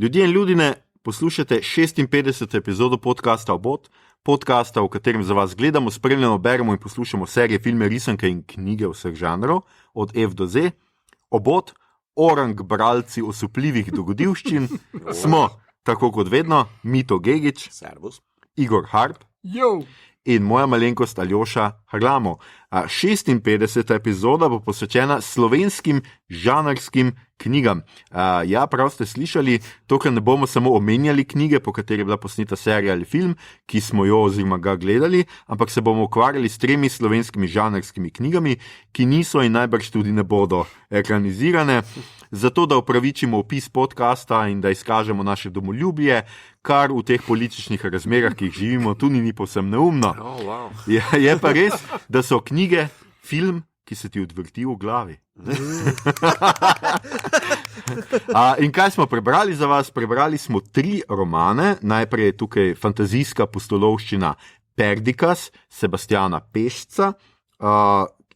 Ljudje in ljudine, poslušate 56. epizodo podcasta Obot, podcasta, v katerem za vas gledamo, spremljamo, beremo in poslušamo serije, filme, risanke in knjige vseh žanrov, od F do Z. Obot, orang bralci osupljivih dogodivščin, smo, tako kot vedno, Mito Gegić, Servus. Igor Harp in moja malenkost Aljoša Harlamov. 56. epizoda bo posvečena slovenskim žanrskim knjigam. Ja, prav ste slišali, tokrat ne bomo samo omenjali knjige, po kateri je bila posneta serija ali film, ki smo jo oziroma ga gledali, ampak se bomo ukvarjali s 3 slovenskimi žanrskimi knjigami, ki niso in najbrž tudi ne bodo ekranizirane, zato da upravičimo opis podcasta in da izkažemo naše domoljubje, kar v teh političnih razmerah, ki jih živimo, tudi ni povsem neumno. Oh, wow. Je pa res, da so knjige film, ki se ti odvrti v glavi. In kaj smo prebrali za vas? Prebrali smo 3 romane. Najprej je tukaj fantazijska pustolovščina Perdikas Sebastiana Pešca.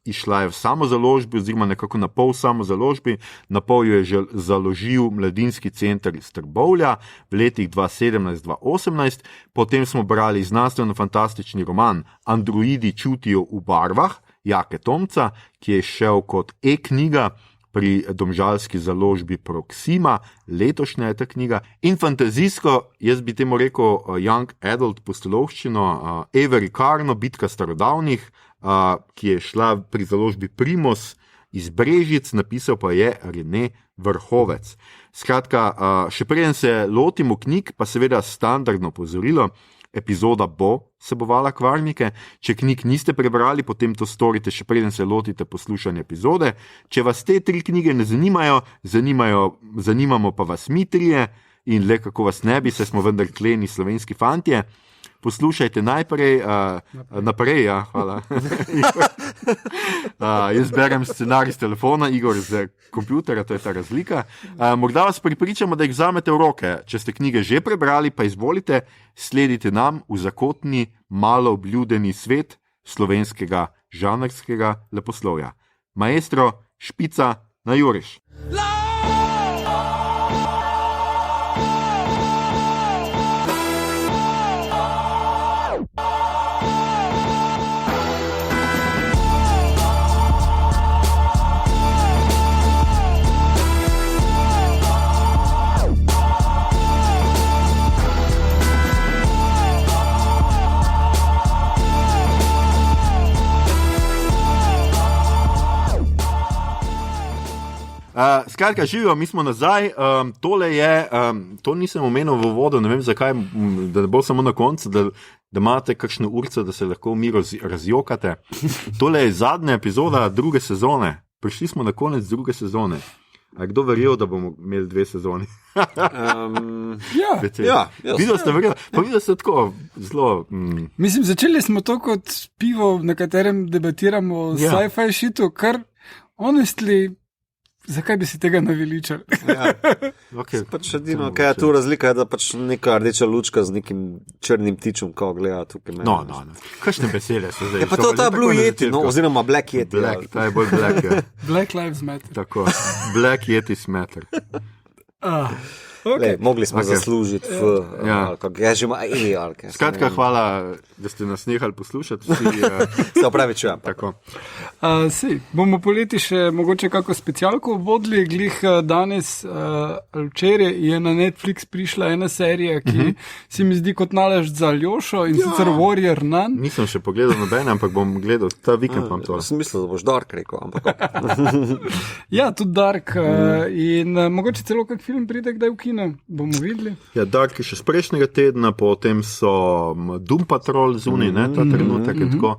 Išla je v samozaložbi oziroma nekako na pol samozaložbi. Na pol jo je že založil Mladinski center iz Trbovlja v letih 2017-2018. Potem smo brali znanstveno-fantastični roman Androidi čutijo v barvah Jake Tomca, ki je šel kot e-knjiga pri domžalski založbi Proxima, letošnja je ta knjiga. In fantazijsko, jaz bi temu rekel young adult pustolovščino, Avery Carno, Bitka starodavnih, ki je šla pri založbi Primos iz Brežic, napisal pa je Rene Vrhovec. Skratka, še preden se lotimo knjig, pa seveda standardno opozorilo, epizoda bo vsebovala kvarnike. Če knjig niste prebrali, potem to storite, še preden se lotite poslušanja epizode. Če vas te 3 knjige ne zanimamo pa vas mi 3 in le kako vas ne bi, saj smo vendar kleni slovenski fantje. Poslušajte naprej, ja, hvala. Jaz berem scenarij z telefona, Igor z kompjutera, to je ta razlika. Morda vas pripričamo, da jih vzamete v roke. Če ste knjige že prebrali, pa izvolite, sledite nam v zakotni, malo obljudeni svet slovenskega žanrskega leposlovja. Maestro, špica na juriš. Skratka, živijo, mi smo nazaj. Tole je, to nisem omenil v uvodu, ne vem zakaj, da ne bo samo na koncu, da imate kakšno urco, da se lahko v miru razjokate. Tole je zadnja epizoda 2. sezone. Prišli smo na konec 2. sezone. A kdo verjel, da bomo imeli 2 sezoni? Ja. Videl ste verjel? Pa videl ste tako zelo... Mislim, začeli smo to kot pivo, na katerem debatiramo o sci-fi shitu, kar honestly... Zakaj bi si tega naveličali? Ja. Okay. Pač edino, kaj je tu razlika, je, da pač neka rdeča lučka z nekim črnim ptičem, ko gleda tukaj meni. No. Kakšne besede so zdaj? Je pa to ta Blue Yeti, oziroma Black Yeti. Ta je bolj Black. Black Lives Matter. Tako, Black Yeti Matter. Okay. Mogli smo zaslužiti alke. Skratka, hvala, da ste nas nehali poslušati. Se opravičujem. Bomo poleti še mogoče kako specialko vodili. Glih danes, včeraj je na Netflix prišla ena serija, ki se mi zdi kot nalašč za Aljošo in sicer Warrior Nun. Nisem še pogledal nobene, ampak bom gledal ta vikend. Sem mislil, da boš Dark rekel, ampak ja, tudi Dark. In mogoče celo kak film pride kdaj v kino. Bomo videli. Ja, Dark je še z prejšnjega tedna, potem so Doom Patrol zunaj, ta trenutek in tako.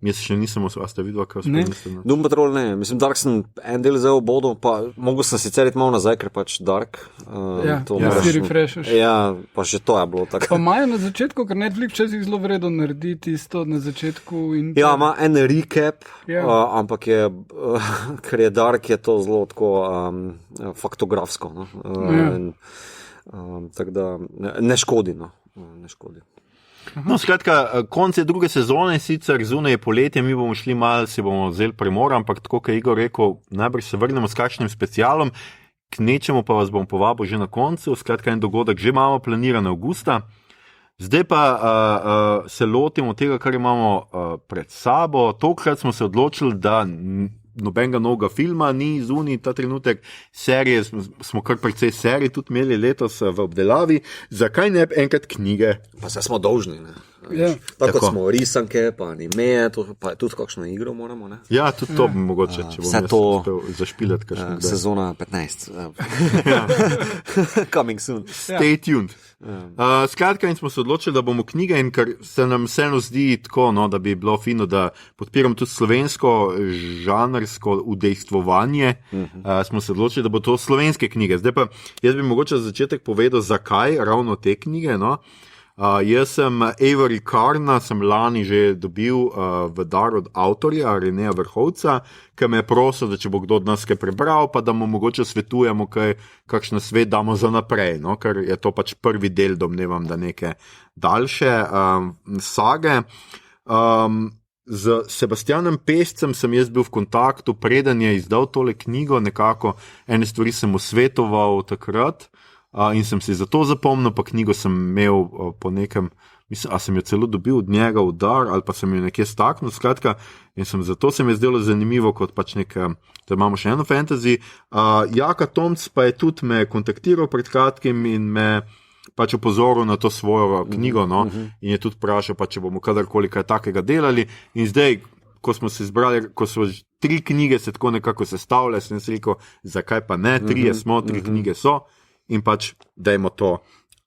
Jaz še nisem ste videli, kaj spremljate. Doom Patrol ne, mislim, Dark sem en del zdaj v bodu, pa mogo sem sicer iti malo nazaj, ker pač Dark. Si refreshaš. Ja, pa že to je bilo tako. Pa imajo na začetku, ker Netflix včasih zelo vredno naredi tisto na začetku. Ja, ima en recap, ampak je, ker je Dark, je to zelo tako faktografsko. Tako da ne škodi. No, skratka, konc je 2. sezone, sicer zunaj je poletje, mi bomo šli malo, si bomo vzeli premor, ampak tako, kot je Igor rekel, najbrž se vrnemo s kakšnim specialom, Knečemo pa vas bom povabil že na koncu, skratka en dogodek že imamo planiran avgusta. Zdaj pa se lotimo tega, kar imamo pred sabo. Tokrat smo se odločili, da nobenega novega filma ni zunaj ta trenutek, serije, smo kar precej serij tudi imeli letos v obdelavi. Zakaj ne enkrat knjige? Pa se smo dolžni, ne? Ja. Tako smo risanke, pa anime, pa tudi kakšno igro moramo, ne? Ja, tudi to bi mogoče, če bom jaz uspel zašpilati kakšno. Sezona 15. Coming soon. Stay tuned. Skratka, in smo se odločili, da bomo knjige, in ker se nam vseeno zdi tako, no, da bi bilo fino, da podpiram tudi slovensko žanrsko udejstvovanje, smo se odločili, da bo to slovenske knjige. Zdaj pa, jaz bi mogoče za začetek povedal, zakaj ravno te knjige, no. Jaz sem Avery Carna, sem lani že dobil v dar od avtorja Reneja Vrhovca, ki me je prosil, da če bo kdo od nas kaj prebral, pa da mu mogoče svetujemo, kakšen svet damo za naprej, no? Ker je to pač prvi del, domnevam, da neke daljše sage. Z Sebastianom Pescem sem jaz bil v kontaktu, preden je izdal tole knjigo, nekako ene stvari sem mu svetoval takrat, in sem si zato zapomnil, pa knjigo sem imel po nekem, mislim, a sem jo celo dobil od njega v dar, ali pa sem jo nekje staknil, skratka, in zato se mi je zdelo zanimivo, kot pač da imamo še eno fantasy. Jaka Tomc pa je tudi me kontaktiral pred kratkim in me pač opozoril na to svojo knjigo, no, in je tudi vprašal, pa če bomo kadarkoli kaj takega delali, in zdaj, ko smo se izbrali, ko so 3 knjige se tako nekako sestavljale, sem si rekel, zakaj pa ne, 3 smo, 3 knjige so, in pač dajmo to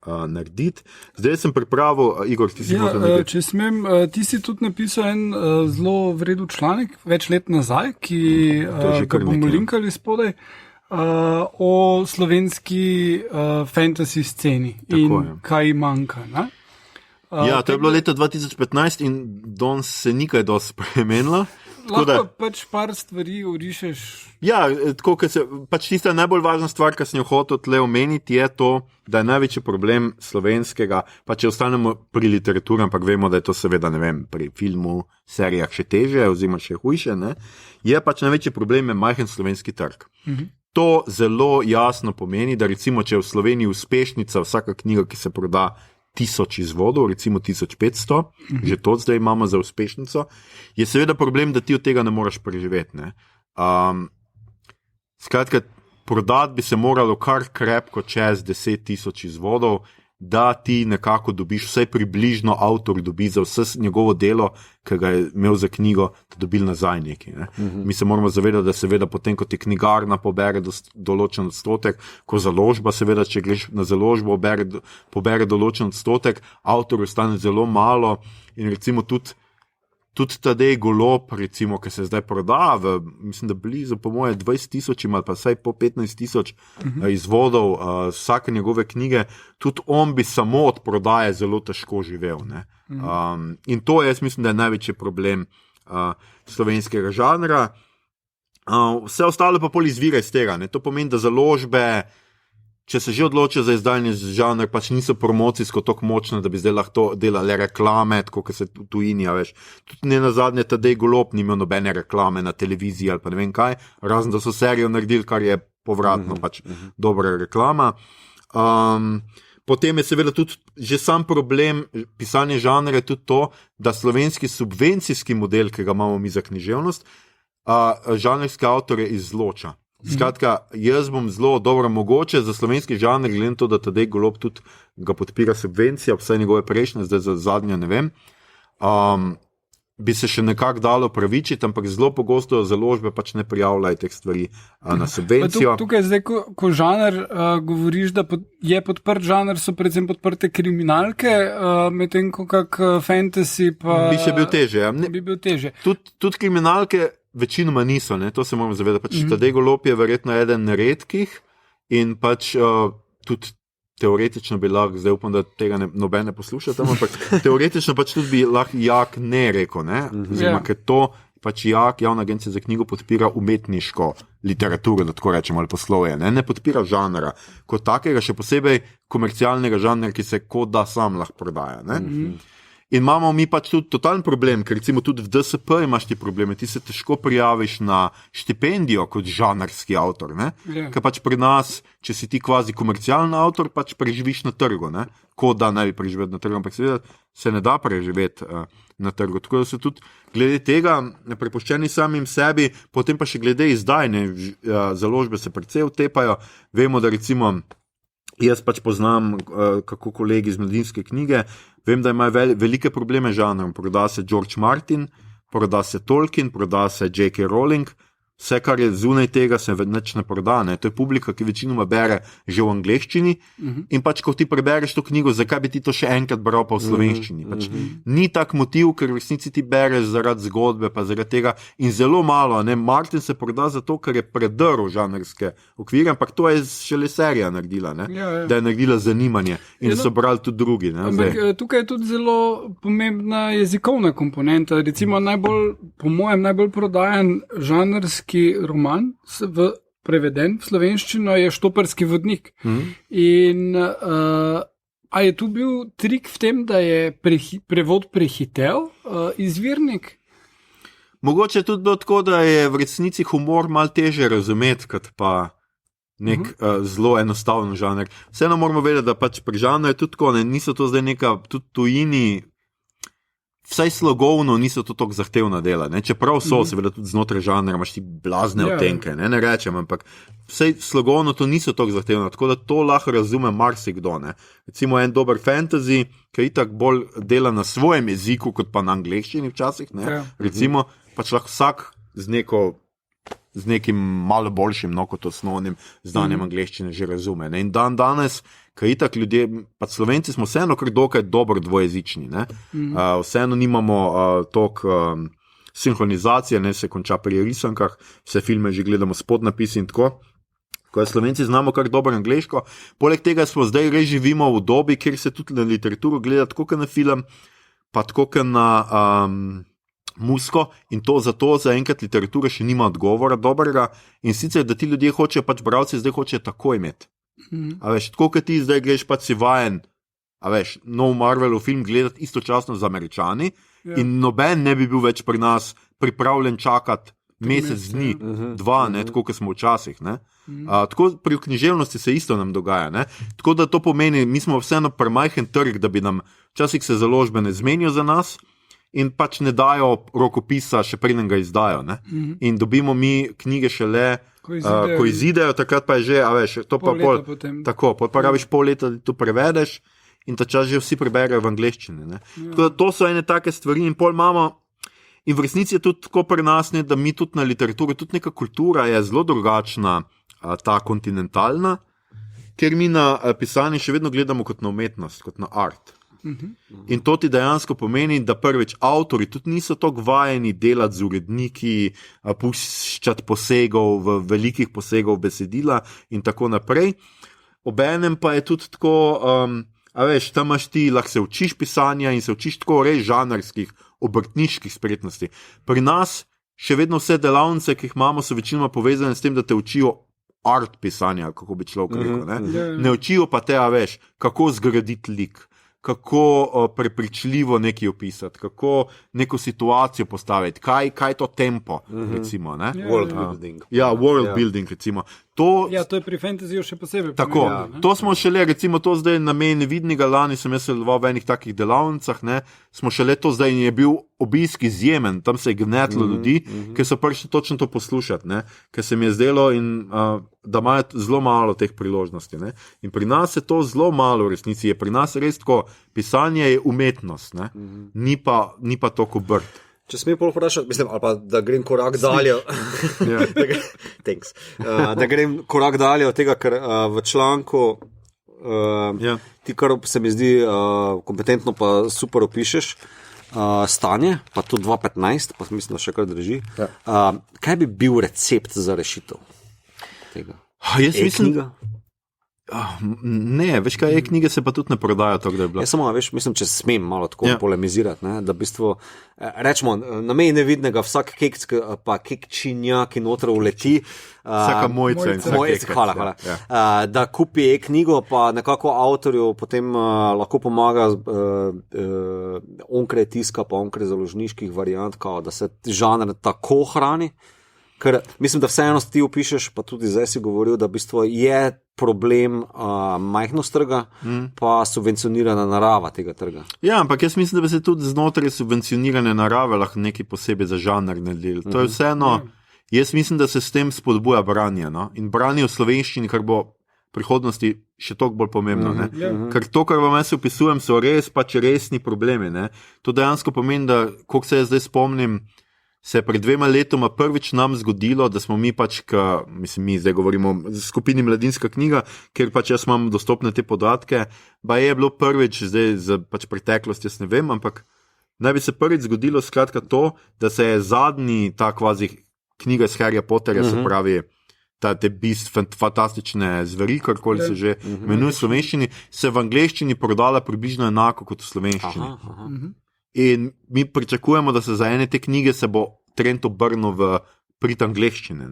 narediti. Zdaj sem pripravil, Igor, ti si če smem, ti si tudi napisal en zelo vreden članek, več let nazaj, ki ga bomo linkali spodaj, o slovenski fantasy sceni in kaj manjka, ne? Ja, to je bilo leta 2015 in danes se nikaj dosti spremenilo. Lahko pač par stvari urišeš. Ja, tako, pač tista najbolj važna stvar, ki sem jo hotel tle omeniti, je to, da je največji problem slovenskega, pa če ostanemo pri literaturi, ampak vemo, da je to seveda, ne vem, pri filmu, serijah še teže, oziroma še hujše, ne, je pač največji problem je majhen slovenski trg. To zelo jasno pomeni, da recimo, če je v Sloveniji uspešnica vsaka knjiga, ki se proda 1000 izvodov, recimo 1500, že to zdaj imamo za uspešnico, je seveda problem, da ti od tega ne moreš preživeti. Ne? Skratka, prodati bi se moralo kar krepko čez 10.000 izvodov, da ti nekako dobiš, vsaj približno avtor dobi za vse njegovo delo, ki ga je imel za knjigo, da dobil nazaj nekaj. Ne? Mi se moramo zavedati, da seveda potem, ko ti knjigarna pobere določen odstotek, ko založba, seveda, če greš na založbo, pobere določen odstotek, avtor ostane zelo malo in recimo tudi Tadej Golob, recimo, ki se zdaj proda, mislim, da blizu po moje 20.000 ali pa vsaj po 15.000 izvodov vsake njegove knjige, tudi on bi samo od prodaje zelo težko živel. Ne? In to jaz mislim, da je največji problem slovenskega žanra. Vse ostalo pa pol izvira iz tega. Ne? To pomeni, da založbe, če se že odločijo za izdajanje žanr, pač niso promocijsko tako močne, da bi zdaj lahko delali reklame, tako kot se tujini, veš. Tudi ne nazadnje Tadej Golob ni imel nobene reklame na televiziji ali pa ne vem kaj, razen da so serijo naredili, kar je povratno pač dobra reklama. Potem je seveda tudi že sam problem pisanja žanra je tudi to, da slovenski subvencijski model, ki ga imamo mi za književnost, žanrske avtore izloča. Skratka, jaz bom zelo dobro mogoče za slovenski žanr, glede to, da Tadej Golob tudi ga podpira subvencija, vsaj njegove prejšnje, zdaj za zadnjo ne vem, bi se še nekako dalo pravičiti, ampak zelo pogosto založbe pač ne prijavljajo teh stvari na subvencijo. Tukaj zdaj, ko žanr govoriš, da je podprt žanr, so predvsem podprte kriminalke, medtem ko kak fantasy pa... Bi še bil teže, ja. Bi bil teže. Tudi kriminalke večinoma niso, ne? To se moramo zavedati. Pač Tadej Golob je verjetno eden redkih in pač tudi teoretično bi lahko, zdaj upam, da tega noben ne posluša tam, ampak teoretično pač tudi bi lahko Jak ne rekel, ne? Oziroma, ker to pač Jak, Javna agencija za knjigo, podpira umetniško literaturo, da tako rečemo, ali poslovje, ne podpira žanra, kot takega, še posebej komercialnega žanra, ki se kot da sam lahko prodaja, ne? In imamo mi pač tudi totalen problem, ker recimo tudi v DSP imaš ti probleme, ti se težko prijaviš na štipendijo kot žanrski avtor, ne? Ker pač pri nas, če si ti kvazi komercialni avtor, pač preživiš na trgu, ne? Ko da ne bi preživel na trgu, ampak seveda se ne da preživeti na trgu. Tako da so tudi glede tega prepuščeni samim sebi, potem pa še glede izdajne založbe se precej utepajo. Vemo, da recimo jaz pač poznam, kako kolegi iz Mladinske knjige, vem, da imajo velike probleme z žanrom. Proda se George Martin, proda se Tolkien, proda se J.K. Rowling, vse, kar je zunaj tega, se nič ne proda. Ne? To je publika, ki večinoma bere že v angleščini in pač, ko ti prebereš to knjigo, zakaj bi ti to še enkrat bral pa v slovenščini? Pač ni tak motiv, ker v resnici ti bereš zaradi zgodbe, pa zaradi tega in zelo malo. Ne? Martin se proda zato, ker je predrl žanrske okvire, ampak to je šele serija naredila, ne? Da je naredila zanimanje in so brali tudi drugi. Ne? Ampak tukaj je tudi zelo pomembna jezikovna komponenta. Recimo po mojem najbolj prodajan žanrski roman preveden v slovenščino je Štoparski vodnik. In a je tu bil trik v tem, da je prevod prehitel izvirnik? Mogoče tudi bilo tako, da je v resnici humor malo teže razumeti, kot pa nek zelo enostaven žanr. Vseeno moramo vedeti, da pač pri žanru je tudi tako, niso to zdaj neka tudi tujini, vsaj slogovno niso to tako zahtevna dela, ne? Čeprav so, seveda tudi znotraj žanra imaš ti blazne odtenke, ne rečem, ampak vsaj slogovno to niso tako zahtevna, tako da to lahko razume marsikdo. Ne? Recimo en dober fantasy, ki itak bolj dela na svojem jeziku, kot pa na angleščini včasih, ne? Recimo pač lahko vsak z nekim malo boljšim, kot osnovnim znanjem angleščine že razume. Ne? In danes, ker itak ljudje, pa Slovenci smo vseeno kar dokaj dobro dvojezični, ne? Vseeno nimamo toliko sinhronizacije, ne se konča pri risankah, vse filme že gledamo s podnapisi in tako. Ko Slovenci znamo kar dobro angleško, poleg tega smo zdaj res živimo v dobi, kjer se tudi na literaturo gleda tako kot na film, pa tako kot na musko in to zato zaenkrat literatura še nima odgovora dobrega in sicer, da ti ljudje hočejo, pač bralci zdaj hočejo tako imeti. A veš, tako kot ti zdaj greš pač si vajen, a veš, nov Marvelov film gledati istočasno z Američani in noben ne bi bil več pri nas pripravljen čakati mesec dni, dva, ne, tako kot smo včasih, ne. Tako pri književnosti se isto nam dogaja, ne. Tako da to pomeni, mi smo vseeno premajhen trg, da bi nam včasih se založbe ne zmenijo za nas in pač ne dajo rokopisa, še preden ga izdajo. Ne? In dobimo mi knjige šele, ko izidejo, takrat pa je že, a veš, to pa tako, pa rabiš pol leta, da to prevedeš in ta čas že vsi preberejo v angleščini. Ne? Tako da to so ene take stvari in pol imamo, in v resnici je tudi tako pri nas, ne, da mi tudi na literaturi, tudi neka kultura je zelo drugačna, ta kontinentalna, ker mi na pisanje še vedno gledamo kot na umetnost, kot na art. In to ti dejansko pomeni, da prvič avtori tudi niso tako vajeni delati z uredniki, puščati posegov v velikih posegov besedila in tako naprej. Obenem pa je tudi tako, a veš, tam imaš ti, lahko se učiš pisanja in se učiš tako res žanrskih, obrtniških spretnosti. Pri nas še vedno vse delavnice, ki jih imamo, so večinoma povezane s tem, da te učijo art pisanja, kako bi človek rekel. Ne učijo pa te, a veš, kako zgraditi lik, kako prepričljivo nekaj opisati, kako neko situacijo postaviti, kaj je to tempo, recimo. Ne? World building. Ja, world building, recimo. To je pri fantasyju še posebej. Tako, to smo šele, recimo to zdaj na meji Nevidnega, lani sem jaz sodeloval v enih takih delavnicah, ne, smo šele to zdaj in je bil obisk izjemen, tam se je gnetlo ljudi, ker so prišli točno to poslušati, ne, ker se mi je zdelo in da imajo zelo malo teh priložnosti. Ne. In pri nas je to zelo malo v resnici, je pri nas res tako, pisanje je umetnost, ne, ni pa toliko obrt. Če smem pol vprašati, mislim, ali pa da grem korak dalje. Da grem korak dalje od tega, ker v članku ti, kar se mi zdi kompetentno, pa super opišeš, stanje, pa tudi 2015, pa mislim, da še kar drži. Kaj bi bil recept za rešitev tega? Jaz mislim, Ne, veš kaj, e-knjige se pa tudi ne prodajo tako, da je bilo. Samo, mislim, če smem malo tako polemizirati, ne, da v bistvu, rečemo, na meji nevidnega vsak kekčinja, ki noter uleti. Vsaka mojca in vsaka hvala. Da kupi e-knjigo, pa nekako avtorju potem lahko pomaga onkraj tiska, pa onkraj založniških variant, da se žanr tako hrani. Ker mislim, da vseeno ti opišeš, pa tudi zdaj si govoril, da v bistvu je problem majhnost trga, pa subvencionirana narava tega trga. Ja, ampak jaz mislim, da bi se tudi znotraj subvencionirane narave lahko nekaj posebej za žanr naredili. To je vseeno, jaz mislim, da se s tem spodbuja branje, no? In branje v slovenščini, kar bo v prihodnosti še toliko bolj pomembno. Ker to, kar vam jaz opisujem, so res pač resni problemi. Ne? To dejansko pomeni, da, koliko se jaz zdaj spomnim, se je pred 2 letoma prvič nam zgodilo, da smo mi pač, mi zdaj govorimo o skupini Mladinska knjiga, ker pač jaz imam dostopne te podatke, pa je bilo prvič, zdaj za pač preteklost, jaz ne vem, ampak naj bi se prvič zgodilo skratka to, da se je zadnji ta kvazi knjiga iz Harryja Potterja, se pravi, te fantastične zveri, karkoli se že imenuje v slovenščini, se v angleščini prodala približno enako kot v slovenščini. In mi pričakujemo, da se za ene te knjige se bo trend obrnil v prid angleščine,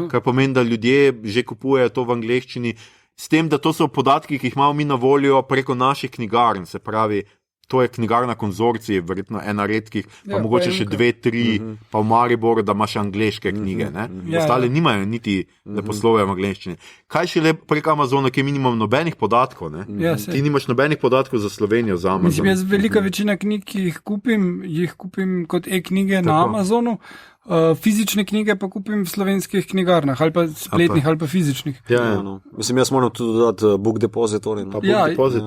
kar pomeni, da ljudje že kupujejo to v angleščini, s tem, da to so podatki, ki jih imamo mi na voljo preko naših knjigarn, se pravi, to je knjigarna konzorcij, verjetno ena redkih, pa mogoče še 2, 3, pa v Mariboru, da imaš angleške knjige, ostale nimajo niti, da poslovejo v angleščini. Kaj še le prek Amazona, ki mi nimamo nobenih podatkov, ti nimaš nobenih podatkov za Slovenijo, za Amazon. Mislim, jaz velika večina knjig, ki jih kupim kot e-knjige na Amazonu, fizične knjige pa kupim v slovenskih knjigarnah, ali pa spletnih, ali pa fizičnih. Mislim, jaz moram tudi dodati Book Depository.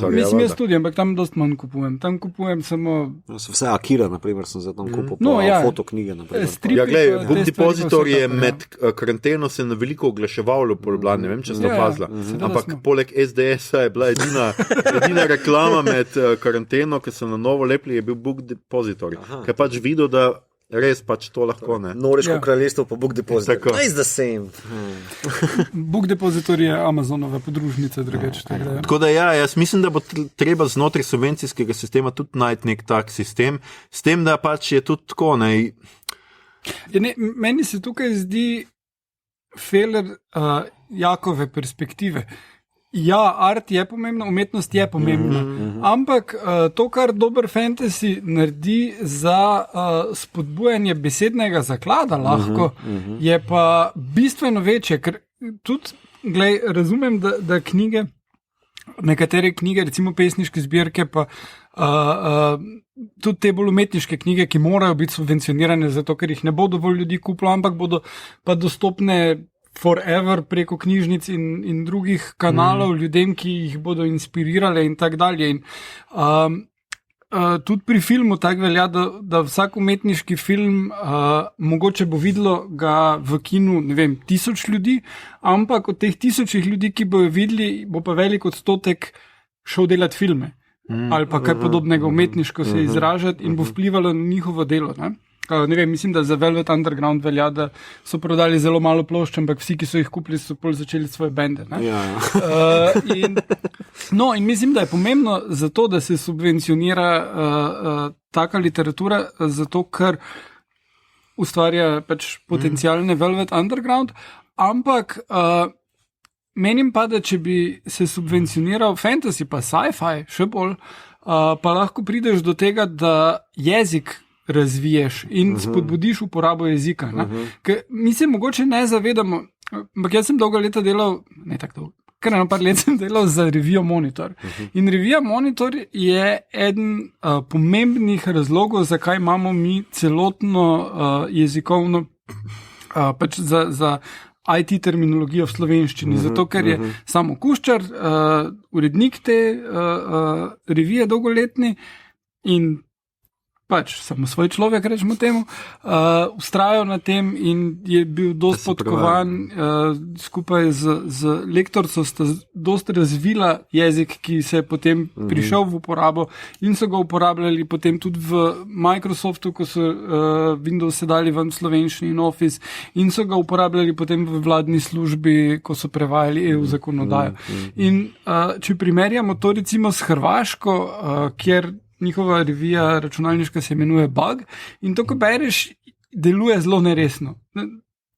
Mislim, jaz tudi, ampak tam dost manj kupujem. Tam kupujem samo... Vse Akira, naprimer, sem zdaj tam kupil, fotoknjige, naprimer. Book Depository je med karanteno se na veliko oglaševalo po Ljubljani, ne vem, če ste opazila. Ampak poleg SDS-a je bila edina reklama med karanteno, ki so na novo lepili, je bil Book Depository. Ker pač videl, da res pač to lahko, ne. Norveško kraljestvo pa Book Depository. It's the same. Book Depository je Amazonova podružnica, drugače. Tako da jaz mislim, da bo treba znotraj subvencijskega sistema tudi najti nek tak sistem, s tem, da pač je tudi tako, ne. Meni se tukaj zdi feler Jakove perspektive. Ja, art je pomembna, umetnost je pomembna, ampak to, kar dober fantasy naredi za spodbujanje besednega zaklada lahko, je pa bistveno večje, ker tudi, razumem, da knjige, nekatere knjige, recimo pesniške zbirke, pa tudi te bolj umetniške knjige, ki morajo biti subvencionirane, zato ker jih ne bo dovolj ljudi kupilo, ampak bodo pa dostopne forever preko knjižnic in drugih kanalov ljudem, ki jih bodo inspirirale in tak dalje. In tudi pri filmu tako velja, da vsak umetniški film mogoče bo videlo ga v kinu, ne vem, 1000 ljudi, ampak od teh 1000 ljudi, ki bojo videli, bo pa velik odstotek šel delati filme ali pa kaj podobnega umetniško se izražati in bo vplivalo na njihovo delo, ne? Ne vem, mislim, da za Velvet Underground velja, da so prodali zelo malo plošč, ampak vsi, ki so jih kupili, so pol začeli svoje bende. In mislim, da je pomembno zato, da se subvencionira taka literatura, zato ker ustvarja pač potencialne Velvet Underground, ampak menim pa, da če bi se subvencioniral fantasy pa sci-fi še bolj, pa lahko prideš do tega, da jezik razviješ in spodbudiš uporabo jezika. Ker mi se mogoče ne zavedamo, ampak jaz sem dolga leta delal, ne tako dolgo, kar eno par let sem delal za revijo Monitor. In revija Monitor je eden pomembnih razlogov, zakaj imamo mi celotno jezikovno pač za IT terminologijo v slovenščini, zato ker je Samo Kuščar, urednik te revije dolgoletni in pač samo svoj človek, rečemo temu, ustrajal na tem in je bil dosti podkovan, skupaj z lektorico sta dosti razvila jezik, ki se je potem prišel v uporabo in so ga uporabljali potem tudi v Microsoftu, ko so Windows dali ven v slovenščini in Office, in so ga uporabljali potem v vladni službi, ko so prevajali EU zakonodajo. In če primerjamo to recimo s Hrvaško, kjer njihova revija računalniška se imenuje Bug, in to, ko bereš, deluje zelo neresno.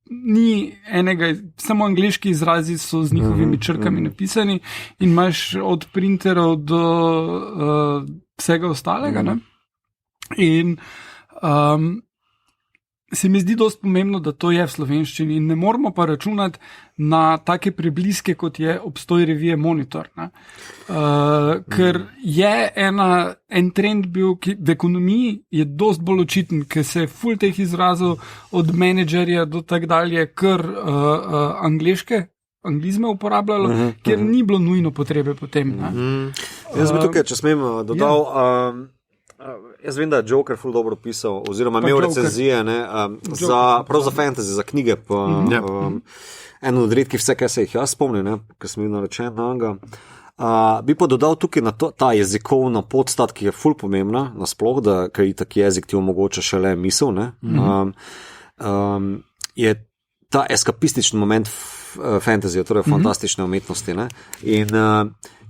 Ni enega, samo angleški izrazi so z njihovimi črkami napisani in imaš od printerov do vsega ostalega. Ne? In se mi zdi dosti pomembno, da to je v slovenščini in ne moramo pa računati na take prebliske, kot je obstoj revije Monitor. Ker je en trend bil, ki v ekonomiji je dosti bolj očiten, ker se je ful teh izrazov od menedžerja do tak dalje, kar anglizme uporabljalo, ker ni bilo nujno potrebe potem. Jaz bi tukaj, če smem, dodal... Jaz vem, da je Joker ful dobro pisal, oziroma imel recenzije prav za fantasy, za knjige. Eno od redkih vse, kaj se jih jaz spomnim, ker sem bil narečen na njega. Bi pa dodal tukaj na ta jezikovna podstat, ki je ful pomembna, nasploh, ker je tak jezik ti omogoča šele misel. Je ta eskapistični moment fantasy, torej fantastične umetnosti. In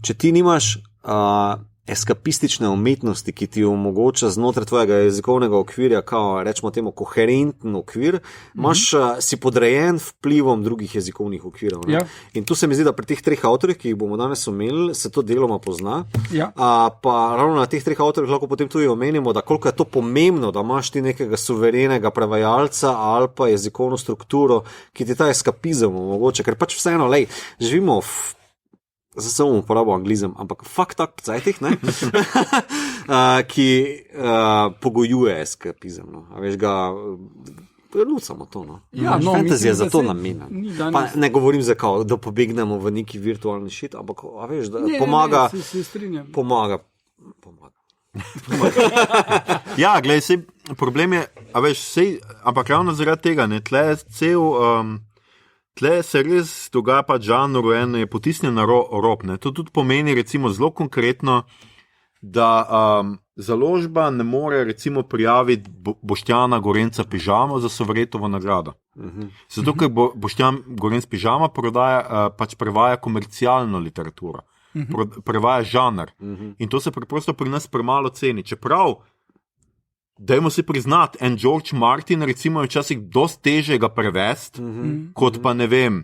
če ti nimaš eskapistične umetnosti, ki ti omogoča znotraj tvojega jezikovnega okvirja, kao, rečemo temu, koherenten okvir, si podrejen vplivom drugih jezikovnih okvirov. Ja. In tu se mi zdi, da pri teh treh avtorjih, ki jih bomo danes omenili, se to deloma pozna. Ja. Pa ravno na teh treh avtorjih lahko potem tudi omenimo, da koliko je to pomembno, da imaš ti nekega suverenega prevajalca ali pa jezikovno strukturo, ki ti ta eskapizem omogoča, ker pač vseeno, živimo zdaj sem uporabil anglizem, ampak fuck tak cajtih, ki pogojuje eskapizem. A veš ga, lucamo to. Ja, fantasy je za to namenjen. Pa ne govorim za kao, da pobegnemo v neki virtualni shit, ampak a veš, da pomaga. Se strinjam. Pomaga. Ja, glej, sej problem je, a veš, ampak ravno zaradi tega, tle se res dogaja pa žanru je potisnjen na rob. To tudi pomeni recimo zelo konkretno, da založba ne more recimo prijaviti Boštjana Gorenca Pižamo za Sovretovo nagrado. Zato, ker Boštjan Gorenc Pižama prevaja komercialno literaturo, prevaja žanr. In to se preprosto pri nas premalo ceni. Čeprav dajmo si priznati, en George Martin recimo je včasih dosti teže ga prevesti, kot pa ne vem,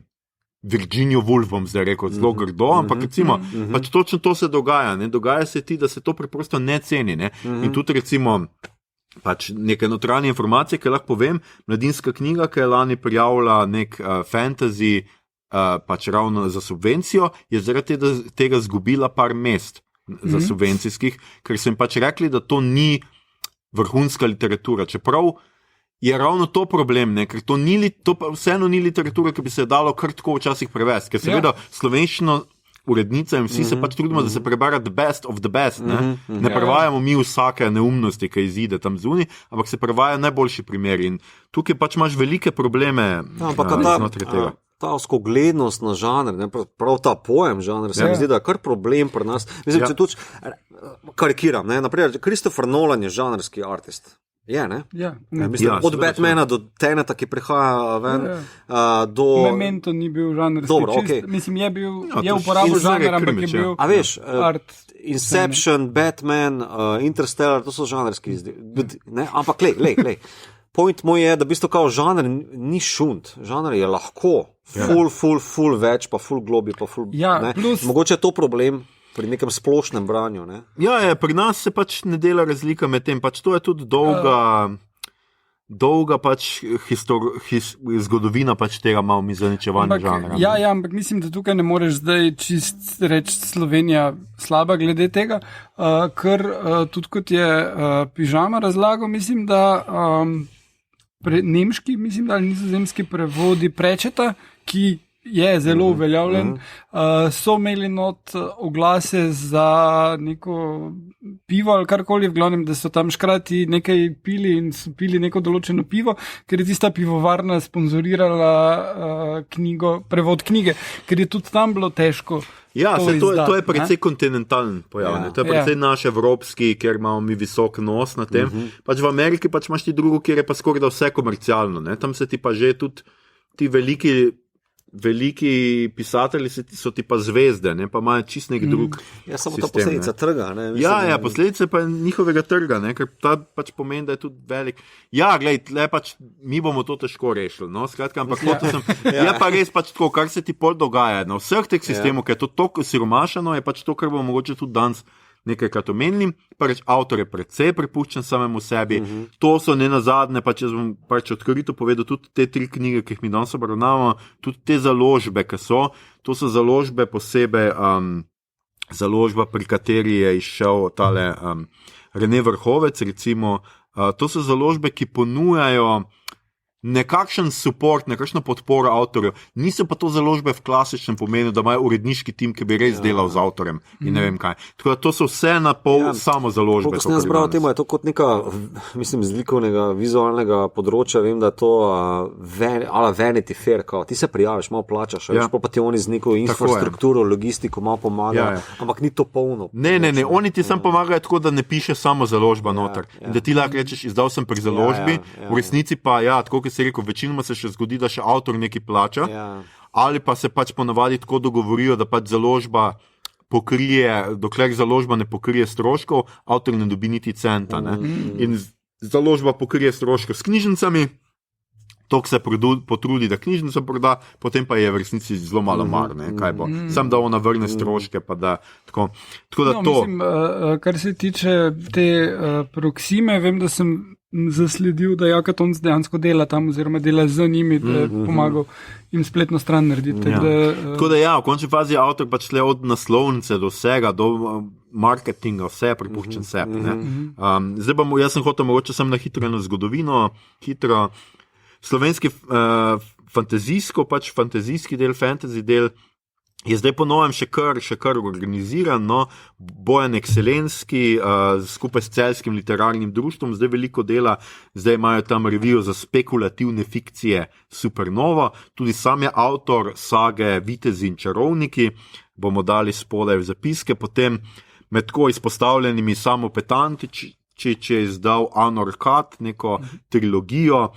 Virginia Woolf bom zdaj rekel, zelo grdo, ampak recimo, pač točno to se dogaja, dogaja se ti, da se to preprosto ne ceni, in tudi recimo, pač neke notranje informacije, ki lahko povem, Mladinska knjiga, ki je lani prijavila nek fantasy, pač ravno za subvencijo, je zaradi tega zgubila par mest za subvencijskih, ker so jim pač rekli, da to ni vrhunska literatura, čeprav je ravno to problem, ker to vseeno ni literatura, ki bi se dalo kar tako včasih prevesti, ker seveda slovenščino urednica in vsi se pač trudimo, da se prebere the best of the best, ne prevajamo mi vsake neumnosti, ki izide tam zunaj, ampak se prevaja najboljši primeri in tukaj pač imaš velike probleme znotraj tega. Ta skoglednost na žanr, prav ta pojem žanr, se mi zdi, da je kar problem pri nas. Mislim, če tudi karikiram, naprimer, Christopher Nolan je žanrski artist. Je, ne? Ja. Mislim, od Batmana do Teneta, ki prihaja ven, do... Memento ni bil žanrski. Dobro, okej. Mislim, je uporabil žanr, ampak je bil art. Inception, Batman, Interstellar, to so žanrski izdelki. Ampak lej. Point moj je, da v bistvu kao žanr ni šunt. Žanr je lahko ful več, pa ful globi, pa ful... Plus... Mogoče je to problem pri nekem splošnem branju. Ne? Ja, pri nas se pač ne dela razlika med tem. Pač to je tudi dolga pač zgodovina pač tega malo mizaničevanja žanra. Ja, ampak mislim, da tukaj ne moreš zdaj čist reči Slovenija slaba glede tega, ker tudi kot je Pižama razlagal, mislim, da nemški, mislim, ali nizozemski prevodi Prečeta, ki je zelo uveljavljen, so imeli not oglase za neko pivo ali karkoli, v glavnem, da so tam škrati nekaj pili in so pili neko določeno pivo, ker je tista pivovarna sponzorirala prevod knjige, ker je tudi tam bilo težko. Ja, to je precej kontinentalen pojav. Ja. To je precej naš evropski, kjer imamo mi visok nos na tem. Pač v Ameriki pač imaš ti drugo, kjer je pa skoraj da vse komercialno. Ne? Tam se ti pa že tudi ti veliki pisatelji so ti pa zvezde, ne? Pa imajo čist nek drug Ja, samo sistem, ta posledica trga. Ne? Mislim, posledice pa njihovega trga, ne? Ker ta pač pomeni, da je tudi velik. Ja, glej, tle pač mi bomo to težko rešili, no, skratka, ampak je pa res pač tako, kar se ti pol dogaja na vseh teh sistemov, ker je to toliko siromašeno, je pač to, kar bomo mogoče tudi danes nekajkrat omenili. Pač avtor je precej prepuščen samemu sebi. To so ne nazadnje, pa če bom pač odkrito povedal, tudi te 3 knjige, ki jih mi danes obravnavamo, tudi te založbe, ki so, to so založbe posebej, založba, pri kateri je izšel tale Rene Vrhovec, recimo, to so založbe, ki ponujajo nekakšen support, nekakšno podporo avtorju. Niso pa to založbe v klasičnem pomenu, da imajo uredniški tim, ki bi res delal z avtorjem in ne vem kaj. Tako da to so vse na pol samo založbe. Ko sem jaz bral temo, je to kot neka, mislim, z likovnega, vizualnega področja, vem, da je to Vanity Fair, kao. Ti se prijaviš, malo plačaš, pa ti oni z neko infrastrukturo, logistiko malo pomagajo, ampak ni to polno. Ne, oni ti samo pomagajo tako, da ne piše samo založba noter. In da ti lahko rečeš, izdal sem pri založbi, v resnici pa, tako si rekel, večinoma se še zgodi, da še avtor nekaj plača, ali pa se pač ponavadi tako dogovorijo, da pač založba pokrije, dokler založba ne pokrije stroškov, avtor ne dobi niti centa. Ne? In založba pokrije stroške s knjižnicami, toliko se potrudi, da knjižnico proda, potem pa je v resnici zelo malo mar, ne? Kaj bo. Sam da ona vrne stroške, pa da tako da to. Mislim, kar se tiče te Proxime, vem, da sem zasledil, da Jakatonc dejansko dela tam, oziroma dela z njimi, da je pomagal jim spletno stran narediti. Tako da v končni fazi avtor pač le od naslovnice do vsega, do marketinga, vse je pripuščen sebi. Zdaj jaz sem hotel mogoče sem na hitro na zgodovino, slovenski fantazijski del, fantasy del, je zdaj po novem še kar organiziran, no, Bojan Excelenski skupaj s Celjskim literarnim društvom, zdaj veliko dela, zdaj imajo tam revijo za spekulativne fikcije Supernova, tudi sam je avtor sage Vitezi in čarovniki, bomo dali spodaj v zapiske, potem med tako izpostavljenimi Samo Petantič je izdal Anorkat, neko trilogijo,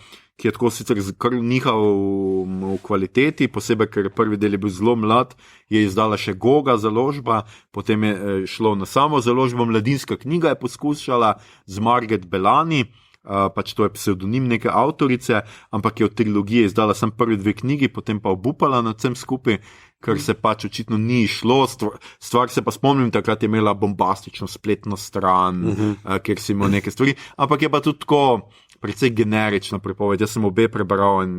ki je tako sicer kar nihal v kvaliteti, posebej, ker prvi del je bil zelo mlad, je izdala še Goga založba, potem je šlo na samo založbo, Mladinska knjiga je poskušala z Marget Belani, pač to je psevdonim neke avtorice, ampak je od trilogije izdala samo prvi 2 knjigi, potem pa obupala nad vsem skupaj, ker se pač očitno ni šlo. Stvar se pa spomnim, takrat je imela bombastično spletno stran, kjer si imel neke stvari, ampak je pa tudi tako precej generična pripoved. Jaz sem obe prebral in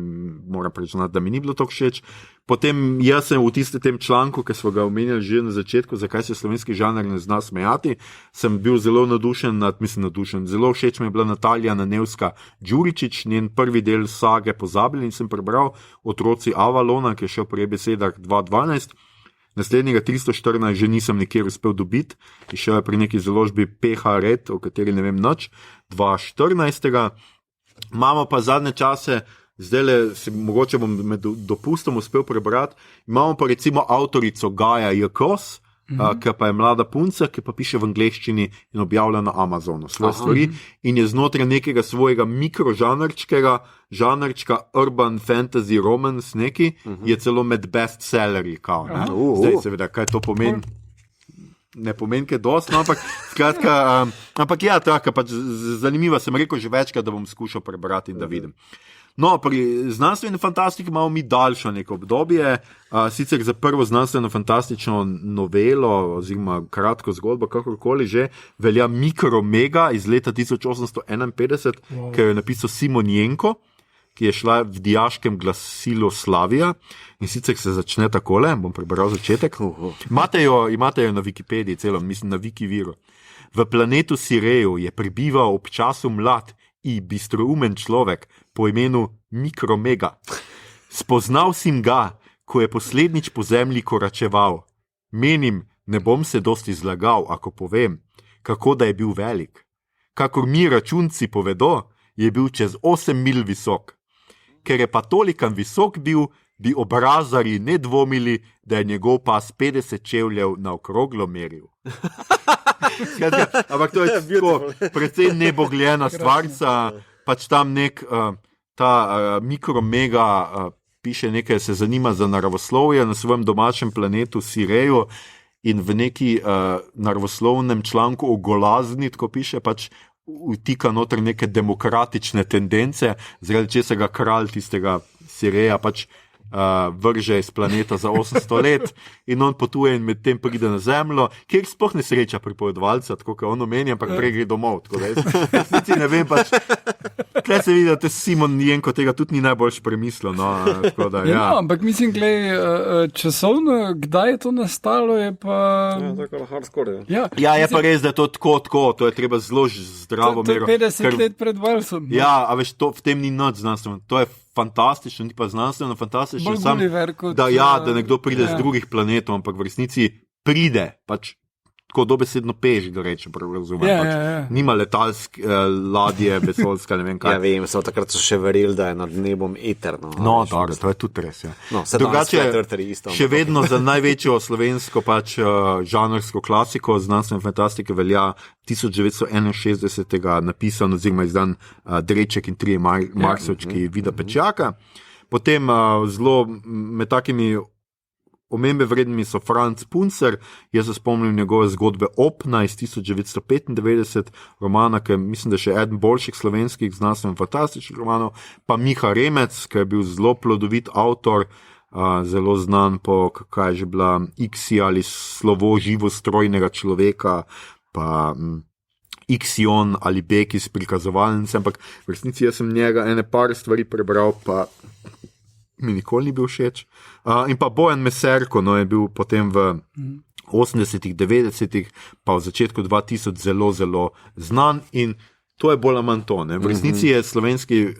moram priznati, da mi ni bilo to všeč. Potem jaz sem v tem članku, ki smo ga omenjali že na začetku, zakaj se slovenski žanr ne zna smejati, sem bil zelo nadušen, zelo všeč mi je bila Natalija Nanevska Đuričić, njen prvi del sage Pozabljeni sem prebral, Otroci Avalona, ki je šel pri besedah 2012. Naslednjega 314 že nisem nikjer uspel dobiti, išel je pri neki založbi PH Red, o kateri ne vem nič, 2014. Imamo pa zadnje čase, zdaj se mogoče bom med dopustom uspel prebrati, imamo pa recimo avtorico Gaja Jakos, ki pa je mlada punca, ki pa piše v angleščini in objavlja na Amazonu svoje stvari in je znotraj nekega svojega žanrčka urban fantasy romance neki, je celo med bestsellerji. Zdaj seveda, kaj to pomeni? Ne pomeni, kaj dosti, no, ampak skratka, ampak ja, tako, pač zanimivo, sem rekel že večkrat, da bom skušal prebrati in da vidim. No, pri znanstveni fantastiki imamo mi daljšo neko obdobje, sicer za prvo znanstveno fantastično novelo oziroma kratko zgodbo, kakorkoli že, velja Mikromega iz leta 1851, ki jo je napisal Simon Jenko, ki je šla v dijaškem glasilu Slavija in sicer se začne takole, bom prebral začetek. Imate jo na Wikipediji, celo, mislim na Wikiviru. V planetu Sireju je prebival ob času mlad in bistroumen človek po imenu Mikromega. Spoznal sem ga, ko je poslednjič po zemlji koračeval. Menim, ne bom se dosti zlagal, ako povem, kako da je bil velik. Kakor mi računci povedo, je bil čez 8 mil visok. Ker je pa tolikan visok bil, bi obrazari ne dvomili, da je njegov pas 50 čevljev na okroglo meril. Ampak to je tako, precej nebogljena stvarca, pač tam mikromega piše nekaj, se zanima za naravoslovje na svojem domačem planetu Sireju in v neki naravoslovnem članku o golazni, tako piše, pač vtika noter neke demokratične tendence, zaradi česa ga kralj tistega Sireja pač vrže iz planeta za 800 let in on potuje in med tem pride na Zemljo, kjer sploh ne sreča pripovedovalca, tako kot on omenja, ampak prej gre domov. Tako da jaz ne vem, pač tukaj se vidi, da te Simon Jenko tega tudi ni najboljš premislil. No, tako da, ja. No, ampak mislim, časovno, kdaj je to nastalo, je pa... tako hardcore. Ja, je pa res, da je to tako, to je treba zelo zdravo mero. To je 50 let pred Valsom. Ja, a veš, v tem ni nič znanstveno, to je fantastično, ni pa znanstveno fantastično. Da nekdo pride z drugih planetov, ampak v resnici pride, pač tako dobesedno peš, da rečem, razumem. Nima letalske ladje, vesoljska, ne vem kaj. Ja, vem, takrat so še verili, da je nad nebom eterno. No, dobro, to je tudi res. Ja. No, drugače, še vedno za največjo slovensko pač žanrsko klasiko znanstvene fantastike velja 1961. Napisan oziroma izdan Dreček in trije Marsovčki Vida Pečjaka. Potem zelo med takimi omembe vrednimi so Franc Puncer, jaz se spomnim njegove zgodbe Opna iz 1995, romana, ki mislim, da je še eden boljših slovenskih znanstveno fantastičnih romanov, pa Miha Remec, ki je bil zelo plodovit avtor, zelo znan po, kaj je že bila, Iksi ali slovo živostrojnega človeka, pa Ixion ali Bek iz prikazovalnice, ampak v resnici jaz sem njega ene par stvari prebral, pa mi nikoli ni bil všeč. In pa Bojan Meserko, no, je bil potem v 80-ih, 90-ih, pa v začetku 2000 zelo, zelo znan in to je bolj ali manj to. Ne? V resnici je slovenski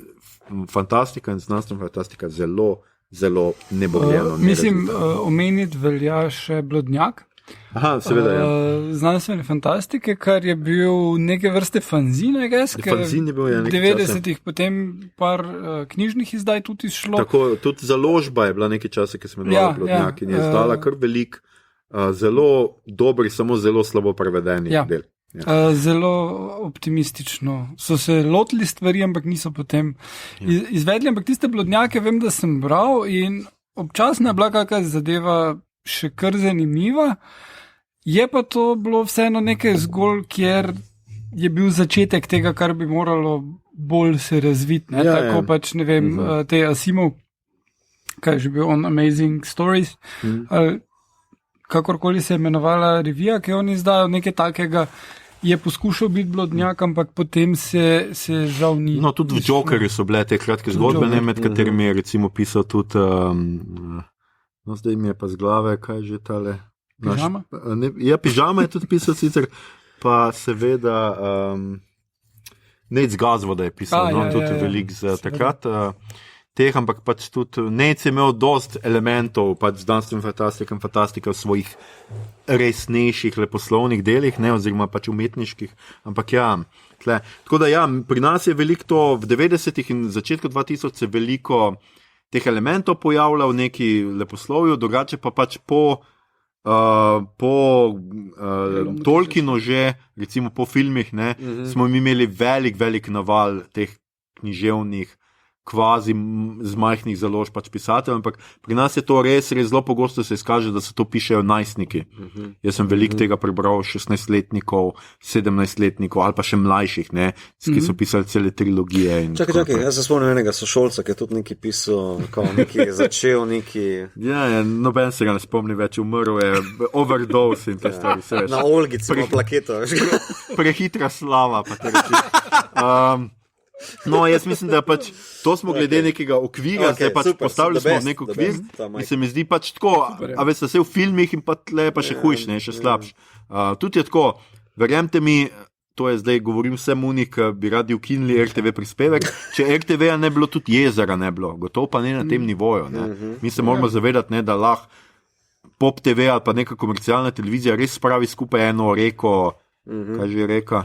fantastika in znanstvena fantastika zelo, zelo nebogljeno. Mislim, omeniti velja še Blodnjak. Aha, seveda, ja. Znanstvene fantastike, kar je bil neke vrste fanzin, fanzin je bil, ja, v 90-ih potem par knjižnih izdaj tudi šlo. Tako, tudi založba je bila nekaj časa, ki smo imeli Blodnjak in je izdala kar velik, zelo dobri, samo zelo slabo prevedeni del. Ja. Zelo optimistično. So se lotili stvari, ampak niso potem izvedli, ampak tiste Blodnjake vem, da sem bral in občasno je bila kakšna zadeva še kar zanimiva, je pa to bilo vseeno nekaj zgolj, kjer je bil začetek tega, kar bi moralo bolj se razviti. Tako pač, ne vem, te Asimov, kaj je že bil on Amazing Stories, ali kakorkoli se je imenovala revija, ki je on izdajal, nekaj takega je poskušal biti Blodnjak, ampak potem se žal ni. No, tudi v Jokerju so bile te kratke zgodbe, med katerimi je recimo pisal tudi no, zdaj mi je pa z glave, kaj je že tale? Pižama? Pižama je tudi pisal sicer, pa seveda Nec Gazvoda je pisal, tudi velik za takrat teh, ampak pač tudi Nec je imel dost elementov, pač znanstvene fantastike v svojih resnejših leposlovnih delih, ne, oziroma pač umetniških, ampak ja, tle. Tako da ja, pri nas je veliko to, v 90-ih in začetku 2000 se veliko teh elementov pojavlja v neki leposlovju, drugače pa pač po Tolkienu že, recimo po filmih, ne, smo imeli velik naval teh književnih kvazi z majhnih založb pač pisatelj, ampak pri nas je to res zelo pogosto se izkaže, da se to pišejo najstniki. Jaz sem veliko tega prebral 16-letnikov, 17-letnikov ali pa še mlajših, ne, ki so pisali cele trilogije. Čakaj, jaz se spomnim enega sošolca, ki je tudi nekaj pisal, neki začel neki... Ja, noben se ga ne spomni več, umrl je, overdose in te stvari. Na Olgici ima plaketo. Prehitra slava, pa te reči. No, jaz mislim, da pač to smo glede nekega okvira, zdaj pač postavili smo nek okvir in se mi zdi pač tako, a veš, se v filmih in pa tle pa še hujš, ne, še slabš. Tudi je tako, verjemte mi, to je zdaj, govorim vsem unih, ki bi radi ukinili RTV prispevek, če RTV-a ne bilo, tudi Jezera ne bilo, gotovo pa ne na tem nivoju, ne. Mi se moramo zavedati, ne, da lahko Pop TV ali pa neka komercialna televizija res spravi skupaj eno reko Kaj že reka?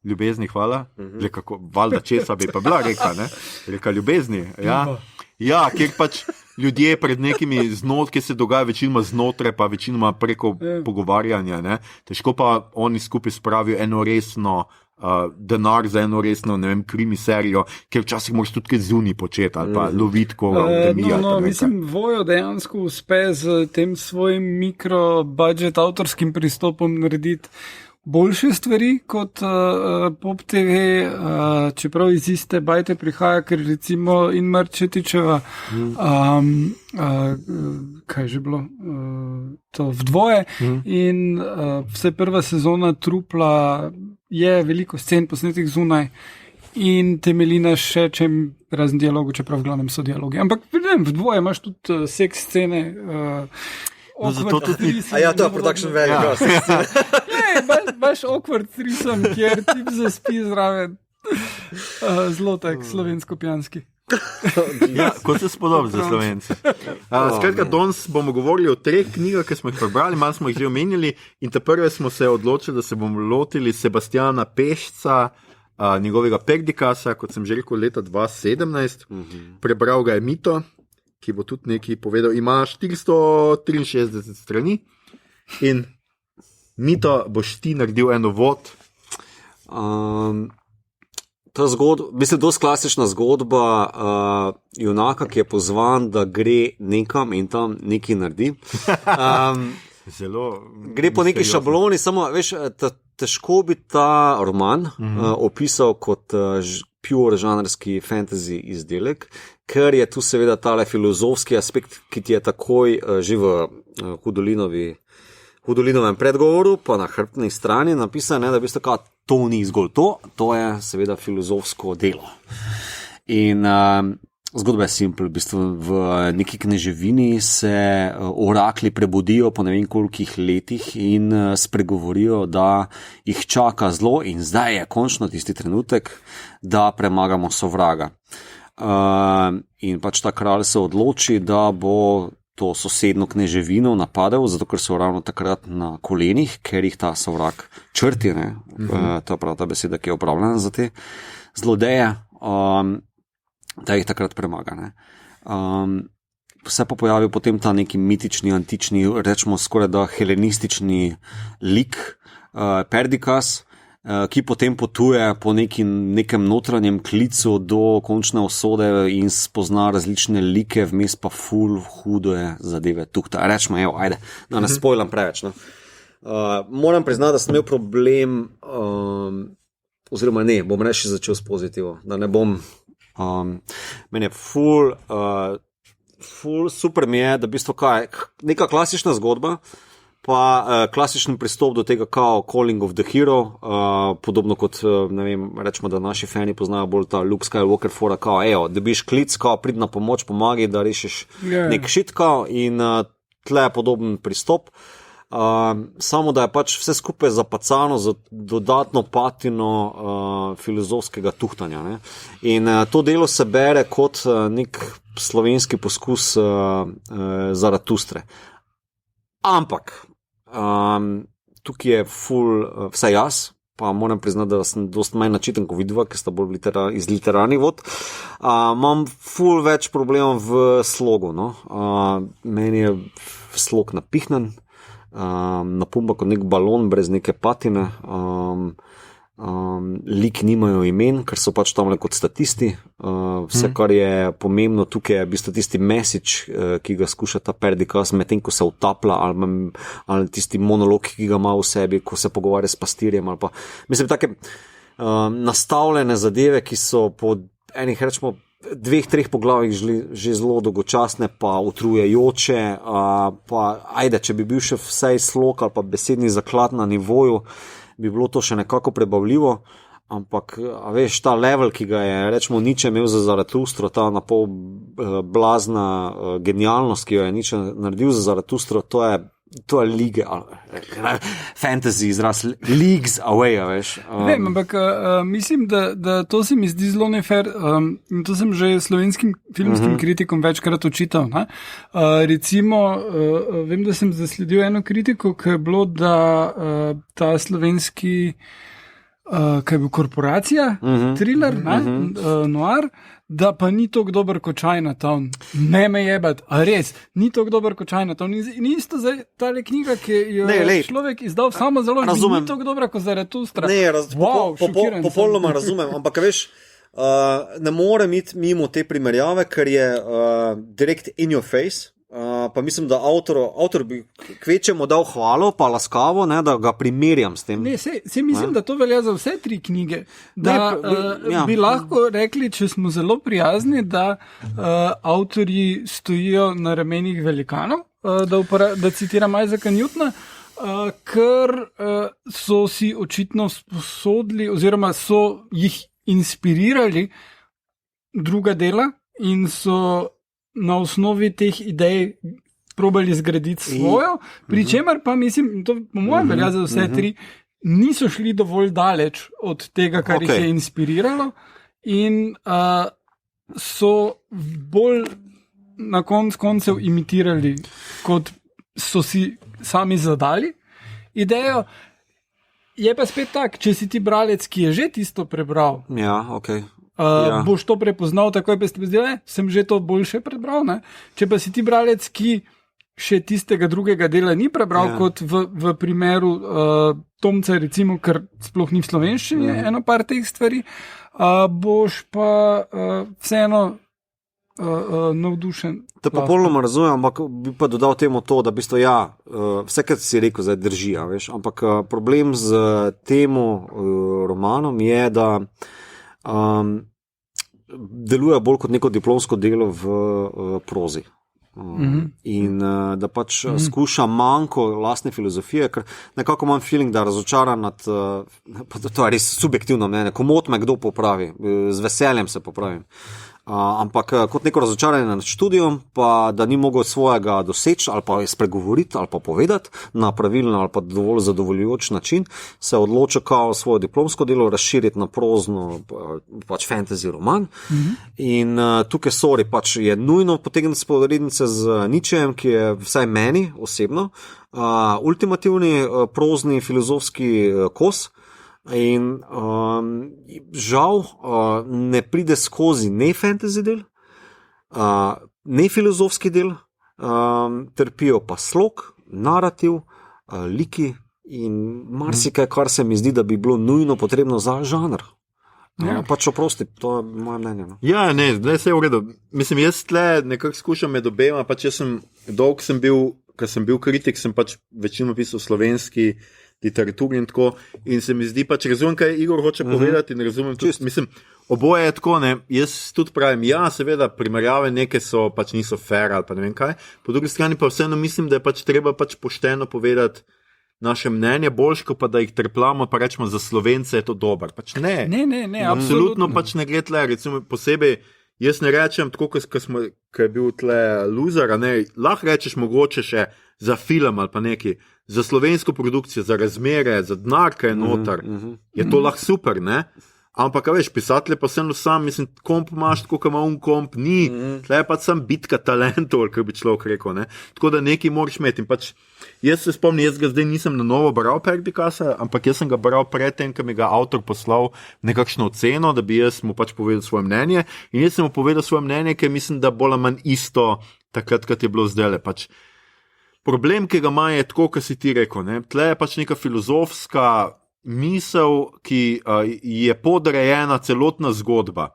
Ljubezni, hvala. Že kako, valjda česa bi pa bila reka, ne? Reka ljubezni, ja. Ja, kjer pač ljudje pred nekimi ki se dogaja večinoma znotraj, pa večinoma preko pogovarjanja, ne? Težko pa oni skupaj spravijo eno resno denar za eno resno, ne vem, krimi serijo, ker včasih moraš tudi kaj zunaj početi ali pa loviti koga v temija. Mislim, Vojo dejansko uspe z tem svojim mikro-budget avtorskim pristopom narediti boljše stvari kot Pop TV, čeprav iz iste bajte prihaja, ker recimo in Marčetičeva, kaj že bilo, to v dvoje in vse prva sezona Trupla je veliko scen posnetih zunaj in temeljina še čem razen dialogu, čeprav v glavnem so dialogi. Ampak vem, v dvoje imaš tudi seks scene, zato tudi to je production value. Baš awkward threesome, kjer tip zaspi zraven. Zelo tak slovensko-pijanski. Ja, kot se spodobi za Slovence. Skratka, danes bomo govorili o 3 knjigah, ki smo jih prebrali, malo smo jih že omenjali in te prve smo se odločili, da se bomo lotili Sebastiana Pešca, njegovega Perdikasa, kot sem že rekel, leta 2017. Prebral ga je Mito, ki bo tudi nekaj povedal. Ima 463 strani in Mito, boš ti naredil eno vod? Ta zgodba, mislim, dosti klasična zgodba junaka, ki je pozvan, da gre nekam in tam nekaj naredi. Zelo gre po neki šabloni, samo veš, težko bi ta roman opisal kot pure žanrski fantasy izdelek, ker je tu seveda tale filozofski aspekt, ki ti je takoj že v Hudolinovem predgovoru, pa na hrbtni strani napisano, da v bistvu to ni zgolj to je seveda filozofsko delo. In zgodba je simpel, v bistvu v neki kneževini se orakli prebudijo po ne vem kolikih letih in spregovorijo, da jih čaka zlo in zdaj je končno tisti trenutek, da premagamo sovraga. In pač ta kralj se odloči, da bo to sosedno kneževino napadel, zato ker so ravno takrat na kolenih, ker jih ta sovrag črti, ne? To je prav ta beseda, ki je upravljena za te zlodeje, da jih takrat premaga. Ne? Se pa pojavil potem ta neki mitični, antični, rečemo skoraj da helenistični lik, Perdikas, ki potem potuje po nekem notranjem klicu do končne usode in spozna različne like, vmes pa ful hudo je zadeve tukta. Rečemo, evo, ajde, da ne spojlam preveč. No. Moram priznati, da sem imel problem, oziroma ne, bom reči začel s pozitivo, da ne bom, meni je ful super mi je, da v bistvu kaj, neka klasična zgodba, pa klasičen pristop do tega kao Calling of the Hero, podobno kot, ne vem, rečemo, da naši fani poznajo bolj ta Luke Skywalker fora, kao, evo, dobiš klic, kao, prid na pomoč, pomagi, da rešiš nek shit, kao, in tle je podoben pristop, samo da je pač vse skupaj zapacano z dodatno patino filozofskega tuhtanja, ne? In to delo se bere kot nek slovenski poskus Zaratustre. Ampak tukaj je ful, vsaj jaz, pa moram priznati, da sem dosti manj načiten kot vidva, ker sta bolj iz literarnih vod, imam ful več problemov v slogu. No? Meni je slog napihnen, napumba kot nek balon brez neke patine, lik nimajo imen, ker so pač tam le kot statisti. Vse, kar je pomembno tukaj, je v bistvu tisti message, ki ga skuša ta Perdikas, medtem ko se utaplja, ali tisti monolog, ki ga ima v sebi, ko se pogovarja s pastirjem, ali pa, mislim, take nastavljene zadeve, ki so po enih, rečemo, 2-3 poglavjih že zelo dolgočasne, pa utrujajoče, pa ajde, če bi bil še vsaj slog ali pa besedni zaklad na nivoju, bi bilo to še nekako prebavljivo, ampak, veš, ta level, ki ga je, rečemo, Nietzsche imel za Zaratustro, ta napol blazna genialnost, ki jo je Nietzsche naredil za Zaratustro, to je To je lige, fantasy izraz, leagues away, veš. Vem, ampak mislim, da to se mi zdi zelo nefer. In to sem že slovenskim filmskim kritikom večkrat očital. Recimo, vem, da sem zasledil eno kritiko, ki je bilo, da ta slovenski, kaj je bil, Korporacija, thriller, noir, da pa ni tako dober kot Chinatown. Ne me jebat, a res, ni tako dober kot Chinatown. In isto za tale knjiga, ki jo je človek izdal samo zelo, ni tako dobra kot Zaratustra. Popolnoma razumem, ampak veš, ne morem iti mimo te primerjave, ker je direct in your face. Pa mislim, da avtor bi kvečemo dal hvalo, pa laskavo, ne, da ga primerjam s tem. Ne, se mislim, da to velja za vse 3 knjige. Da bi lahko rekli, če smo zelo prijazni, da avtorji stojijo na ramenih velikanov, da citiram Isaaca Newtona, ker so si očitno sposodili oziroma so jih inspirirali druga dela in so na osnovi teh idej probali zgraditi svojo, pri čemer pa mislim, to po mojem velja za vse 3, niso šli dovolj daleč od tega, kar jih je inspiriralo in so bolj na koncev imitirali, kot so si sami zadali idejo. Je pa spet tak, če si ti bralec, ki je že tisto prebral, boš to prepoznal, takoj pa ste zdaj, sem že to boljše prebral. Ne? Če pa si ti bralec, ki še tistega drugega dela ni prebral, kot v primeru Tomca, recimo, ker sploh ni v slovenščini eno par teh stvari, boš pa vseeno navdušen. To popolnoma razumem, ampak bi pa dodal temu to, da v bistvu vse, kar si rekel, zdaj drži, veš, ampak problem z temu romanom je, da deluje bolj kot neko diplomsko delo v prozi. In da pač skuša manjko lastne filozofije, ker nekako imam feeling, da razočaran nad, to je res subjektivno mnenje, komot me kdo popravi, z veseljem se popravim. Ampak kot neko razočaranje nad študijom, pa da ni mogel svojega doseči ali pa spregovoriti ali pa povedati na pravilen ali pa dovolj zadovoljujoč način, se odloča kao svoje diplomsko delo razširiti na prozno pač fantasy roman. In tukaj pač je nujno potegniti sporednice z Nietzschejem, ki je vsaj meni osebno ultimativni prozni filozofski kos. In žal ne pride skozi ne fantasy del, ne filozofski del, trpijo pa slog, narativ, liki in marsikaj, kar se mi zdi, da bi bilo nujno potrebno za žanr. Pač oprosti, to je moje mnenje. No. Ja, ne, zdaj se je v redu. Mislim, jaz tle nekako skušam med obema, pač jaz sem bil kritik, sem pač večino pisal slovenski literaturi in tako, in se mi zdi pač, razumem, kaj Igor hoče povedati in razumem tudi, mislim, oboje je tako, ne, jaz tudi pravim, seveda, primerjave neke so, pač niso fair ali pa ne vem kaj, po drugi strani pa vseeno mislim, da je pač treba pač pošteno povedati naše mnenje, boljš, ko pa da jih trplamo, pa rečemo, za Slovence je to dober, pač ne. Ne, absolutno pač ne gre tle, recimo posebej, jaz ne rečem, tako, ko je bil tle loser, lahko rečeš mogoče še za film ali pa neki, za slovensko produkcijo, za razmere, za denar, kaj je noter, je to lahko super, ne? Ampak, veš, pisatelj pa vseeno sam, mislim, komp imaš, tako kot ima komp, ni, tle je pač sam bitka talentov, kot bi človek rekel, ne? Tako da nekaj moraš imeti. In pač, jaz se spomnim, jaz ga zdaj nisem na novo bral Perdikasa, ampak jaz sem ga bral predtem, ko mi ga avtor poslal nekakšno oceno, da bi jaz mu pač povedal svoje mnenje. In jaz sem mu povedal svoje mnenje, ker mislim, da bolj ali manj isto takrat, kot je bilo zdajle. Pač, problem, ki ga ima, je tako, kot si ti rekel, ne? Tle je pač neka filozofska misel, ki je podrejena celotna zgodba.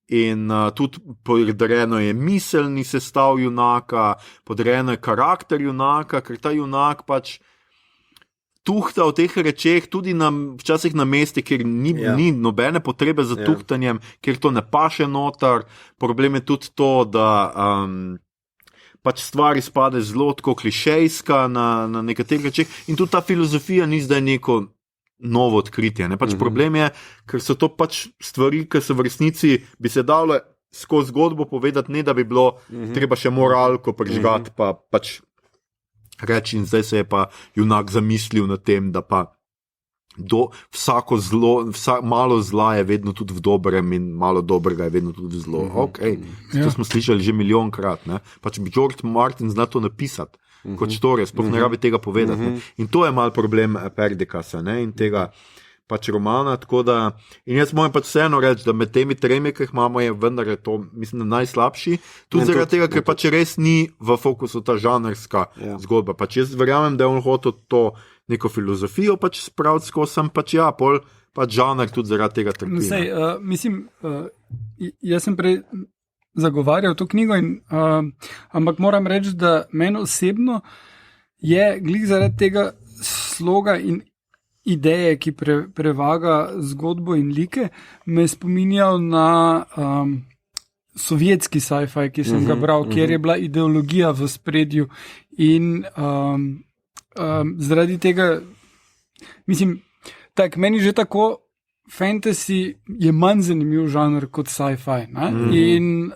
In tudi podrejeno je miselni sestav junaka, podrejeno je karakter junaka, ker ta junak pač tuhta v teh rečeh tudi včasih na mesti, kjer ni nobene potrebe za tuhtanjem, kjer to ne paše noter. Problem je tudi to, da pač stvari spade zelo tako klišejska na nekaterih rečeh in tudi ta filozofija ni zdaj neko novo odkritje. Ne? Pač problem je, ker so to pač stvari, ki so v resnici bi se dalo skozi zgodbo povedati, ne da bi bilo treba še moralko prižgati, pa pač reči, in zdaj se je pa junak zamislil nad tem, da pa vsako zlo, malo zla je vedno tudi v dobrem in malo dobrega je vedno tudi v zlo. Okay. To smo slišali že milijonkrat. Pač bi George Martin zna to napisati, kot štorje, sploh ne rabi tega povedati. Ne? In to je mal problem Perdikasa in tega pač romana, tako da, in jaz moram pač vseeno reči, da med temi tremi, ki jih imamo, je vendar je to, mislim, da najslabši, tudi zaradi tega, ker pač res ni v fokusu ta žanrska zgodba. Pač jaz verjamem, da je on hotel to neko filozofijo pač spraviti skozi, sem pač pol pač žanr tudi zaradi tega trpi. Mislim, jaz sem prej zagovarjal to knjigo, ampak moram reči, da meni osebno je glih zaradi tega sloga in ideje, ki prevaga zgodbo in like, me spominjal na sovjetski sci-fi, ki sem ga bral, kjer je bila ideologija v spredju in zaradi tega, mislim, meni že tako fantasy je manj zanimiv žanr kot sci-fi, in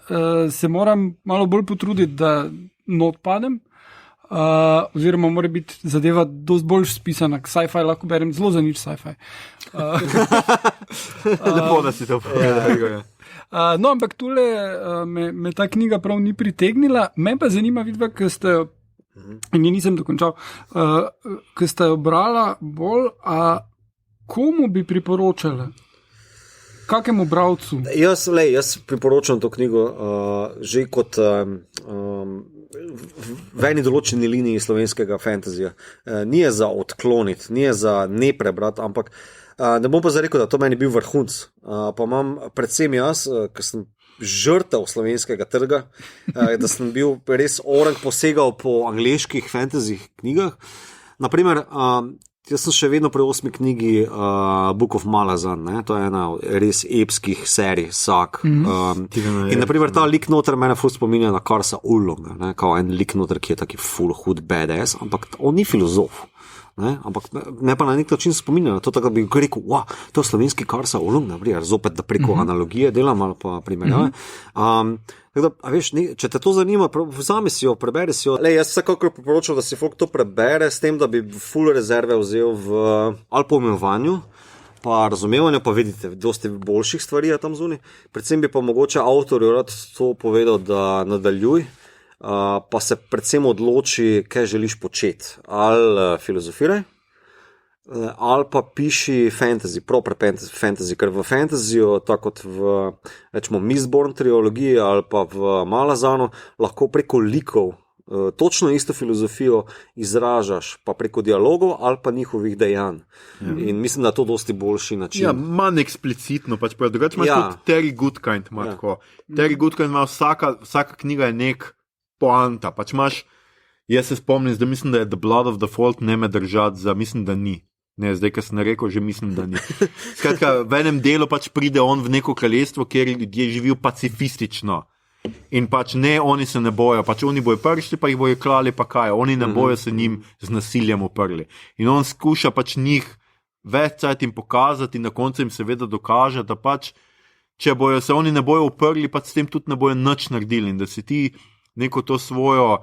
se moram malo bolj potruditi, da not padem, oziroma mora biti zadeva dosti bolj spisana, sci-fi lahko berem zelo za nič sci-fi. Lepo, da si to povedal. No, ampak tule me ta knjiga prav ni pritegnila, me pa zanima vidva, ker ste in je nisem dokončal, ker ste jo brala bolj, komu bi priporočali? Kakemu bralcu? Jaz priporočam to knjigo že kot v eni določeni liniji slovenskega fantazija. Ni je za odkloniti, ni je za ne prebrati, ampak ne bom pa zarekel, da to meni bil vrhunc. Pa imam predvsem jaz, ker sem žrtev slovenskega trga, da sem bil res orang posegal po angleških fantasy knjigah. Naprimer, jaz sem še vedno pri 8. knjigi Book of Malazan, to je ena res epskih serij, vsak. In naprimer ta lik noter mene ful spominja na Karsa Ullonga, kao en lik noter, ki je taki full hud badass, ampak on ni filozof. Ampak ne pa na nek način spominja na to, tako da bi rekel, to je slovenski Karsa Ullong, zopet da preko analogije delam ali pa primerjave. Tako da, veš, če te to zanima, vzami si jo, preberi si jo. Jaz vsekakor priporočam, da si folk to prebere, s tem, da bi full rezerve vzel v ali poimenovanju, pa razumevanju, pa vidite, dosti boljših stvari je tam zunaj. Predvsem bi pa mogoče avtorju rad to povedal, da nadaljuj, pa se predvsem odloči, kaj želiš početi. Ali filozofiraj, ali pa piši fantasy, proper fantasy, ker v fantasyju, tako kot v, rečemo, Mistborn trilogiji ali pa v Malazanu, lahko preko likov točno isto filozofijo izražaš, pa preko dialogov ali pa njihovih dejanj. In mislim, da je to dosti boljši način. Ja, manj eksplicitno, pač prav, drugače imaš tudi Terry Goodkind, ima tako. Terry Goodkind ima vsaka knjiga je nek poanta, pač imaš, jaz se spomnim, da mislim, da je The Blood of the Fault ne me držati za, mislim, da ni. Ne, zdaj, ko sem rekel, že mislim, da ni. Skratka, v enem delu pač pride on v neko kraljestvo, kjer ljudje živijo pacifistično. In pač ne, oni se ne bojo, pač oni bojo prišli, pa jih bojo klali, pa kaj, oni ne bojo se njim z nasiljem uprli. In on skuša pač njih več cajt jim pokazati in na koncu jim seveda dokaže, da pač, če bojo se oni ne bojo uprli, pač s tem tudi ne bojo nič naredili in da si ti neko to svojo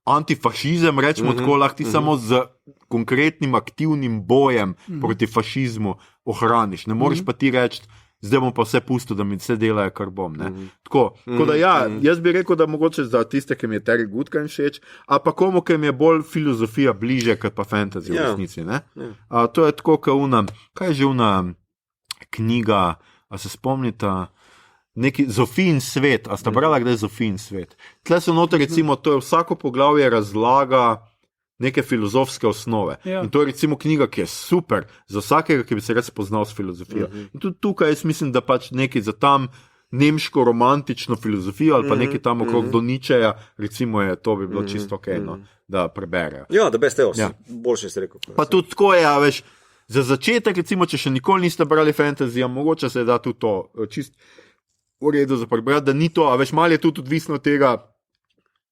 antifašizem, rečemo tako, lahko ti samo z konkretnim aktivnim bojem proti fašizmu ohraniš. Ne moreš pa ti reči, zdaj bom pa vse pustil, da mi vse delajo, kar bom. Tako da jaz bi rekel, da mogoče za tiste, ki mi je Terry Goodkind všeč, a pa komu, ki mi je bolj filozofija bliže, kot pa fantasy v resnici. To je tako, kaj je že una knjiga, a se spomnite, neki Zofijin svet, a sta brala, kdaj je Zofijin svet? Tle so noter, recimo, to je vsako poglavje razlaga neke filozofske osnove. In to je recimo knjiga, ki je super za vsakega, ki bi se res poznal s filozofijo. In tudi tukaj jaz mislim, da pač nekaj za tam nemško romantično filozofijo ali pa nekaj tam okrog do Nietzscheja, recimo je, to bi bilo čisto okej, da preberejo. Ja, da beste, boljše si rekel. Pa tudi tako je, veš, za začetek, recimo, če še nikoli niste brali fantasy, mogoče se da tudi to čist v redu za prebrati, da ni to, a veš, malo je tudi odvisno od tega,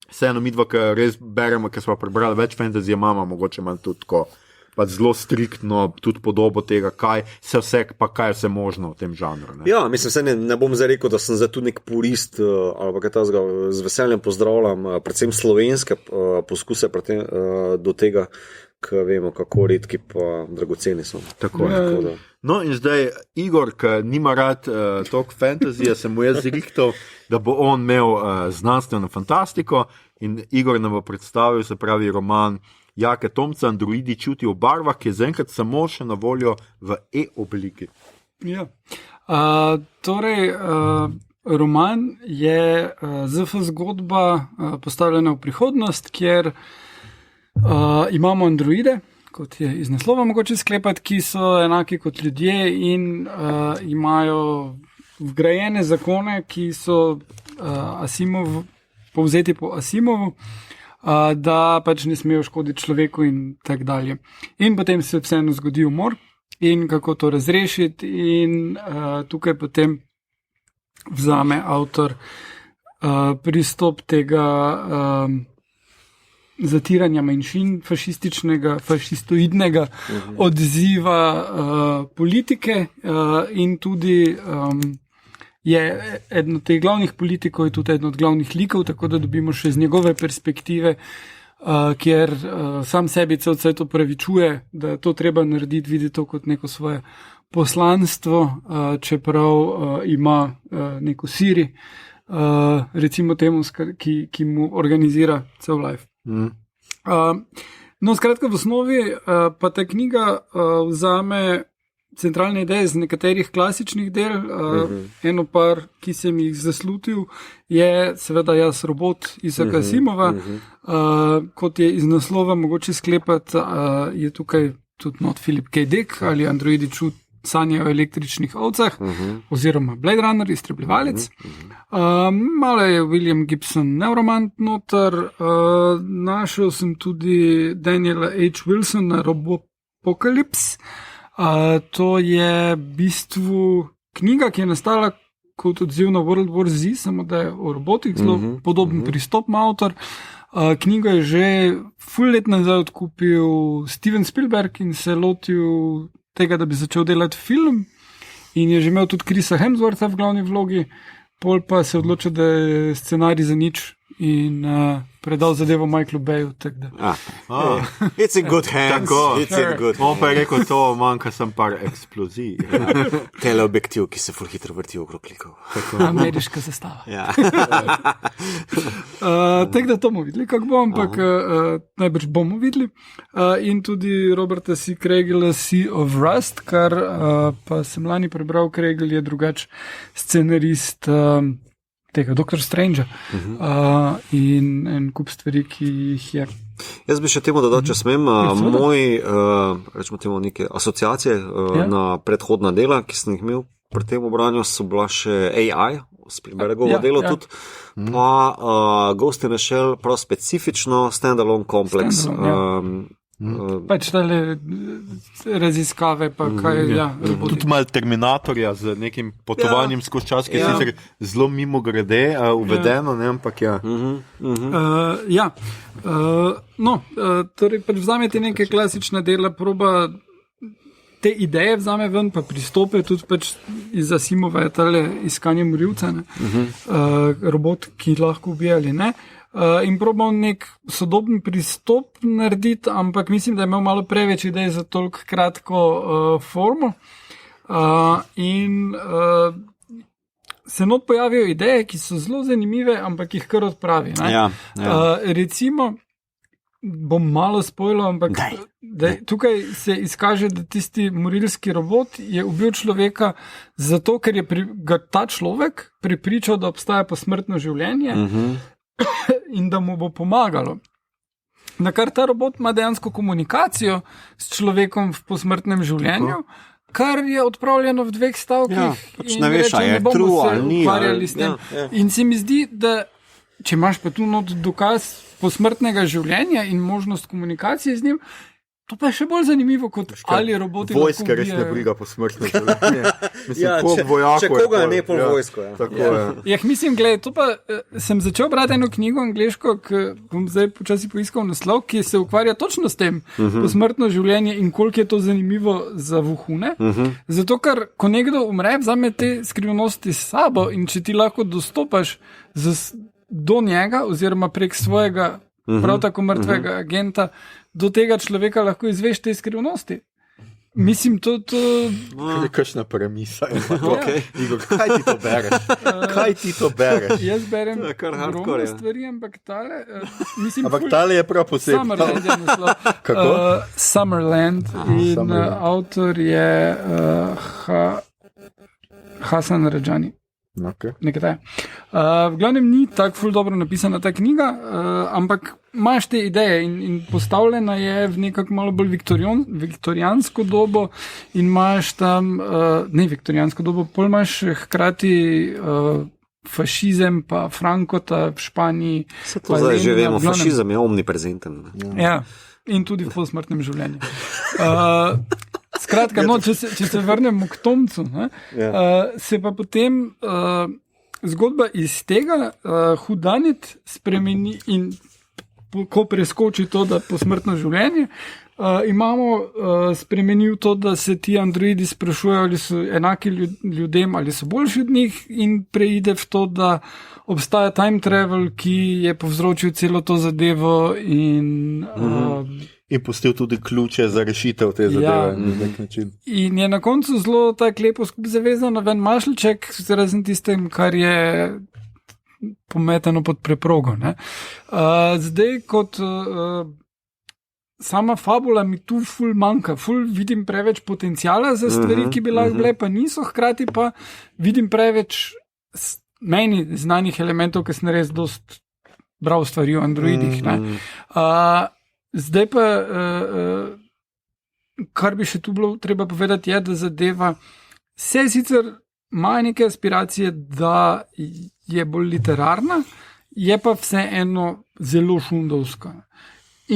vseeno midva, ki res beremo, ker smo prebrali več fantasy, imamo mogoče malo tudi tako pa zelo striktno tudi podobo tega, kaj vse možno v tem žanru. Ne? Ja, mislim, ne bom zdaj rekel, da sem zdaj tu nek purist, ali kaj ta z veseljem pozdravljam, predvsem slovenske poskuse do tega, ker vemo, kako redki pa dragoceni so. Tako je. No in zdaj Igor, ki nima rad toliko fantazije, sem mu jaz zrihtal, da bo on imel znanstveno fantastiko in Igor nam bo predstavil, se pravi, roman Jake Tomca, Androidi čutijo v barvah, ki je zaenkrat samo še na voljo v e-obliki. Ja. Roman je ZF zgodba postavljena v prihodnost, kjer imamo androide, kot je iz naslova mogoče sklepati, ki so enaki kot ljudje in imajo vgrajene zakone, ki so povzeti po Asimovu, da pač ne smejo škoditi človeku in tak dalje. In potem se vseeno zgodi umor in kako to razrešiti in tukaj potem vzame avtor pristop tega zatiranja manjšin, fašistoidnega odziva politike in tudi je eden od teh glavnih politikov, je tudi eden od glavnih likov, tako da dobimo še z njegove perspektive, kjer sam sebi cel to pravičuje, da je to treba narediti, vidi to kot neko svoje poslanstvo, čeprav ima neko Siri, recimo temu, ki mu organizira cel life. No, skratka, v osnovi pa ta knjiga vzame centralne ideje z nekaterih klasičnih del. Eno par, ki sem jih zaslutil, je seveda Jaz robot Isaka Asimova. Kot je iz naslova mogoče sklepati, je tukaj tudi not Philip K. Dick ali Androidi sanjajo o električnih ovcah, oziroma Blade Runner, iztrebljevalec. Malo je William Gibson Neuromant noter, našel sem tudi Daniela H. Wilsona Robopocalypse. To je v bistvu knjiga, ki je nastala kot odziv na World War Z, samo da je o robotih, zelo podoben pristop ima avtor. Knjigo je že ful let nazaj odkupil Steven Spielberg in se lotil tega, da bi začel delati film, in je že imel tudi Chrisa Hemswortha v glavni vlogi, pol pa se odločil, da je scenarij za nič in predal zadevo Michaelu Bayu. It's in good hands. On pa je rekel, to manjka sem par eksplozij. Teleobjektiv, ki se ful hitro vrti okrog klikov. Ameriška zastava. Tako da to bomo videli, kako bo, ampak najbrž bomo videli. In tudi Roberta C. Kraigela Sea of Rust, kar pa sem lani prebral, Kraigel je drugač scenarist tega Dr. Strange in en kup stvari, ki jih je. Jaz bi še temu dodal, če smem, rečemo temu neke asociacije na predhodna dela, ki sem jih imel pri tem branju, so bila še AI, Spielbergovo delo tudi, pa Ghost in a Shell, prav specifično standalone kompleks. Pač tale raziskave, pa kaj tudi malo Terminatorja z nekim potovanjem skozi čas, ki je sicer zelo mimo grede uvedeno, ne, ampak torej pač vzamete neke klasične dela, proba te ideje vzame ven, pa pristope tudi pač iz Asimova je tale iskanje morilca, robot, ki lahko ubije ali ne. In probal nek sodoben pristop narediti, ampak mislim, da je imel malo preveč idej za toliko kratko formo. In se not pojavijo ideje, ki so zelo zanimive, ampak jih kar odpravi. Recimo, bom malo spoilal, ampak tukaj se izkaže, da tisti morilski robot je ubil človeka zato, ker je ga ta človek prepričal, da obstaja posmrtno življenje, in da mu bo pomagalo. Na kar ta robot ima dejansko komunikacijo s človekom v posmrtnem življenju, kar je odpravljeno v 2 stavkih. Ne veš, ali je true ali ni. In se mi zdi, da če imaš pa tu not dokaz posmrtnega življenja in možnost komunikacije z njim, To pa je še bolj zanimivo, kot ali roboti. Vojska res ne briga po smrtnem življenju. Če koga ne pol vojsko. Mislim, gledaj, to pa sem začel brati eno knjigo angleško, ki bom zdaj počasi poiskal naslov, ki se ukvarja točno s tem posmrtno življenje in koliko je to zanimivo za vohune. Zato, ker ko nekdo umre, vzame te skrivnosti s sabo in če ti lahko dostopaš do njega oziroma prek svojega prav tako mrtvega agenta, do tega človeka lahko izveš te skrivnosti. Mislim, to... Je kakšna premisa. Igor, kaj ti to bereš? Kaj ti to bereš? Jaz berem ogromno stvari, ampak tale... Ampak tale je prav posebno. Summerland je naslov. Kako? Summerland. In avtor je Hasan Rajani. Okay. V glavnem ni tako ful dobro napisana ta knjiga, ampak imaš te ideje in postavljena je v nekako malo bolj viktorijansko dobo in imaš tam, ne viktorijansko dobo, pol imaš hkrati fašizem pa Frankota v Španiji. Se to zdaj že vemo, fašizem je omniprezenten. Ja, in tudi v posmrtnem življenju. Skratka, no, če se vrnemo k Tomcu, se pa potem zgodba iz tega hudanit spremeni in ko preskoči to, da posmrtno življenje, imamo spremenil to, da se ti androidi sprašujejo, ali so enaki ljudem, ali so boljši od njih in preide v to, da obstaja time travel, ki je povzročil celo to zadevo in pustil tudi ključe za rešitev te zadeve na nek način. In je na koncu zelo tako lepo skupaj zavezano ven mašljček, razen tistem, kar je pometeno pod preprogo. Zdaj kot sama fabula mi tu ful manjka, ful vidim preveč potencijala za stvari, ki bi lahko bile, pa niso, hkrati pa vidim preveč meni znanih elementov, ki sem res dost bral stvari o androidih. Zdaj pa, kar bi še tu bilo treba povedati, je, da zadeva se sicer ima neke aspiracije, da je bolj literarna, je pa vseeno zelo šundovska.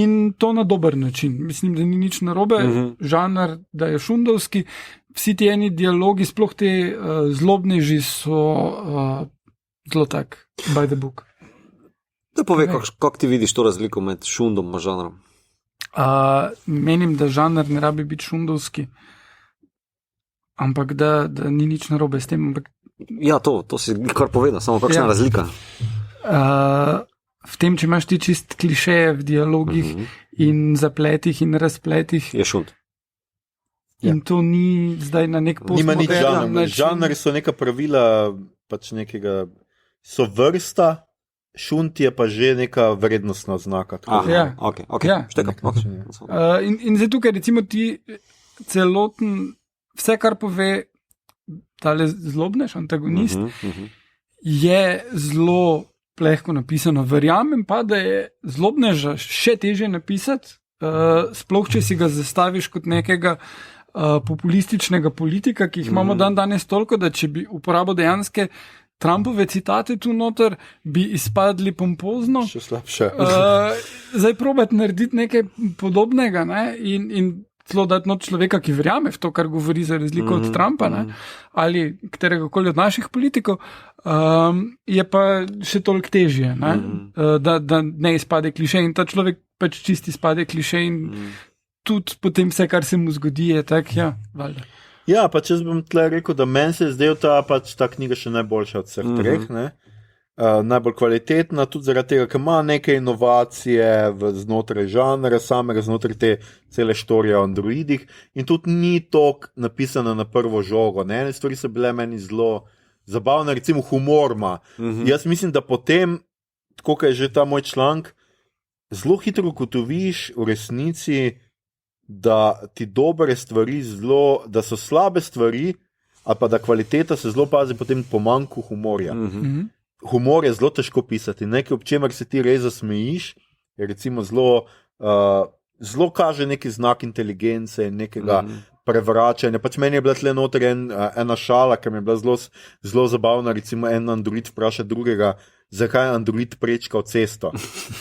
In to na dober način. Mislim, da ni nič narobe, žanr, da je šundovski. Vsi ti eni dialogi, sploh te zlobneži so zelo tak, by the book. Da povej, kako ti vidiš to razliko med šundom in žanrom? Menim, da žanr ne rabi biti šundovski, ampak da ni nič narobe s tem. Ampak... Ja, to si kar povedal, samo kakšna razlika? V tem, če imaš ti čist klišeje v dialogih in zapletih in razpletih. Je šund. In to ni zdaj na nek postmodern način. Nima nič žanr. Žanr so neka pravila, pač nekega, so vrsta, šunt je pa že neka vrednostna znaka. In zdaj tukaj recimo ti celoten, vse kar pove tale zlobnež, antagonist, je zelo plehko napisano. Verjamem pa, da je zlobneža še težje napisati, sploh če si ga zastaviš kot nekega populističnega politika, ki jih imamo danes toliko, da če bi uporabil dejanske Trumpove citate tu noter, bi izpadli pompozno. Še slabše. Zdaj probati narediti nekaj podobnega, in celo dati not človeka, ki verjame v to, kar govori, za razliko od Trumpa, ali kateregakoli od naših politikov, je pa še toliko težje, da ne izpade kliše in ta človek pač čisti izpade kliše in tudi potem vse, kar se mu zgodi, je tak, valjda. Ja, pa če bom tle rekel, da meni se je zdel ta knjiga še najboljša od vseh treh, najbolj kvalitetna, tudi zaradi tega, ker ima neke inovacije znotraj žanra, samega znotraj te cele štorije o androidih in tudi ni toliko napisana na prvo žogo. Ene stvari so bile meni zelo zabavne, recimo humor ima. Jaz mislim, da potem, tako kot je že ta moj članek, zelo hitro ugotoviš v resnici, da ti dobre stvari da so slabe stvari, ali pa da kvaliteta se zelo pazi potem po manjku humorja. Humor je zelo težko pisati. Nekaj, ob čemer se ti res zasmejiš, je recimo zelo kaže neki znak inteligence in nekega prevračanja. Pač meni je bila tle noter ena šala, ki mi je bila zelo zabavna, recimo en android vpraša drugega, zakaj android prečkal cesto.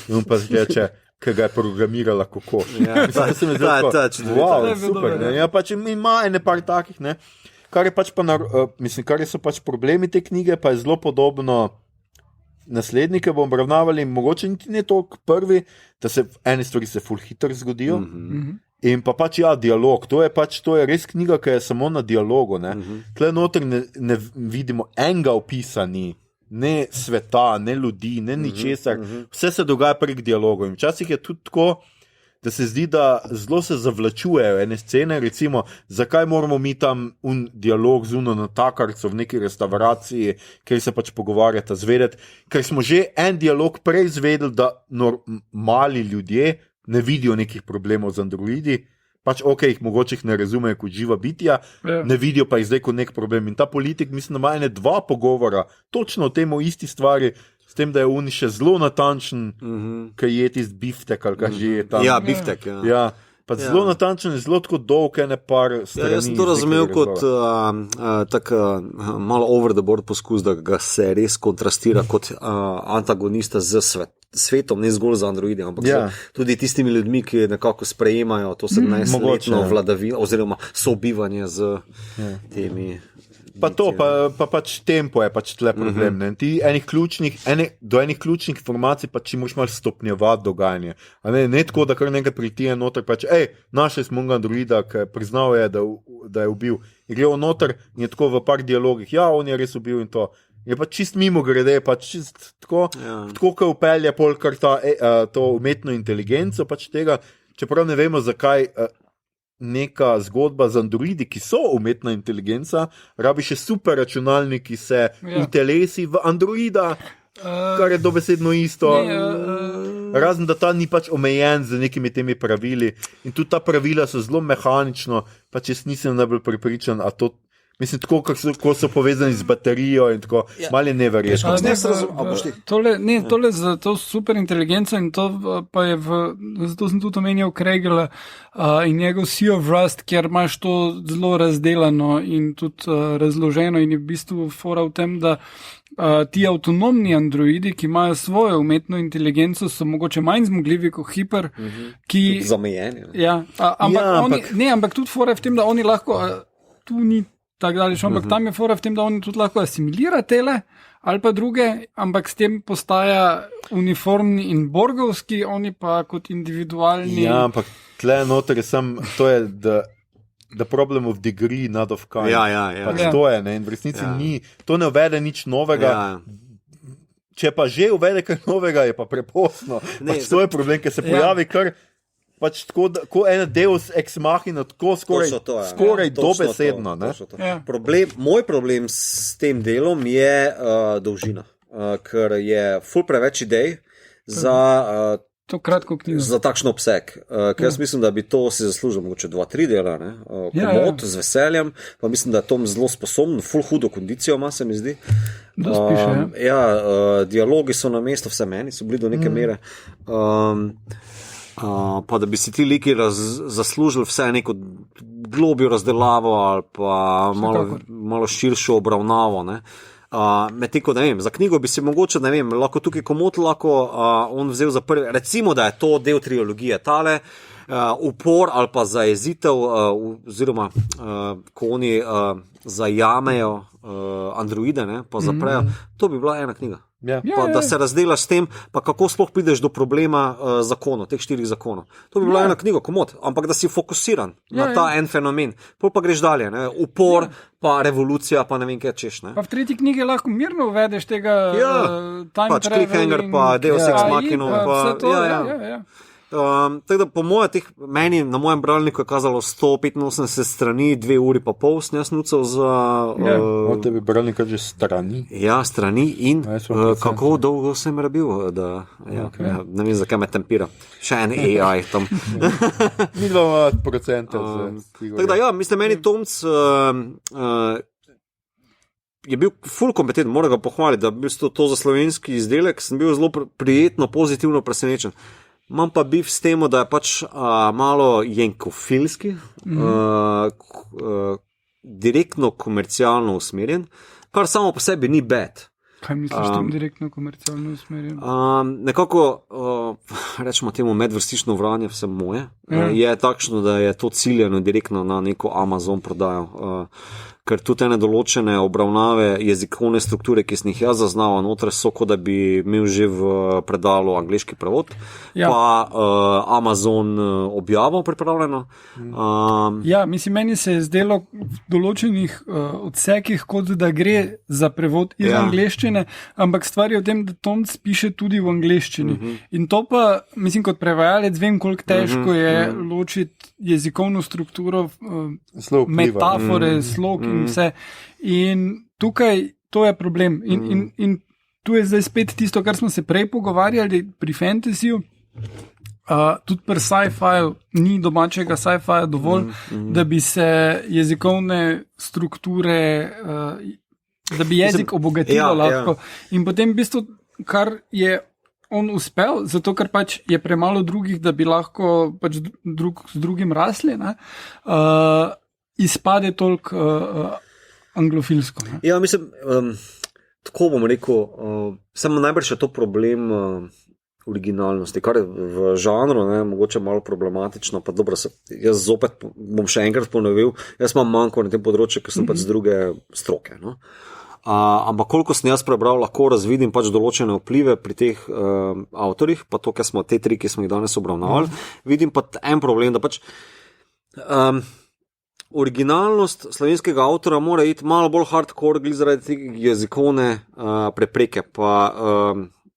In on pa reče, ki ga je programirala kokoš. Ja, Wow, super. Ne? Ja, pač ima ene par takih, ne? Kar je pač kar so pač problemi te knjige, pa je zelo podobno naslednike bomo obravnavali, mogoče niti ne toliko prvi, da se ene stvari se ful hitro zgodijo. In pa pač dialog, to je res knjiga, ki je samo na dialogu. Tle noter ne vidimo enega opisa, ne sveta, ne ljudi, ne ničesar. Vse se dogaja prek dialogov. In včasih je tudi tako, da se zdi, da zelo se zavlačujejo ene scene, recimo, zakaj moramo mi tam dialog zuno na takarcu v neki restavraciji, kjer se pač pogovarjata zvedeti, ker smo že en dialog prej zvedeli, da mali ljudje ne vidijo nekih problemov z androidi, pač jih mogoče ne razumejo kot živa bitja, ne vidijo pa jih zdaj kot nek problem. In ta politik, mislim, da ima ene 2 pogovora, točno o tem o isti stvari, s tem, da je on še zelo natančen, kaj je tisti biftek, ali kaj že je tam. Ja, biftek, ja. Pa zelo natančen, zelo tako dolg, ene par strani. Jaz sem to razumel kot tak malo over the board poskus, da ga se res kontrastira kot antagonista z svetom, ne zgolj za androide, ampak tudi tistimi ljudmi, ki nekako sprejemajo to 17-letno vladavino oziroma sobivanje z temi. Pa to, pa pač tempo je pač tle problem. Ti do enih ključnih informacij pač moraš malo stopnjevati dogajanje. Ne tako, da kar nekaj priti je noter, pač, našli smo androida, ki priznal je, da je ubil. In gre noter in je tako v par dialogih, on je res ubil in to. Je pač čist mimo grede, pač čist tako, ko upelje pol kar to umetno inteligenco, pač tega, čeprav ne vemo, zakaj neka zgodba z androidi, ki so umetna inteligenca, rabi še super računalnik, ki se utelesi v androida, kar je dobesedno isto. Razen, da ta ni pač omejen z nekimi temi pravili. In tudi ta pravila so zelo mehanično, pač jaz nisem najbolj prepričan, a to mislim, tako, ko so povezani z baterijo in tako, malo je neverjetno. Tole za to super inteligenco in to pa je zato sem tudi omenjal Kregela in njegov Sea of Rust, kjer imaš to zelo razdelano in tudi razloženo in je v bistvu fora v tem, da ti avtonomni androidi, ki imajo svojo umetno inteligenco, so mogoče manj zmogljivi kot hiper, ki... Zamejeni. Ampak tudi fora je v tem, da oni lahko, tu ni tako daleč, ampak tam je fora v tem, da oni tudi lahko asimilira tele ali pa druge, ampak s tem postaja uniformni in borgovski, oni pa kot individualni. Ja, ampak tle noter je to je the problem of degree, not of kind. Pač to je, ne, in v resnici ni, to ne uvede nič novega. Če pa že uvede kaj novega, je pa prepozno. Pač to je problem, ker se pojavi kar pač tako, ko ena Deus ex machina, tako skoraj dobesedno. Moj problem s tem delom je dolžina, ker je ful preveč idej za to kratko knjigo. Za takšen obseg. Ker jaz mislim, da bi to si zaslužil mogoče 2-3 dela, komod, z veseljem, pa mislim, da je Tom zelo sposoben, ful hudo kondicijo ima, se mi zdi. Dialogi so na mesto, vse meni so bili do neke mere. Pa da bi si ti liki zaslužili vse neko globjo razdelavo ali pa malo širšo obravnavo. Medtem ko, ne vem, za knjigo bi si mogoče, ne vem, lahko tukaj komot on vzel za prvi, recimo, da je to del trilogije tale, upor ali pa zajezitev, oziroma ko oni zajamejo androide, pa zaprejo, to bi bila ena knjiga. Da se razdelaš s tem, pa kako sploh prideš do problema zakonov, teh 4 zakonov. To bi bila ena knjiga, komod, ampak da si fokusiran na ta en fenomen. Pol pa greš dalje, upor, pa revolucija, pa ne vem, kaj češ. Pa v 3. knjigi lahko mirno uvedeš tega time pač cliffhanger, pa Deus ex machina, pa tako da po meni na mojem bralniku je kazalo 185 strani, 2 uri pa pol sem jaz nucal za... Od tebi bralnika že strani. Ja, strani in kako dolgo sem rabil, da ne vem, zakaj me tempira. Še en AI tam. Mi 2%. Tako da mislim, meni Tomc je bil ful kompetenten, moram ga pohvaliti, da v bistvu to za slovenski izdelek sem bil zelo prijetno, pozitivno presenečen. Imam pa bif s tem, da je pač malo jenkofilski, direktno komercialno usmerjen, kar samo po sebi ni bad. Kaj misliš, tam direktno komercialno usmerjeno? Nekako, rečemo temu medvrstično vranje, vse moje, je takšno, da je to ciljeno direktno na neko Amazon prodajo. Ker tudi ene določene obravnave jezikovne strukture, ki sem jih jaz zaznal, noter so, kot da bi imel že v predalu angleški prevod, pa Amazon objavo pripravljeno. Mislim, meni se je zdelo v določenih odsekih, kot da gre za prevod iz angleščine, ampak stvar je v tem, da Tomc piše tudi v angleščini. In to pa, mislim, kot prevajalec vem, koliko težko je ločiti jezikovno strukturo, metafore, slog in vse. In tukaj to je problem. In tu je zdaj spet tisto, kar smo se prej pogovarjali pri fantasyju. Tudi pri sci-fiju ni domačega sci-fija dovolj, da bi se jezikovne strukture, da bi jezik obogatilo lahko. In potem v bistvu, kar je on uspel, zato ker pač je premalo drugih, da bi lahko pač drug z drugim rasli, izpade toliko anglofilsko. Ne? Ja, mislim, tako bom rekel, samo najbrž je to problem originalnosti, kar je v žanru, mogoče malo problematično, pa dobro, jaz zopet bom še enkrat ponovil, jaz imam manjko na tem področju, ker sem pač z druge stroke, no? Ampak koliko sem jaz prebral, lahko razvidim pač določene vplive pri teh avtorjih, pa to, ker smo te tri, ki smo jih danes obravnavali, vidim pa en problem, da pač originalnost slovenskega avtora mora iti malo bolj hardcore, glede zaradi te jezikovne prepreke, pa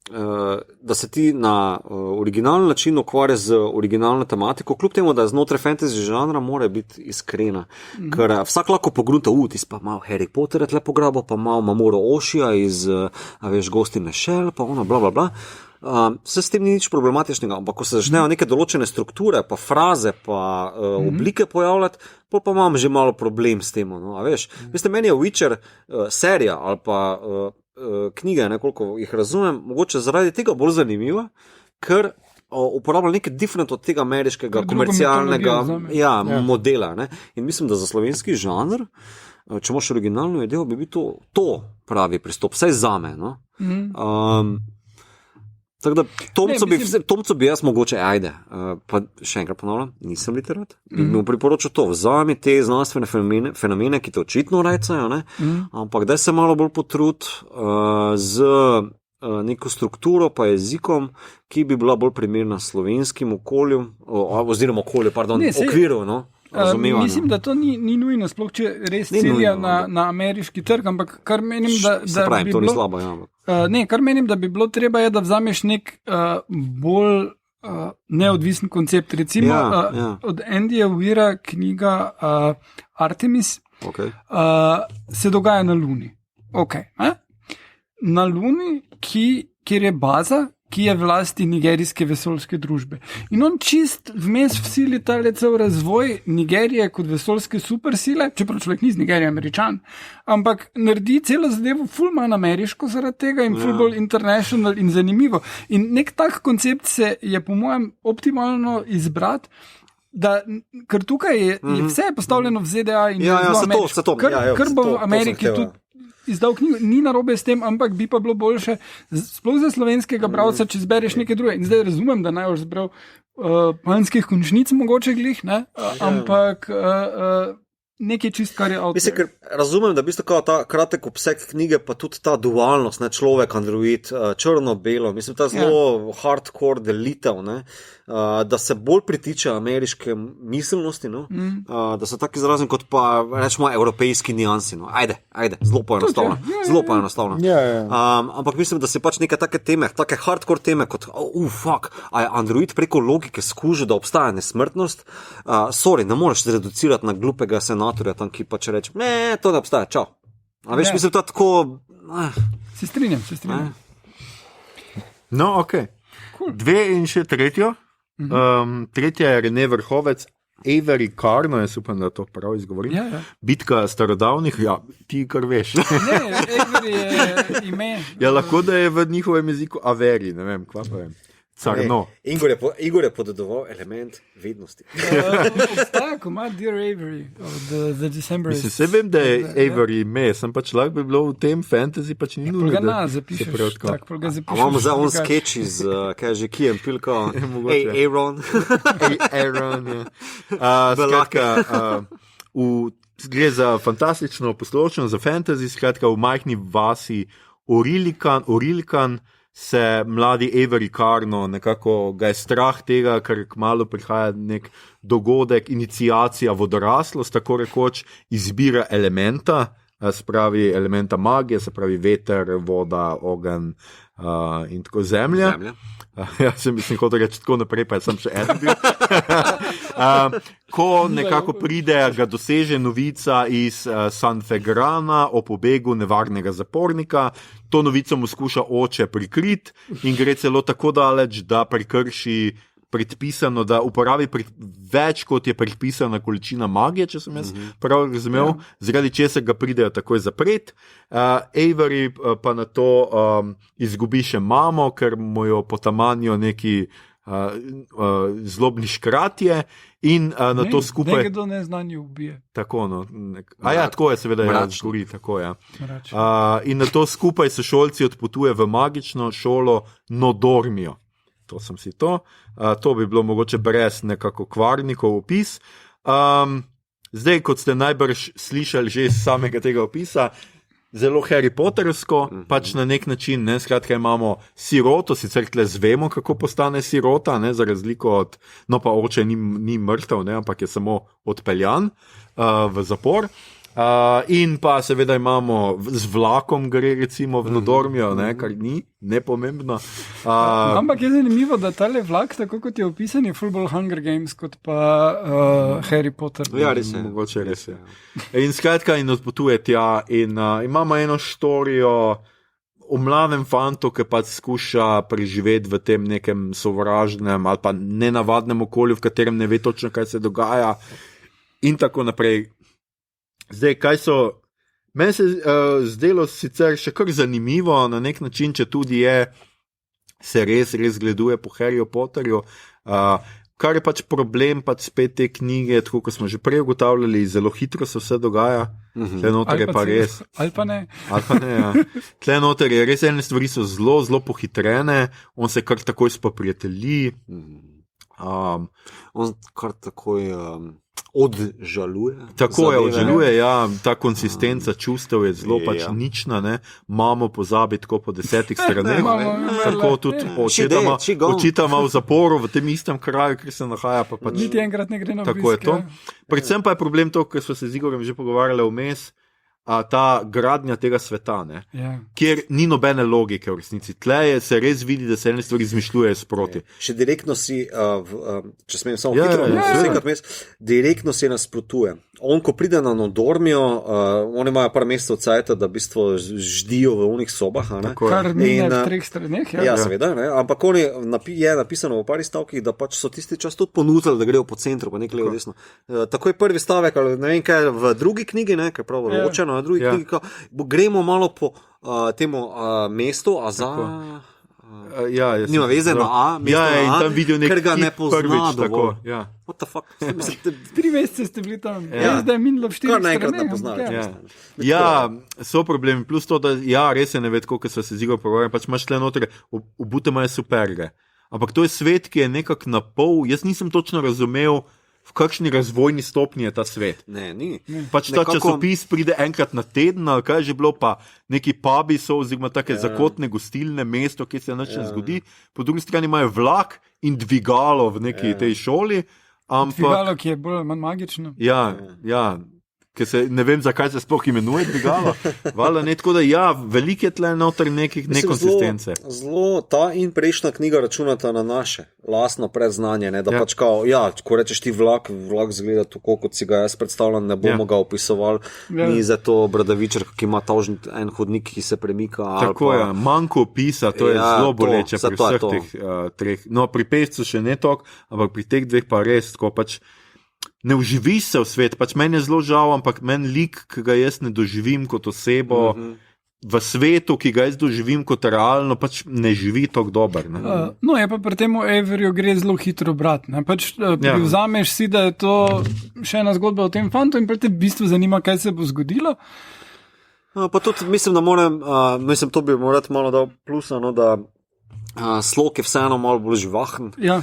da se ti na originalen način ukvarja z originalno tematiko, kljub temu, da znotraj fantasy žanra mora biti iskrena. Ker vsak lahko pogrunta, ti pa malo Harry Potterja tle pograbo, pa malo Mamoru Oshija iz, Ghost in the Shell, pa ono, bla, bla, bla. Vse s tem ni nič problematičnega, ampak ko se začnejo neke določene strukture, pa fraze, pa oblike pojavljati, pa imam že malo problem s tem. No, veste, meni je Witcher serija ali pa knjige, nekoliko jih razumem, mogoče zaradi tega bolj zanimiva, ker uporablja nekaj different od tega ameriškega komercialnega modela. Ne? In mislim, da za slovenski žanr, če imaš originalno idejo, bi bil to pravi pristop, vsaj zame. No? Tako da Tomcu bi jaz mogoče, pa še enkrat ponavljam, nisem literat, bi mu priporočil to, vzami te znanstvene fenomene, ki te očitno rajcajo, ampak daj se malo bolj potrud z neko strukturo pa jezikom, ki bi bila bolj primerna slovenskim okolju, oziroma okolju, okviru, no. Mislim, da to ni nujno, sploh če res cilja na ameriški trg, ampak kar menim, da bi to bilo... ni slabo, kar menim, da bi bilo treba je, da vzameš nek bolj neodvisen koncept. Recimo od Andyja Weira knjiga Artemis se dogaja na Luni. Na Luni, kjer je baza, ki je v lasti nigerijske vesoljske družbe. In on čist vmes vsili tale cel razvoj Nigerije kot vesoljske supersile, čeprav človek ni z Nigerije Američan, ampak naredi celo zadevo ful manj ameriško zaradi tega in ful bolj international in zanimivo. In nek tak koncept se je po mojem optimalno izbrati, ker tukaj je vse postavljeno v ZDA in kar bo v Ameriki tudi izdal knjigo, ni narobe s tem, ampak bi pa bilo boljše, sploh za slovenskega bralca, če zbereš neke druge. In zdaj razumem, da naj boš zbral Panskih končnic mogoče glih, ampak nekaj čist, kar je avtor. Mislim, ker razumem, da v bistvu ta kratek obseg knjige, pa tudi ta dualnost, človek, android, črno-belo, mislim, ta zelo hardcore delitev, da se bolj pritiče ameriške miselnosti, da so tako izrazen kot pa, rečemo, evropejski nijansi. Ajde, zelo poenostavno. Ampak mislim, da se pač neke take teme, take hardcore teme, kot a je android preko logike skužil, da obstaja nesmrtnost, ne moreš se reducirati na glupega senatorja, tam ki pač reče, ne, to ne obstaja, čau. A veš, mislim, to je tako... Se strinjam. No, cool. 2 in še tretjo. Tretja je Rene Vrhovec, Avery Carno, jaz upam, da to prav izgovorim. Bitka starodavnih, ti kar veš. Ne, Avery je ime. Lahko da je v njihovem jeziku Avery, ne vem, kva pa vem. carno. Igor je podedoval element vednosti. Obstaja komad Dear Avery od The December. Mislim, se vem, da je Avery ime, sem pač lahko bi bilo v tem fantasy, pač ni nujno. Ga na zapišeš. Imamo za on sketch iz, kaj že Kijem Pilko, Aaron. Aaron, ja. Skratka, gre za fantastično posločno, za fantasy, skratka v majhni vasi Orilkan se mladi Avery Carno nekako ga je strah tega, ker kmalu prihaja nek dogodek, iniciacija v odraslost, tako rekoč izbira elementa, se pravi elementa magije, se pravi veter, voda, ogenj in tako zemlja. Ja, sem hotel reči tako naprej, pa sem še en bil. Ko nekako pride, ga doseže novica iz San Fegrana o pobegu nevarnega zapornika, to novico mu skuša oče prikriti in gre celo tako daleč, da prekrši predpisano, da uporabi več, kot je predpisana količina magije, če sem jaz prav razumel, zaradi česar ga pridejo takoj zapret. Avery pa na to izgubi še mamo, ker mu jo potamanijo neki zlobni škratje in na to skupaj... Nekdo neznanje ubije. Tako, no. Tako je seveda, žgori, tako, ja. In na to skupaj se šolci odpotuje v magično šolo Nodormijo. To sem si to. To bi bilo mogoče brez nekako kvarnikov opis. Zdaj, kot ste najbrž slišali že iz samega tega opisa, zelo Harry Pottersko, pač na nek način, ne, skratka imamo siroto, sicer tle zvemo, kako postane sirota, ne, za razliko od, no pa oče ni mrtev, ne, ampak je samo odpeljan v zapor. In pa seveda imamo z vlakom gre recimo v Nodormijo, ne, kar ni nepomembno. Ampak je zanimivo, da tale vlak, tako kot je opisan, je ful bolj Hunger Games kot pa Harry Potter. Ja, res je. Mogoče res je. In skratka, in odpotuje tja in imamo eno štorijo o mladem fantu, ki pač skuša preživeti v tem nekem sovražnem ali pa nenavadnem okolju, v katerem ne ve točno, kaj se dogaja in tako naprej. Zdaj, kaj so, meni se zdelo sicer še kar zanimivo na nek način, če tudi se res gleduje po Harryju Potterju, kar je pač problem pač spet te knjige, tako kot smo že prej ugotavljali, zelo hitro se vse dogaja, tle noter je pa res. Ali pa ne. Ja. Tle noter je res, ene stvari so zelo pohitrene, on se kar takoj spoprijatelji. On kar takoj... odžaluje. Tako je, odžaluje, ja, ta konsistenca čustev je zelo pač nična, ne, mamo pozabi tako po 10 straneh, tako tudi očita ima v zaporu v tem istem kraju, kjer se nahaja, pa pač... Niti enkrat ne gre na tako je to. Predvsem pa je problem to, ker so se z Igorjem že pogovarjali vmes, ta gradnja tega sveta, ne, kjer ni nobene logike v resnici. Tle se res vidi, da se ene stvari izmišljujejo sproti. Še direktno si, če smem samo hitro, direktno si nasprotuje. On, ko pride na Nodormijo, oni imajo par mesecev cajta, da v bistvu ždijo v onih sobah. Kar ni v 3 straneh. Ja, seveda, ne? Ampak on je napisano v pari stavkih, da pač so tisti čas tudi ponudili, da grejo po centru, pa nekaj levo desno. Tako je prvi stavek, ali ne vem kaj, v drugi knjigi, ne, kaj prav vročeno, na drugi knjigi, gremo malo po temu mestu, a za... nima veze na A, ker ga ne pozna dovolj. What the fuck? 3 mesece ste bili tam, zdaj je minilo 4 straneh. Kar naenkrat ne poznajo. Ja, so problemi, plus to, da res je ne ved, koliko so se z Igor pogovarjali, pač imaš tle noter, obute imajo superge. Ampak to je svet, ki je nekako na pol, jaz nisem točno razumel, v kakšni razvojni stopnji je ta svet. Ne, ni. Pač ta časopis pride enkrat na teden, ali kaj je že bilo, pa neki pubi so, oziroma take zakotne gostilne, mesto, kjer se nič ne zgodi. Po drugi strani imajo vlak in dvigalo v neki tej šoli. Dvigalo, ki je bolj manj magično. Ja. Ker se ne vem, zakaj se sploh imenuje dvigalo. Valjda ne, tako da veliko je tle noter nekonsistence. Zelo ta in prejšnja knjiga računata na naše lastno predznanje, ne, da pač kao, ko rečeš ti vlak zgleda tako, kot si ga jaz predstavljam, ne bomo ga opisoval, ni za to bradavičar, ki ima tavžen en hodnik, ki se premika. Tako je, manjko opisa, to je zelo boleče pri vseh teh treh. No, pri pescu še ne toliko, ampak pri teh dveh pa res, tako pač ne uživiš se v svet, pač meni je zelo žal, ampak meni lik, ki ga jaz ne doživim kot osebo, v svetu, ki ga jaz doživim kot realno, pač ne živi tako dober. No, je pa pri tem Averyju gre zelo hitro brat. Pač vzameš si, da je to še ena zgodba o tem fantu in pa te v bistvu zanima, kaj se bo zgodilo. Pa tudi mislim, da to bi moral malo dal plusa, no, da slog je vseeno malo bolj živahen. Ja.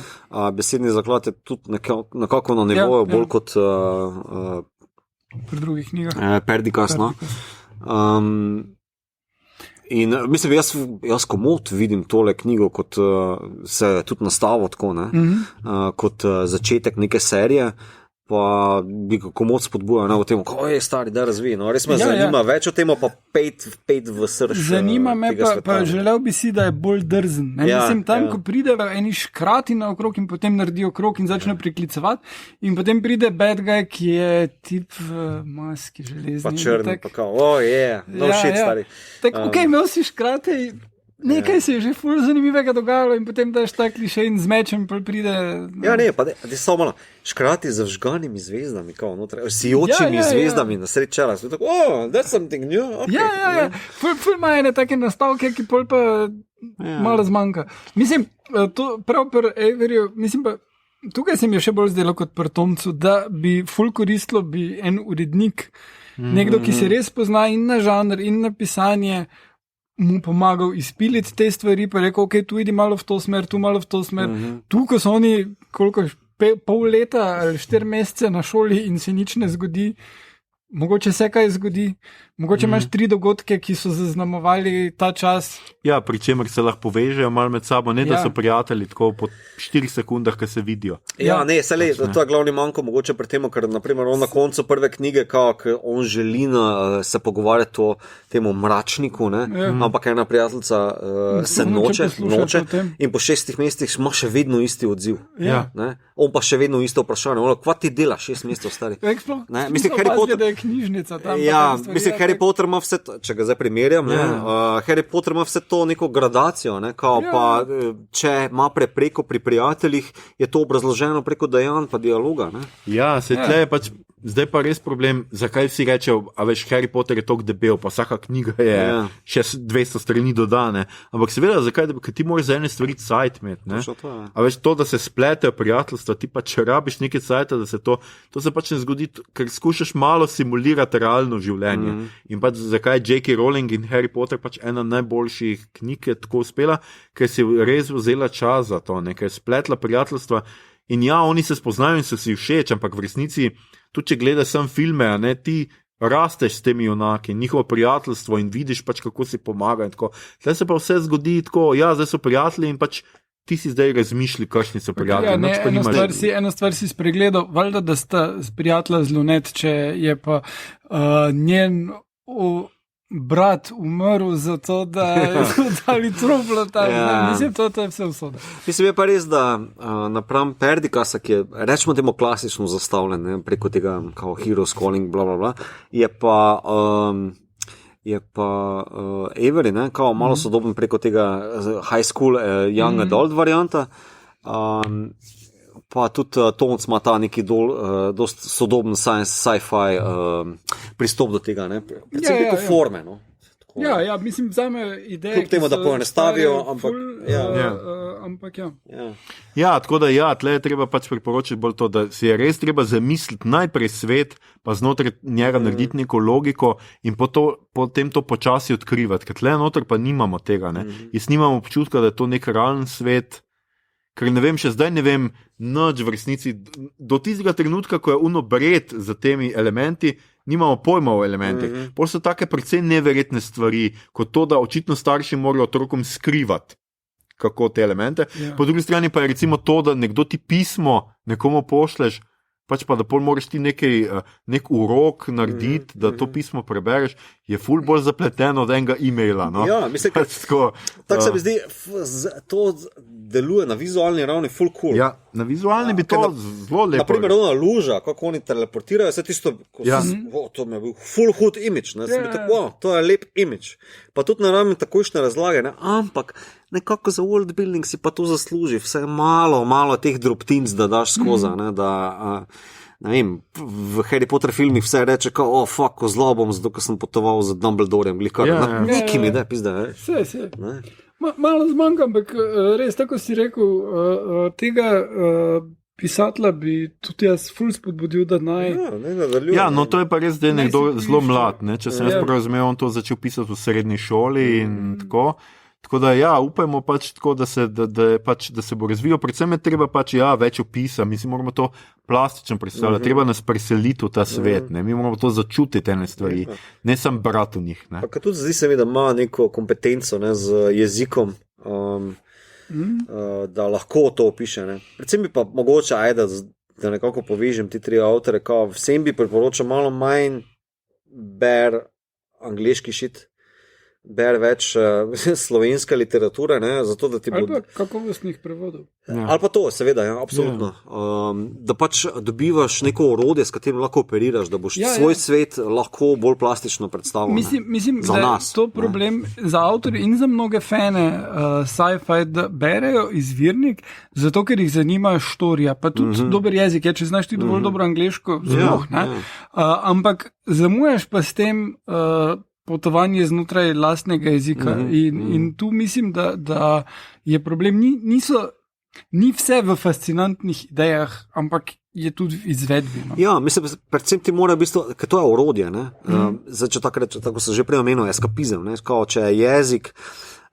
Besedni zaklad je tudi nekako na nivoju bolj kot pri drugih knjigah. Perdikas, no. In mislim, jaz komod vidim tole knjigo kot se tudi nastavo tako, ne, kot začetek neke serije, pa bi komod spodbujal v tem, ko je stari, da razvij, no, res me zanima več o tem, pa pet v srž. Zanima me pa želel bi si, da je bolj drzen. Mislim, tam, ko pridejo eni škrati naokrog in potem naredijo krog in začne priklicevati in potem pride bad guy, ki je tip v maski železni. Pa črn, pa kao, no shit, stari. Tako, imel si škrate in nekaj se je že ful zanimivega dogajalo in potem daš ta klišej in z mečem pride... Ja, ne, pa ti samo malo, škrati z vžganimi zvezdami, kao noter, sijočimi zvezdami na sred čela, so tako, that's something new, okay. Ja. Ful ima ene take nastavke, ki pol pa malo zmanjka. Mislim, to prav pri Averyju, mislim pa, tukaj se mi je še bolj zdelo kot pri Tomcu, da bi ful koristilo bi en urednik, nekdo, ki se res pozna in na žanr, in na pisanje, mu pomagal izpiliti te stvari, pa rekel, ok, tu idi malo v to smer, tu malo v to smer. Tu, ko so oni, pol leta ali 4 mesece na šoli in se nič ne zgodi, mogoče se kaj zgodi, mogoče imaš 3 dogodke, ki so zaznamovali ta čas. Ja, pri čemer se lahko povežejo malo med sabo, ne da so prijatelji tako po 4 sekundah, ko se vidijo. Ja, ne, to je glavni manjko mogoče pri tem, ker naprimer on na koncu prve knjige, ker on želi se pogovarjati o temu mračniku, ne, ampak ena prijateljica se noče in po 6 mesecih ima še vedno isti odziv. Ne? On pa še vedno isto vprašanje, kva ti dela 6 mesecev stari? Mislim, Harry Potter knjižnica tam. Ja, mislim, Harry Potter ima vse to, če ga zdaj primerjam, Harry Potter ima vse to neko gradacijo, ne, kao pa, če ima preko pri prijateljih, je to obrazloženo preko dejanj pa dialoga, ne. Ja, se tle je pač, zdaj pa res problem, zakaj vsi rečejo, a veš, Harry Potter je toliko debel, pa vsaka knjiga je še 200 strani dodane, ampak seveda, zakaj, ker ti moraš za ene stvari cajt imeti, ne. A veš, to, da se spletejo prijateljstva, ti pa če rabiš nekaj cajta, da se to se pač ne zgodi, ker skušaš malo simulirati realno življenje. In pač zakaj J.K. Rowling in Harry Potter pač ena najboljših knjig je tako uspela, ker si res vzela čas za to, ker je spletla prijateljstva in ja, oni se spoznajo in so si všeč, ampak v resnici, tudi če gledaš sam filme, ne, ti rasteš s temi junaki, njihovo prijateljstvo in vidiš pač, kako si pomaga in tako. Zdaj se pa vse zgodi tako, ja, zdaj so prijatelji in pač ti si zdaj razmišljali, kakšni so prijatelji. Ja, eno stvar si spregledal, valjda, da sta prijatelja zelo net, če je pa njen brat umrl zato, da je dali truplo tam. Mislim, to je vse vsoda. Mislim, je pa res, da napram Perdikasa, ki je, rečemo temu klasično zastavljen, ne, preko tega kao Heroes Calling, bla, bla, bla, je pa Avery, ne, kao malo sodoben preko tega high school, young adult varianta, pa tudi Tomc ima ta neki dost sodoben sci-fi pristop do tega, ne, predvsem preko forme, no. Ja, mislim, vzame ideje, kljub temu, da poenostavijo, ampak ampak ja. Ja, tako da ja, tle je treba pač priporočiti bolj to, da si je res treba zamisliti najprej svet, pa znotraj njega narediti neko logiko in potem to počasi odkrivati, ker tle noter pa nimamo tega, ne. Jaz nimam občutka, da je to nek realen svet, ker ne vem, še zdaj ne vem, nič v resnici, do tistega trenutka, ko je unobred za temi elementi, nimamo pojma o elementih. Pol so take precej neverjetne stvari, kot to, da očitno starši morajo otrokom skrivati, kako te elemente. Po drugi strani pa je recimo to, da nekdo ti pismo nekomu pošleš, pač pa da pol moraš ti nek urok narediti, da to pismo prebereš, je ful bolj zapleteno od enega e-maila. No? Ja, mislim, tako se mi zdi, to deluje na vizualni ravni ful cool. Ja, na vizualni bi to zelo lepo. Naprimer, ona luža, kako oni teleportirajo, se tisto, to mi je bil ful hud imidž, ne, sem bil tako, to je lep imidž. Pa tudi ne rabim takojšnje razlage, ne, ampak nekako za world building si pa to zasluži, vse malo teh drobtinc, da daš skozi, ne, da ne vem, v Harry Potter filmih vse reče, ko zlo bom, zato ker sem potoval z Dumbledorem, neki mi da, pizda, Vse. Malo zmanjka, ampak res, tako si rekel, tega pisatla bi tudi jaz ful spodbudil, da naj. Ja, no to je pa res, da je nekdo zelo mlad, ne? Če sem jaz prav razumel, on to začel pisati v srednji šoli in tako. Tako da ja, upajmo pač tako, da se bo razvijal. Predvsem je treba pač več opisa, mi si moramo to plastično predstavljati, treba nas preseliti v ta svet, ne? Mi moramo to začutiti ene stvari, ne samo brati v njih. Ne? Pa tudi zdi se mi, da ima neko kompetenco, ne, z jezikom, da lahko to opiše. Ne. Predvsem bi pa mogoče, da nekako povežem ti tri avtore, vsem bi priporočal malo manj ber angleški šit, ber več slovenske literature, ne, zato da ti bo... Ali pa kakovostnih prevodov. Ali pa to, seveda, absolutno. Da pač dobivaš neko orodje, s katerim lahko operiraš, da boš svoj svet lahko bolj plastično predstavil. Mislim da je to problem za avtorje in za mnoge fane sci-fi, da berejo izvirnik, zato ker jih zanima štorija, pa tudi dober jezik, če znaš ti dovolj dobro angleško, sploh, ne? Ampak zamujaš pa s tem potovanje znotraj lastnega jezika in tu mislim, da je problem, ni vse v fascinantnih idejah, ampak je tudi v izvedbi. No? Ja, mislim, predvsem ti mora biti, ker to je orodje, ne? Zdaj, če tako se že prej omenil, eskapizem, ne? Če je jezik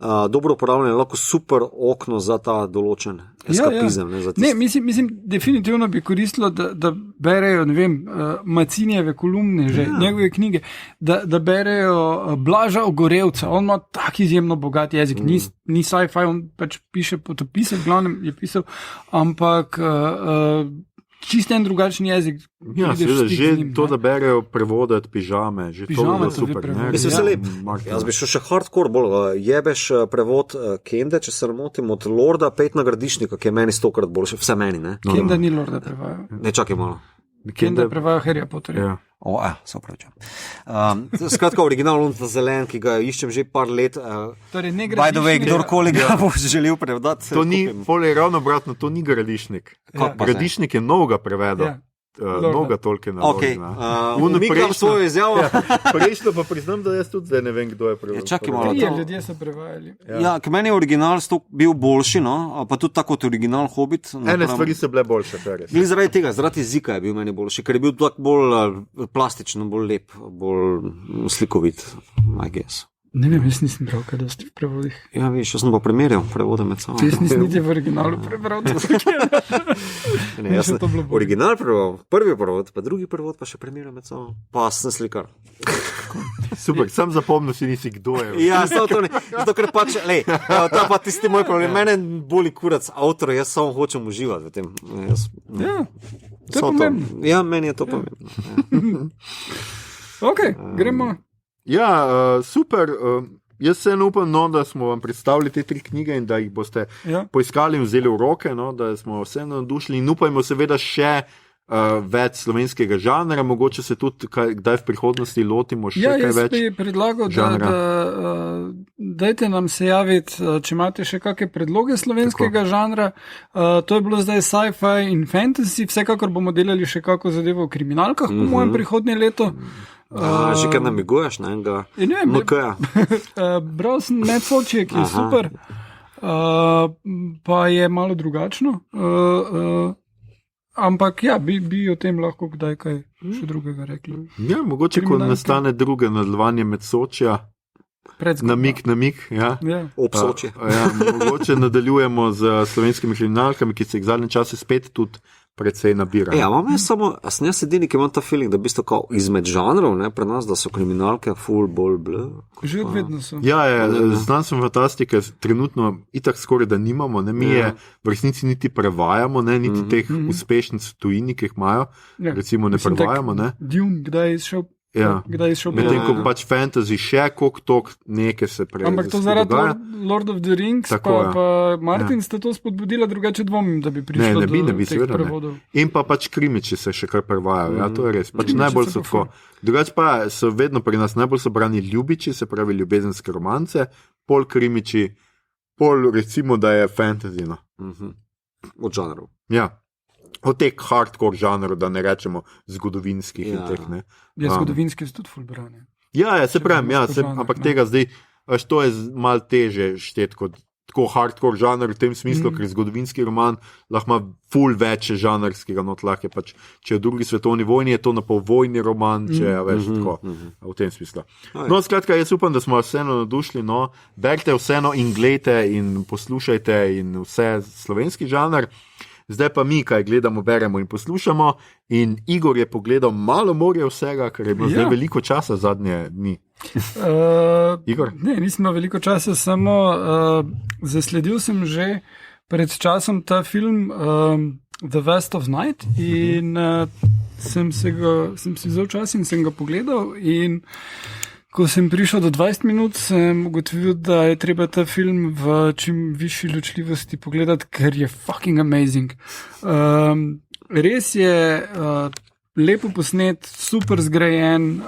dobro uporabljen, lahko super okno za ta določen eskapizem. Ne, mislim, definitivno bi koristilo, da berejo, ne vem, Macinjeve kolumne, že njegove knjige, da berejo Blaža Ogorevca, on ima tak izjemno bogat jezik, ni sci-fi, on pač piše potopise, v glavnem je pisal, ampak čisto en drugačen jezik. Ja, seveda, že to, da berejo prevodati pižame, že pižame, to je super. Mislim, se lep. Jaz bi šel še hardcore bolj. Jebeš prevod Kende, če se motim, od Lorda Peytona Gradišnika, ki je meni 100-krat boljši, vse meni, ne? Kenda ni Lorda prevajal. Ne, čakaj malo. Kenda prevajal Harryja Potterja. Se upravičujem. Skratka, original Lunta Zelen, ki ga iščem že par let. Torej, ne by the way, kdorkoli ga bo želel prevedati. To ni, pol je ravno obratno, to ni Gradišnik. Gradišnik je novega prevedel. Mnoga Tolkiena. Umikam svojo izjavo. Prejšnjo pa priznam, da jaz tudi zdaj ne vem, kdo je prevedel. Čakaj malo. Ljudje so prevajali. Ja, k meni je original bil boljši, no, pa tudi tako kot original Hobbit. Ene stvari so bile boljše. Zaradi tega, zaradi jezika je bil meni boljši, ker je bil tako bolj plastičen, bolj lep, bolj slikovit, I guess. Ne vem, jaz nisem bral, kaj dosti v prevodih. Ja, viš, jaz sem pa primerjal prevode med sabo. Jaz nisem niti v originalu prebral. Original prevod, prvi prevod, pa drugi prevod, pa še primerjal med sabo. Pa sem slikar. Super, sam zapomnil si nisi, kdo je. Ja, to ne. Zato, ker pač, ta pa tisti moj problem. Mene boli kurac avtor, jaz samo hočem uživati v tem. Ja, to je pomembno. Ja, meni je to pomembno. Ok, gremo. Ja, super. Jaz se upam, da smo vam predstavili te tri knjige in da jih boste poiskali in vzeli v roke, da smo vse navdušili in upajmo seveda še več slovenskega žanra, mogoče se tudi kdaj v prihodnosti lotimo še kaj več. Ja, jaz bi predlagal, da dajte nam se javiti, če imate še kakšne predloge slovenskega žanra. To je bilo zdaj sci-fi in fantasy, vsekakor bomo delali še kako zadevo v kriminalkah po mojem prihodnje leto. Že kaj namiguješ na enega MK-ja? Bral sem Netflix, ki je super, pa je malo drugačno. Ampak ja, bi o tem lahko kdaj kaj še drugega rekli. Ja, mogoče, ko nastane druge nadaljevanje med Sočja, namik, ja. Ob Sočje. Mogoče nadaljujemo z slovenskimi kriminalkami, ki se jih zadnje čase spet tudi precej nabirajo. Ja, imam jaz samo, jaz edini, ki imam ta feeling, da v bistvu kao izmed žanrov, ne, pri nas, da so kriminalke full bolj blö. Že odvedno so. Ja, znanstvene fantastike trenutno itak skoraj da nimamo, ne, mi je v resnici niti prevajamo, ne, niti teh uspešnic v tujini, ki jih imajo, recimo ne prevajamo, ne. Dune, kdaj je izšel? Ja, medtem ko pač fantasy še koliko nekaj se prej. Ampak to zaradi Lord of the Rings, pa Martin sta to spodbudila, drugače dvomim, da bi prišlo do teh prevodov. In pa pač krimiči se še kar prevajajo, ja, to je res. Pač najbolj so tako. Drugače pa so vedno pri nas najbolj so brani ljubiči, se pravi ljubezenske romance, pol krimiči, pol recimo, da je fantasy, no. Od žanrov. Ja. od teh hardcore žanrov, da ne rečemo zgodovinskih. Zgodovinski so tudi fulbrani. Se pravi, ampak tega zdaj, to je malo teže šteti kot tako hardcore žanr v tem smislu, ker zgodovinski roman lahko ima ful več žanrskega lahko je pač, če je v drugi svetovni vojni, je to napolvojni roman, če je tako, v tem smislu. No, skratka, jaz upam, da smo vas vseeno navdušili, berite vseeno in gledajte in poslušajte in vse slovenski žanr. Zdaj pa mi, kaj gledamo, beremo in poslušamo, in Igor je pogledal malo morje vsega, ker je bilo zdaj veliko časa zadnje dni. Igor? Ne, nisem imel veliko časa, samo zasledil sem že pred časom ta film The West of Night in sem si vzel čas in sem ga pogledal in ko sem prišel do 20 minut, sem ugotovil, da je treba ta film v čim višji ločljivosti pogledati, ker je fucking amazing. Res je lepo posnet, super zgrajen,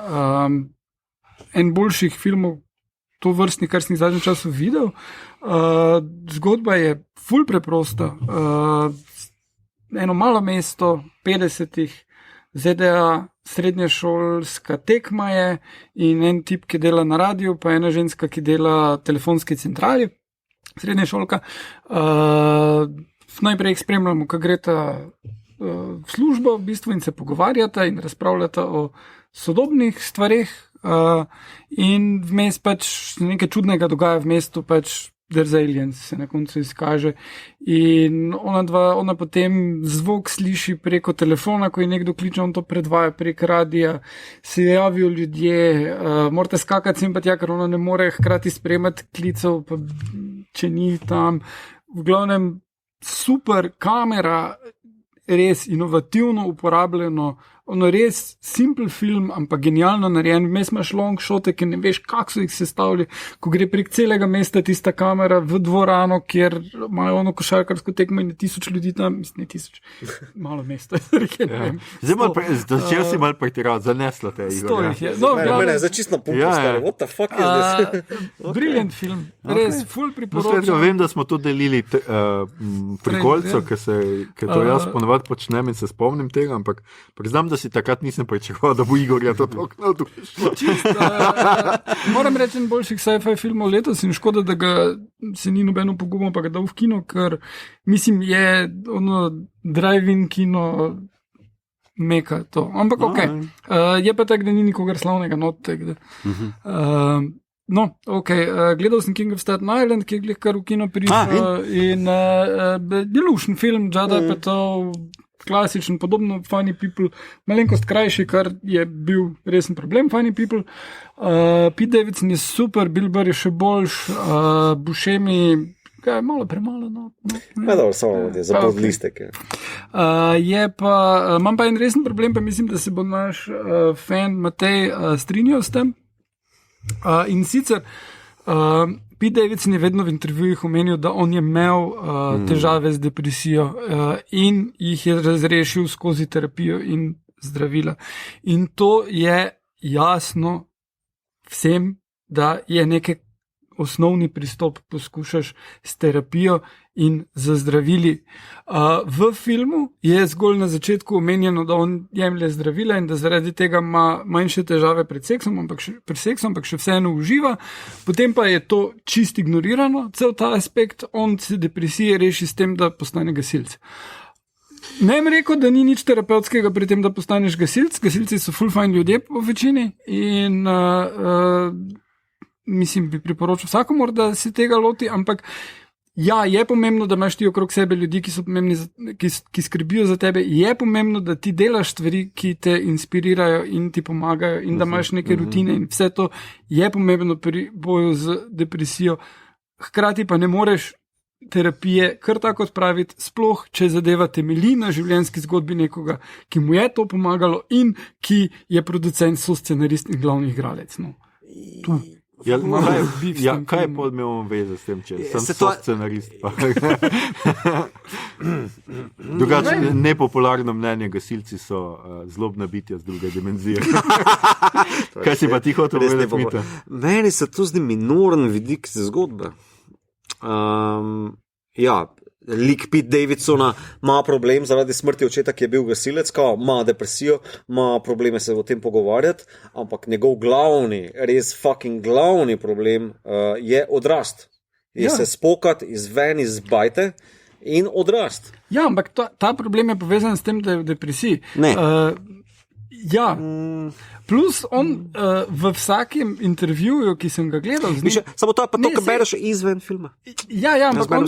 en boljših filmov to vrstni, kar sem v zadnjem času videl. Zgodba je ful preprosta. Eno malo mesto, 50-ih, ZDA, srednješolska tekma je in en tip, ki dela na radiju, pa ena ženska, ki dela v telefonski centrali, srednješolka. Najprej jih spremljamo, ko gre ta v službo v bistvu in se pogovarjata in razpravljata o sodobnih stvareh in vmes pač nekaj čudnega dogaja v mestu, pač There's Aliens se na koncu izkaže in ona potem zvok sliši preko telefona, ko je nekdo kliče, on to predvaja prek radija, se javijo ljudje, morate skakati sem pa tja, ker ona ne more hkrati spremati klicev, pa če ni tam. V glavnem super kamera, res inovativno uporabljeno, ono res simple film, ampak genialno narejen. Vmes imaš long shote, ki ne veš, kako so jih sestavili, ko gre prek celega mesta tista kamera v dvorano, kjer imajo ono košarkarsko tekmo in 1000 ljudi tam, ne 1000, malo mesta. Začel si malo pretirati, zaneslo te je. Mene je začistno pumpo stari, what the fuck is this? Brilliant film, res, ful priporočam. Vem, da smo to delili prikolico, ker to jaz ponovadi počnem in se spomnim tega, ampak priznam, da si takrat nisem pričakoval, da bo Igorja to tako navdušilo. Moram reči, en boljših sci-fi filmov letos in škoda, da ga se ni nobeno pogumil, pa ga dal v kino, ker mislim, je ono drive-in kino meka to. Ampak je pa tak, da ni nikogar slavnega not tega. Gledal sem King of Staten Island, ki je glih kar v kino prišel in delušen film, Judd Apatow, klasičen, podobno Funny People, malenkost krajši, kar je bil resen problem Funny People. Pete Davidson je super, Bill Burr je še boljš, Buscemi je malo premalo. Samo za podlistek. Imam pa en resen problem, pa mislim, da se bo naš fan Matej strinjal s tem. In sicer Pete Davidson je vedno v intervjujih omenil, da on je imel težave z depresijo in jih je razrešil skozi terapijo in zdravila. In to je jasno vsem, da je nekaj osnovni pristop, poskušaš s terapijo in z zdravili. V filmu je zgolj na začetku omenjeno, da on jemlje zdravila in da zaradi tega ima manjše težave pred seksom, ampak še vseeno uživa. Potem pa je to čist ignorirano, cel ta aspekt, on se depresije reši s tem, da postane gasilc. Ne bi rekel, da ni nič terapevtskega pri tem, da postaneš gasilc. Gasilci so ful fajn ljudje po večini in mislim, bi priporočil vsakomor, da se tega loti, ampak je pomembno, da imaš ti okrog sebe ljudi, ki so pomembni, ki skrbijo za tebe. Je pomembno, da ti delaš stvari, ki te inspirirajo in ti pomagajo in da imaš neke rutine in vse to je pomembno pri boju z depresijo. Hkrati pa ne moreš terapije kar tako odpraviti, sploh če zadeva temelji na življenjski zgodbi nekoga, ki mu je to pomagalo in ki je producent, soscenarist in glavni igralec. Kaj je podmel veze s tem, če sem scenarist? Drugače, nepopularno mnenje, gasilci so zlobna bitja z druge dimenzije. Kaj si pa ti hotel povedati, Mita? Meni se to zdi minoren vidik zgodbe. lik Pete Davidsona ima problem zaradi smrti očeta, ki je bil gasilec, ima depresijo, ima probleme se o tem pogovarjati, ampak njegov glavni, res fucking glavni problem je odrast. Je se spokati izven iz bajte in odrast. Ja, ampak ta problem je povezan s tem, da je v depresiji. Plus on v vsakem intervjuju, ki sem ga gledal z njim... Samo to je pa to, kar bereš izven filma. Ampak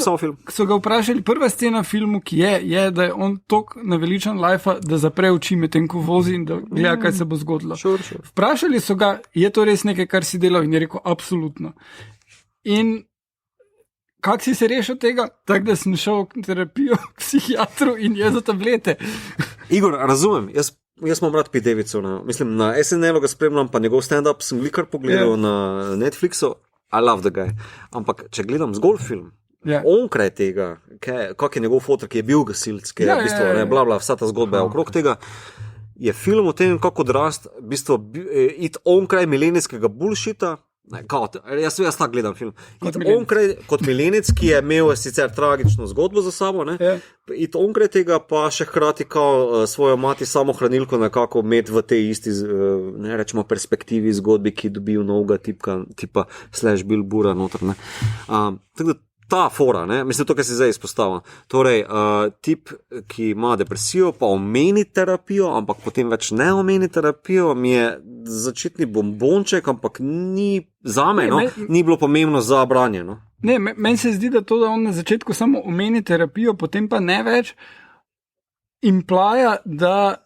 so ga vprašali, prva scena v filmu, ki je, da je on tok naveličan lajfa, da zapre oči medtem, ko vozi in da gleda, kaj se bo zgodilo. Sure. Vprašali so ga, je to res nekaj, kar si delal, in je rekel, absolutno. In kak si se rešil tega? Tako, da sem šel v terapijo k psihiatru in je za tablete. Igor, razumem, jaz imam rad Pete Davidsona. Mislim, na SNL-u ga spremljam, pa njegov stand-up sem kar pogledal na Netflixu. I love the guy. Ampak, če gledam zgolj film, onkraj tega, kak je njegov fotor, ki je bil gasilc, ki je v bistvu, bla, vsa ta zgodba je okrog tega, je film o tem, kako odrast, v bistvu, iti onkraj milenijskega bullshita. Jaz tako gledam film. Kot milenec, ki je imel sicer tragično zgodbo za sabo, iti onkraj tega, pa še hkrati svojo mati samohranilko nekako imeti v tej isti, ne rečemo, perspektivi zgodbi, ki dobijo novega tipa Slash Bill Burra noter. Tako da ta fora, mislim to, kar si zdaj izpostavil. Torej, tip, ki ima depresijo, pa omeni terapijo, ampak potem več ne omeni terapijo, mi je začetni bombonček, ampak ni zame, ni bilo pomembno za branje. No? Ne, meni se zdi, da to, da on na začetku samo omeni terapijo, potem pa ne več, implaja, da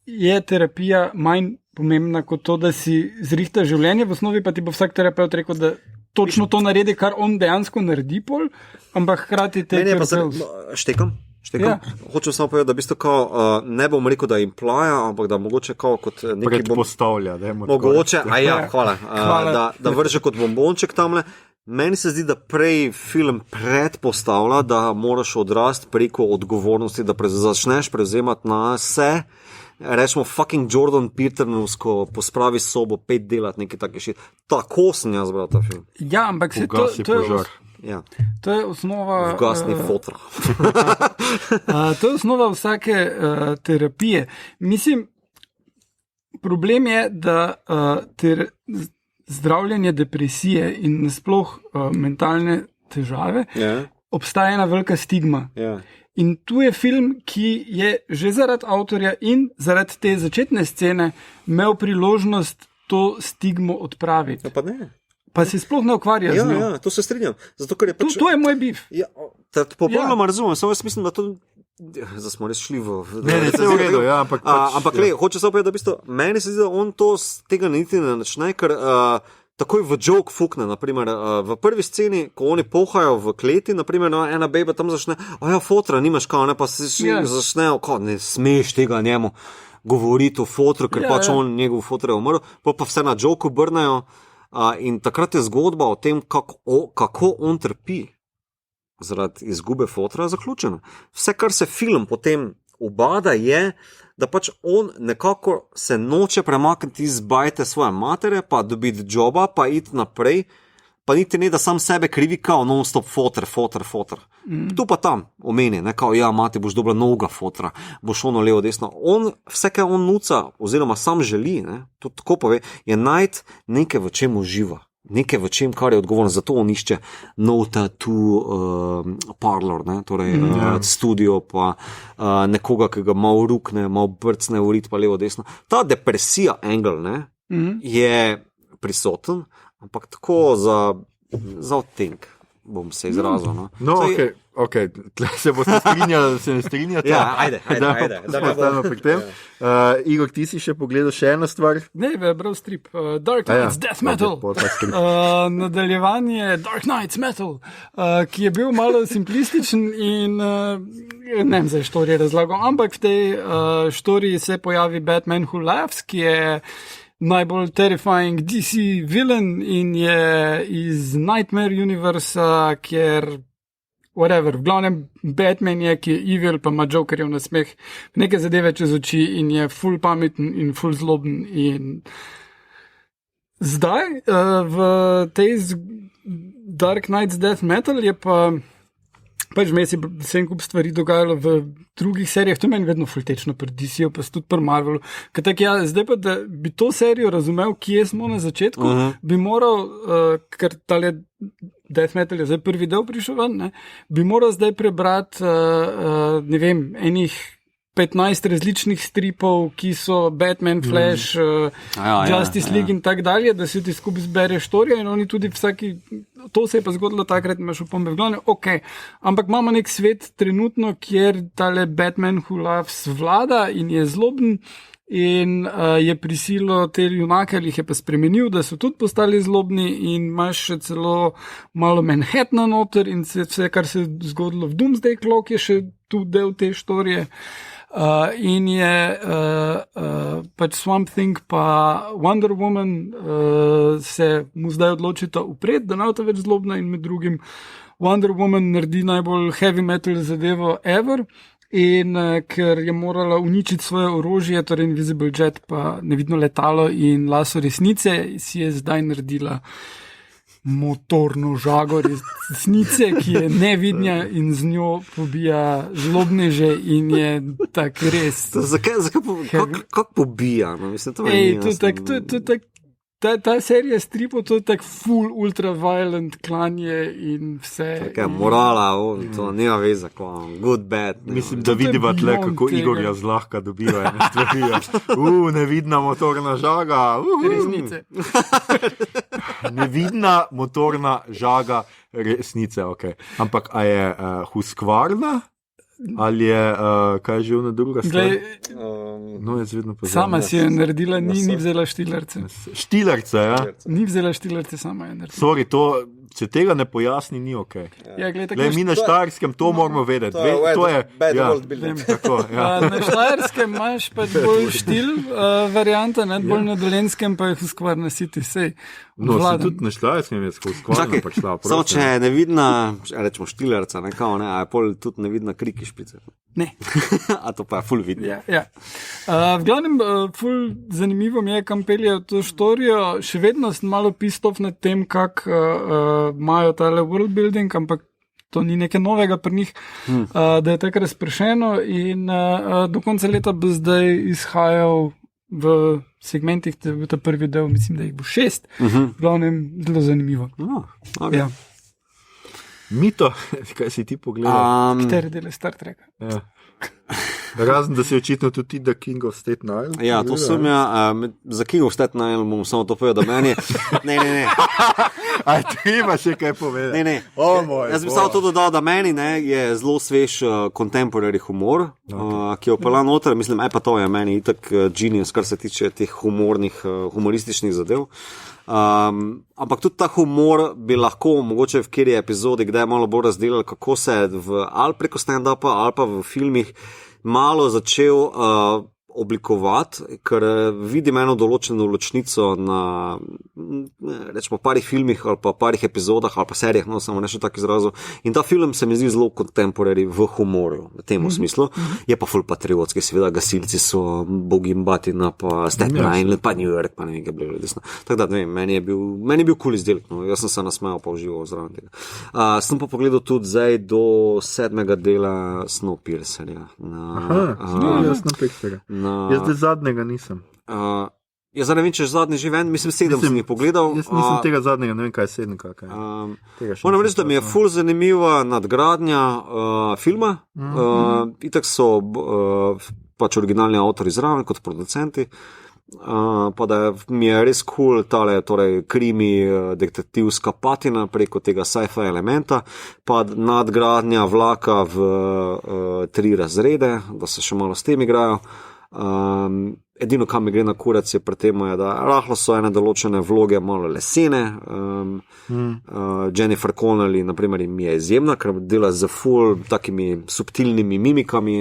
je terapija manj pomembna kot to, da si zrihta življenje, v osnovi pa ti bo vsak terapeut rekel, da točno to naredi, kar on dejansko naredi pol, ampak hkrati te... Štekam. Hočem samo povedati, da v bistvu ne bom rekel, da implaja, ampak da mogoče kot nekaj... Predpostavlja. Mogoče, hvala. Da vrže kot bombonček tamle. Meni se zdi, da prej film predpostavlja, da moraš odrast preko odgovornosti, da začneš prevzemati na se, rečemo fucking Jordan Peternovsko, pospravi sobo, 5 delati, nekaj take šit. Tako sem jaz bral ta film. Ja, ampak se to je osnova... Vgasni fotra. To je osnova vsake terapije. Mislim, problem je, da zdravljenje depresije in nasploh mentalne težave obstaja ena velika stigma. In tu je film, ki je že zaradi avtorja in zaradi te začetne scene imel priložnost to stigmo odpraviti. Pa ne. Pa se sploh ne ukvarja z njo. Ja, to se strinjam. Zato, ker je pač... To je moj bif. Popolnoma razumem, samo jaz mislim, da to... Zdaj smo res šli v... Ne, vse v redu, ja, ampak... Ampak, hoče samo povedati, da v bistvu, meni se zdi, da on to tega niti ne načne, ker takoj v joke fukne, naprimer, v prvi sceni, ko oni pohajo v kleti, naprimer, ena beba tam začne, fotra, nimaš ne, pa se začne, ne smeš tega njemu govoriti o fotru, ker pač on, njegov fotor je umrl, pa vse na joke obrnejo, in takrat je zgodba o tem, kako on trpi zaradi izgube fotra, zaključena. Vse, kar se film potem ubada, je, da pač on nekako se noče premakniti iz bajte svoje matere, pa dobiti joba, pa iti naprej, pa niti ne, da sam sebe krivi kao non-stop fotor. Tu pa tam omeni, mati, boš dobila novega fotra, boš ono levo, desno. Vse, kaj on nuca, oziroma sam želi, to tako pove, je najti nekaj, v čem uživa. Nekaj, v čem, kar je odgovorno. Zato on išče nov tattoo parlor, torej studio, pa nekoga, ki ga malo rukne, malo brcne, urit pa levo, desno. Ta depresija angle, je prisoten, ampak tako za odtenk bom se izrazil. Ok, se boste strinjali, da se ne strinjate. Ja, ajde. Da ne bomo pri tem. Igor, ti si še pogledal še eno stvar? Ne, bral strip. Dark Knight's Death Metal. Nadaljevanje Dark Knight's Metal, ki je bil malo simplističen in ne vem zdaj štorije razlagal, ampak v tej štoriji se pojavi Batman Who Laughs, ki je najbolj terrifying DC villain in je iz Nightmare Universa, kjer whatever, v glavnem Batman je, ki je evil, pa ima Jokerjev nasmeh, neke zadeve čez oči in je full pameten in full zloben. In zdaj v tej Dark Knight's Death Metal je pa pač vmes je vsem kup stvari dogajalo v drugih serijah, to meni vedno fultečno pri DC-ju, pa tudi pri Marvelu. Zdaj pa, da bi to serijo razumel, kje smo na začetku, bi moral, ker tale Death Metal je zdaj prvi del prišel ven, ne, bi moral zdaj prebrati, ne vem, enih 15 različnih stripov, ki so Batman, Flash, Justice League in tak dalje, da si ti skupaj zbereš storija in oni tudi vsaki, to se je pa zgodilo takrat, imaš upombe v glavnem, ampak imamo nek svet trenutno, kjer tale Batman Who Laughs vlada in je zloben in je prisilo te junake, ali jih je pa spremenil, da so tudi postali zlobni in imaš še celo malo Manhattana noter in vse, kar se je zgodilo v Doomsday Clock, je še tu del te storije. In je pač Swamp Thing pa Wonder Woman se mu zdaj odločita upred, da ne bo več zlobna in med drugim Wonder Woman naredi najbolj heavy metal zadevo ever in ker je morala uničiti svoje orožje, torej Invisible Jet pa nevidno letalo in laso resnice, si je zdaj naredila motorno žago resnice, ki je nevidna in z njo pobija zlobneže in je tak res. Kako pobija? No, mislim, to je tak, ta serija stripov, to je tak full ultra-violent klanje in vse. Tako je morala, to nema veze, good, bad. Mislim, da vidiva tle, kako Igorja zlahka dobiva ene stvari. Nevidna motorna žaga. Resnice. Nevidna motorna žaga resnice, Ampak, a je Husqvarna? Ali je, kaj je že ona druga stvar? No, jaz vedno pozabim. Sama si je naredila, ni vzela štilerce. Štilerce, ja? Ni vzela štilerce, sama je naredila. Sorry, to, če tega ne pojasni, ni Ja, glej, mi na Štajerskem to moramo vedeti. To je bad world building. Na Štajerskem imaš pač bolj štil varianta, bolj na Dolenjskem pa je Husqvarna City, sej. No, se tudi na Štajerskem je Husqvarna pač šla. Samo če je nevidna, rečemo štilerca, a je pol tudi nevidna kriki špice. Ne. A to pa je ful vidno. Ja. V glavnem, ful zanimivo mi je, kam peljajo to štorijo. Še vedno sem malo pistov nad tem, kako imajo tale world building, ampak to ni nekaj novega pri njih, da je tako razpršeno in do konca leta bo zdaj izhajal v segmentih, ta prvi del, mislim, da jih bo 6. V glavnem, zelo zanimivo. Okay. Ja. Mito, kaj si ti pogledal? Katere dele Star Treka? Ja. Razen, da si očitno tudi ti, da King of Staten Island. Ja, to sem za King of Staten Island bom samo to povedal, da meni je... Ne. Aj, ti ima še kaj povedati. Ne. Jaz bi samo to dodal, da meni je zelo svež contemporary humor, ki je opala noter, mislim, pa to je meni itak genius, kar se tiče teh humorističnih zadev. Ampak tudi ta humor bi lahko mogoče v kjeri epizodi, kdaj malo bolj razdelili, kako se je ali preko stand-upa ali pa v filmih malo začel oblikovati, ker vidim eno določeno ločnico na rečemo parih filmih ali pa parih epizodah ali pa serijah, no samo nešto tak izrazil. In ta film se mi zdi zelo contemporary v humorju, v tem smislu. Je pa full patriotski, seveda gasilci so Bogi in Batina, pa Staten Island, pa New York, pa ne vem, kaj bilo desno. Tako da, ne vem, meni je bil cool izdelek, no. Jaz sem se nasmejal pa užival zraven tega. Sem pa pogledal tudi zdaj do 7. dela Snowpiercerja. Jaz Snowpiercerja. Jaz zdaj zadnjega nisem. Jaz ne vem, če je zadnji že ven, mislim, 7 sem jih pogledal. Jaz nisem tega zadnjega, ne vem, kaj je 7. Moram reči, da mi je ful zanimiva nadgradnja filma. Itak so pač originalni avtori zraven kot producenti. Pa da mi je res cool tale, torej krimi detektivska patina preko tega sci-fi elementa, pa nadgradnja vlaka v 3 razrede, da se še malo s tem igrajo. Edino, kam mi gre na kurac, je pri tem, da rahlo so ene določene vloge malo lesene. Jennifer Connelly, naprimer, mi je izjemna, ker dela z ful takimi subtilnimi mimikami,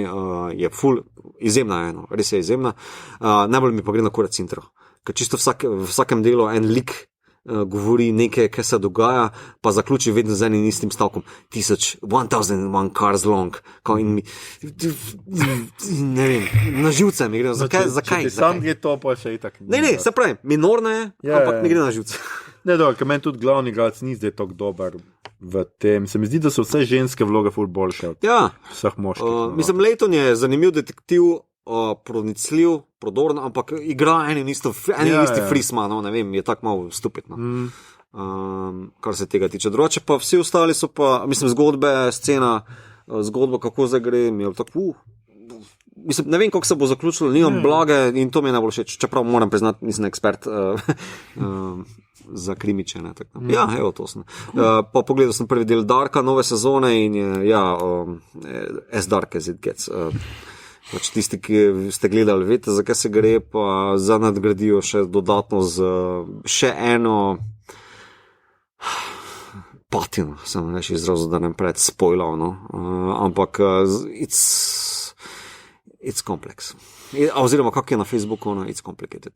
je ful izjemna, res je izjemna. Najbolj mi pa gre na kurac intro, ker čisto v vsakem delu en lik govori nekaj, kaj se dogaja, pa zaključi vedno z enim istim stavkom. 1001 cars long. Ne vem, na živce mi gre. Zakaj? Sam je to pa še itak. Ne, se pravi, minorno je, ampak mi gre na živce. Ne, dobro, ker meni tudi glavni igralec ni zdaj tako dober. v tem. Se mi zdi, da so vse ženske vloge ful boljše od vseh moških. Mislim, Leighton je zanimiv detektiv, pronicljiv, prodoren, ampak igra isti frisman, ne vem, je tako malo stupid. Kar se tega tiče. Drugače pa vsi ostali so pa, mislim, zgodbe, scena, zgodba, kako zdaj gre, je tako, mislim, ne vem, kako se bo zaključilo, nimam blage in to mi je najbolj všeč, čeprav moram priznati, nisem ekspert za krimiče. Ja, evo, to sem. Pa pogledal sem prvi del Darka, nove sezone in je, as dark as it gets. Pač tisti, ki ste gledali, veste, zakaj se gre, pa za nadgradijo še dodatno z še eno patino, sem reči izrazil, da ne pred spoilal, no. Ampak it's complex. Oziroma, kak je na Facebooku, no, it's complicated.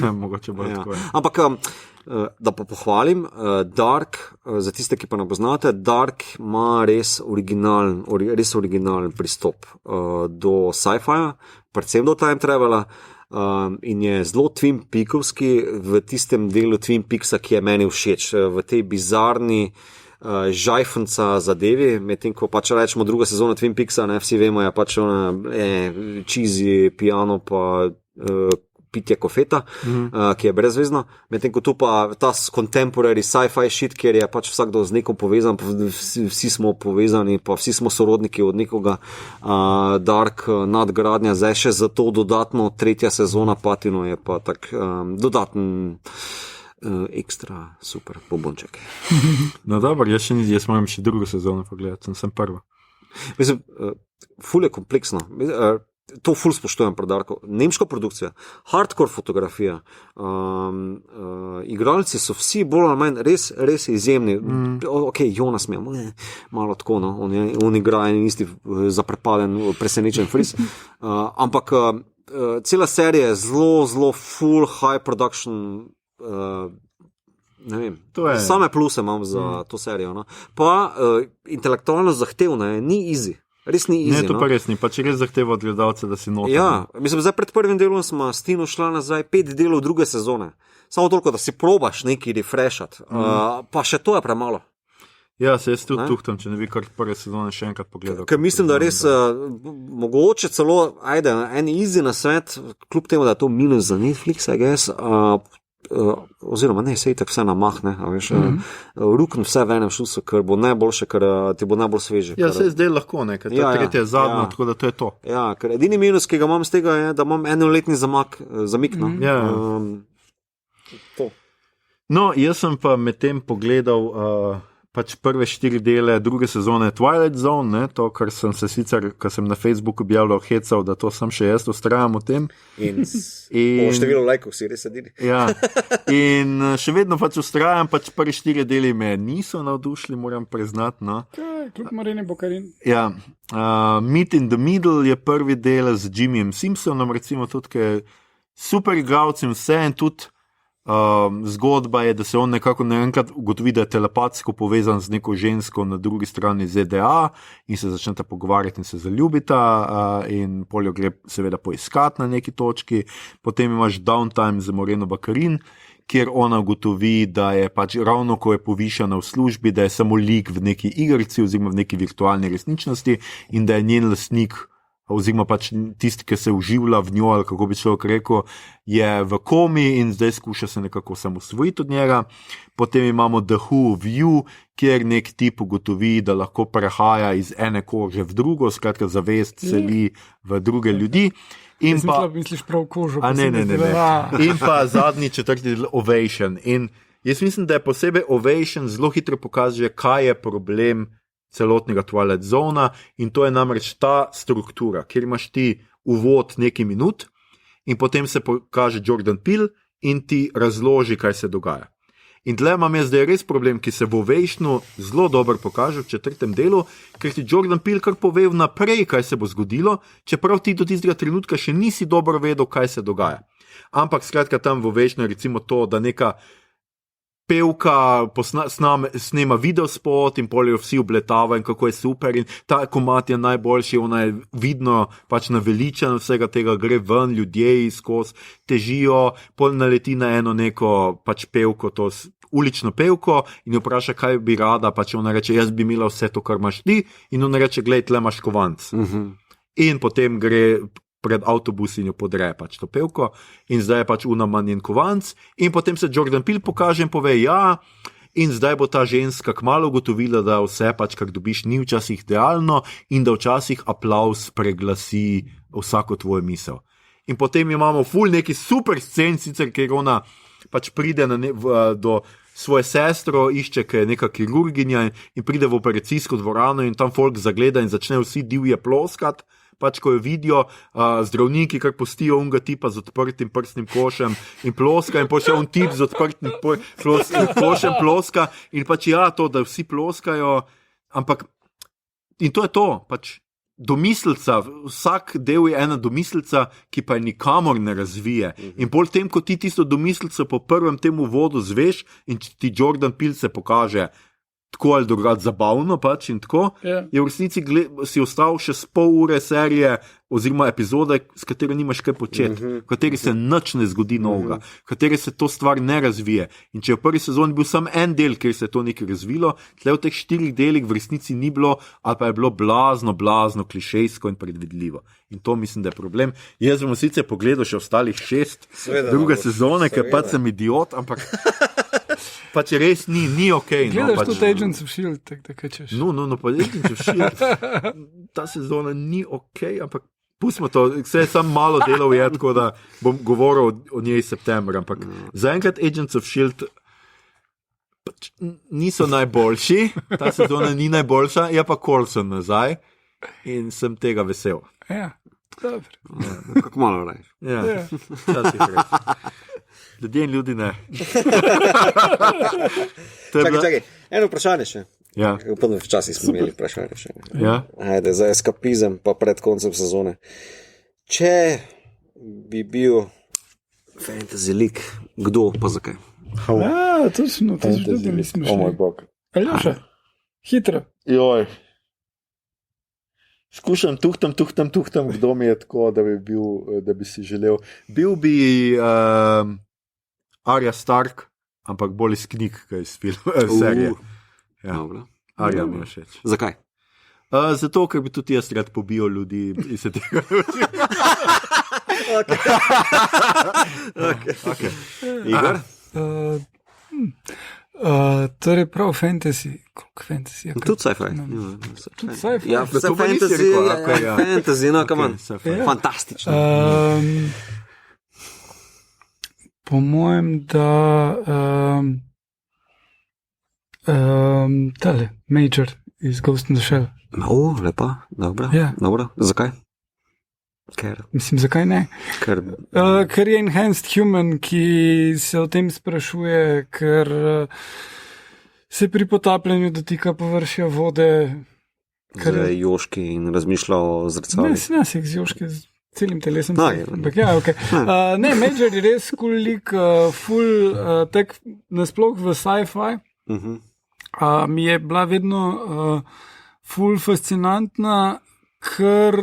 Mogoče bo tako. Ampak, da pa pohvalim, Dark, za tiste, ki pa ne poznate, Dark ima res originalen pristop do sci-fija, predvsem do time travela, in je zelo Twin Peakovski v tistem delu Twin Peaksa, ki je meni všeč, v tej bizarni žajfnca zadevi, medtem ko pač rečemo druga sezona Twin Peaksa, ne, vsi vemo, je pač ona cheesy piano pa pitje kofeta, ki je brezvezno, medtem ko tu pa ta contemporary sci-fi shit, kjer je pač vsakdo z nekom povezan, vsi smo povezani, pa vsi smo sorodniki od nekoga, Dark nadgradnja, zdaj še za to dodatno tretja sezona patino je pa tak dodaten ekstra super pobonček. No dobro, jaz moram še drugo sezono pogledati, sem prva. Mislim, ful je kompleksno. To ful spoštujem pri Darku. Nemška produkcija, hardcore fotografija, igralci so vsi bolj ali manj res izjemni. Ok, Jonas mi je malo tako, no, on igra en isti zaprepaden, presenečen fris, ampak cela serija je zelo full high production, ne vem, same pluse imam za to serijo, no. Pa intelektualno zahtevna je, ni easy. Res ni easy, ne, to pa res ni, pa če res zahteva od gledalca, da si noter. Ja, mislim, zdaj pred prvim delom smo s Tino šla nazaj 5 delov druge sezone. Samo toliko, da si probaš nekaj refreshat, pa še to je premalo. Ja, se jaz tudi tuhtam, če ne bi kar prve sezone še enkrat pogledal. Ker mislim, da res mogoče celo, en easy na svet, kljub temu, da je to minus za Netflix, I guess, oziroma ne, sej tak vse namahne, rukn vse v enem šusu, ker bo najboljše, ker ti bo najbolj sveže. Ja, se zdaj lahko, ne, ker tretje je zadnjo, tako da to je to. Ja, ker edini minus, ki ga imam z tega, je, da imam enoletni zamik, no. To. No, jaz sem pa med tem pogledal pač prve 4 dele druge sezone Twilight Zone, ne, to, kar sem se sicer, kar sem na Facebooku objavljal, hecal, da to sem še jaz ustrajam v tem. In število lajkov si res sedili. Ja, in še vedno pač ustrajam, pač prvi 4 deli me niso navdušili, moram priznati, no. Kljub Marine Bokarin. Ja, Meet in the Middle je prvi del z Jimmyjem Simpsonom, recimo tudi, ki je super igralec in vse, in tudi zgodba je, da se on nekako naenkrat ugotovi, da je telepatsko povezan z neko žensko na drugi strani ZDA in se začneta pogovarjati in se zaljubita in poljo gre seveda poiskati na neki točki. Potem imaš Downtime z Moreno Baccarin, kjer ona ugotovi, da je pač ravno ko je povišana v službi, da je samo lik v neki igrici oziroma v neki virtualni resničnosti in da je njen lastnik oziroma pač tisti, ki se uživlja v njo, ali kako bi človek rekel, je v komi in zdaj skuša se nekako samosvojiti od njega. Potem imamo The Who View, kjer nek tip ugotovi, da lahko prehaja iz ene kože v drugo, skratka zavest seli v druge ljudi. In pa, misliš prav kožo. Ne. In pa zadnji 4. del Ovation. In jaz mislim, da je posebej Ovation zelo hitro pokaže, kaj je problem celotnega Twilight Zona in to je namreč ta struktura, kjer imaš ti uvod nekaj minut in potem se pokaže Jordan Peele in ti razloži, kaj se dogaja. In tle imam jaz zdaj res problem, ki se v Ovationu zelo dobro pokaže v 4. delu, ker ti Jordan Peele kar pove vnaprej, kaj se bo zgodilo, čeprav ti do tistega trenutka še nisi dobro vedel, kaj se dogaja. Ampak skratka tam v Ovationu je recimo to, da neka pevka snema videospot in polijo vsi obletava in kako je super in ta komad je najboljši, ona je vidno pač naveličena vsega tega, gre ven, ljudje izkos težijo, pol naleti na eno neko pač pevko, to ulično pevko in jo vpraša, kaj bi rada, pač ona reče, jaz bi imela vse to, kar imaš ti, in ona reče, glej, tle imaš kovanc. In potem gre pred avtobus in jo podre pač to pevko in zdaj je pač una manj njen kovanc in potem se Jordan Peele pokaže in pove, ja, in zdaj bo ta ženska kmalu ugotovila, da vse pač, kar dobiš, ni včasih idealno in da včasih aplavz preglasi vsako tvojo misel. In potem imamo ful neki super scen, sicer, ker ona pač pride do svoje sestro, išče, ki je neka kirurginja in pride v operacijsko dvorano in tam folk zagleda in začne vsi divje ploskat, pač ko jo vidijo, zdravniki, kar pustijo unga tipa z odprtim prstnim košem in ploska in potem on tip z odprtim košem ploska in pač ja, to, da vsi ploskajo, ampak in to je to, pač domiselca, vsak del je ena domiselca, ki pa je nikamor ne razvije. In bolj tem, ko ti tisto domiselco po prvem tem uvodu zveš in ti Jordan Peele se pokaže tako ali drugače zabavno pač in tako, je v resnici si ostal še s pol ure serije oziroma epizode, s katero nimaš kaj početi, v kateri se nič ne zgodi novega, v kateri se to stvar ne razvije. In če je v prvi sezoni bil samo en del, kjer se je to nekaj razvilo, tle v teh 4 delih v resnici ni bilo, ali pa je bilo blazno klišejsko in predvidljivo. In to mislim, da je problem. Jaz bom sicer pogledal še ostalih 6 druge sezone, ker pač sem idiot, ampak pač res ni okej. Gledaš pač, tudi Agents of S.H.I.E.L.D., tako da kačeš. No, pa Agents of S.H.I.E.L.D. Ta sezona ni okej, ampak pustimo to, vse je samo malo delov je, tako da bom govoril o njej septembra, ampak zaenkrat Agents of S.H.I.E.L.D. pač niso najboljši, ta sezona ni najboljša, je pa Coulson nazaj in sem tega vesel. Ja, dobro. Kako malo rajš. Ja, včasih res. Ljudje in ljudi ne. Čakaj, eno vprašanje še. Ja. Včasih smo imeli vprašanje še. Ja. Ajde, za eskapizem pa pred koncem sezone. Če bi bil fantasy lik, kdo pa zakaj? Ja, točno, to že tudi nismo šli. O moj bog. Aljoša, hitro. Joj. Skušam, tuhtam, kdo mi je tako, da bi si želel. Bil bi Arya Stark, ampak bolj iz knjig, kaj iz serije. Ja. Arya mi je všeč. Zakaj? Zato, ker bi tudi jaz rad pobijal ljudi in se tega Okay. Igor? Torej prav fantasy. Koliko fantasy? Tudi sci-fi. Tudi sci-fi. Ja, vse fantasy, fantasy, no, come on. Fantastično. Po mojem, da tale, Major iz Ghost in the Shell. Lepa, dobro. Ja. Dobro. Zakaj? Mislim, zakaj ne? Ker je enhanced human, ki se o tem sprašuje, ker se pri potapljanju dotika površja vode. Z joški in razmišlja o zrcalu. Ne, se z joški, z celim telesom. Ne, Major je res cool lik, full, tek nasploh v sci-fi. Mi je bila vedno full fascinantna, ker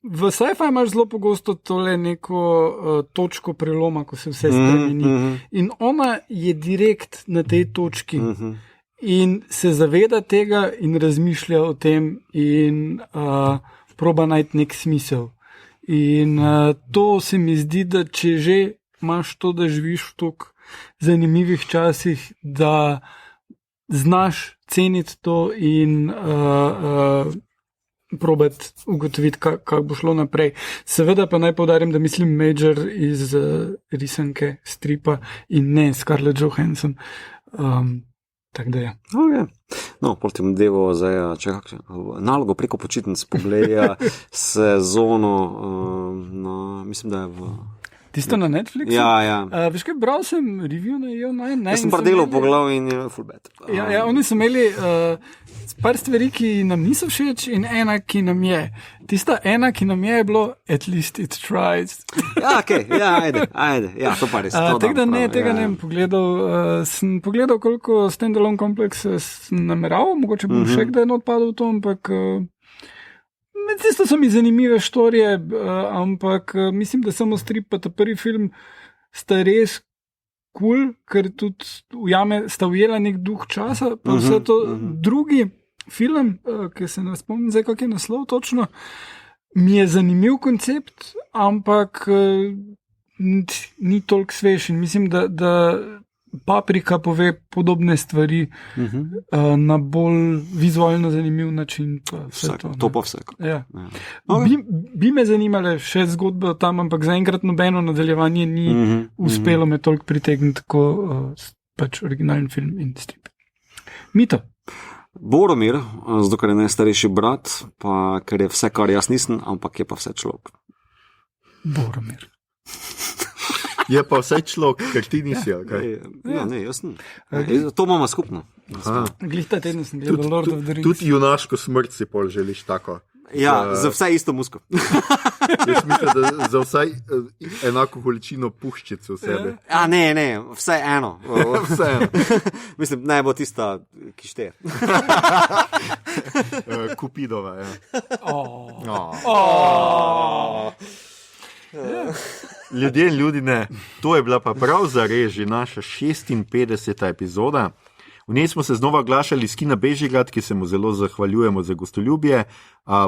v sci-fi imaš zelo pogosto tole neko točko preloma, ko se vse spremeni. In ona je direkt na tej točki in se zaveda tega in razmišlja o tem in proba najti nek smisel. In to se mi zdi, da če že imaš to, da živiš v toliko zanimivih časih, da znaš ceniti to in probati ugotoviti, kako bo šlo naprej. Seveda pa naj poudarim, da mislim Major iz risanke stripa in ne Scarlett Johansson. Tako da je. Okay. No, po tem delu zdaj, nalogo preko počitnic pogledajo sezono, mislim, da je v Tisto na Netflixu? Ja. Veš kaj, bral sem review na IO9. Jaz sem predelal po glavi in je full bad. Ja, oni so imeli par stvari, ki nam niso všeč in ena, ki nam je. Tista ena, ki nam je bilo, at least it tries. Ja, okej, ajde. Ja, to pa res. Tega ne bom pogledal. Sem pogledal, koliko standalone komplekse sem nameraval, mogoče bom še kdaj odpadel v to, ampak tisto so mi zanimive štorije, ampak mislim, da samo strip pa ta prvi film sta res cool, ker tudi sta ujela nek duh časa, pa vse to. Drugi film, ki se ne spomnim zdaj, kak je naslov točno, mi je zanimiv koncept, ampak ni toliko svež in mislim, da Paprika pove podobne stvari na bolj vizualno zanimiv način. To pa vse. Ja. Bi me zanimale še zgodbe tam, ampak zaenkrat nobeno nadaljevanje ni uspelo me toliko pritegniti, kot pač originalni film in strip. Mito. Boromir, zato ker je najstarejši brat, pa ker je vse, kar jaz nisem, ampak je pa vse človek. Boromir. Je pa vse človek, ker ti nisi. Ja, ne, jaz sem. To imamo skupno. Glih ta teden sem gledal Lord of the Rings. Tudi junaško smrt si pol želiš tako. Ja, za vse isto musko. Jaz mislim, da za vsaj enako količino puščic v sebi. Ne, vse eno. Vse eno. Mislim, naj bo tista, ki šteje. Kupidova, ja. Ljudje in ljudi ne. To je bila pa prav zares že naša 56. epizoda. V njej smo se znova oglašali iz Kina Bežigrad, ki se mu zelo zahvaljujemo za gostoljubje.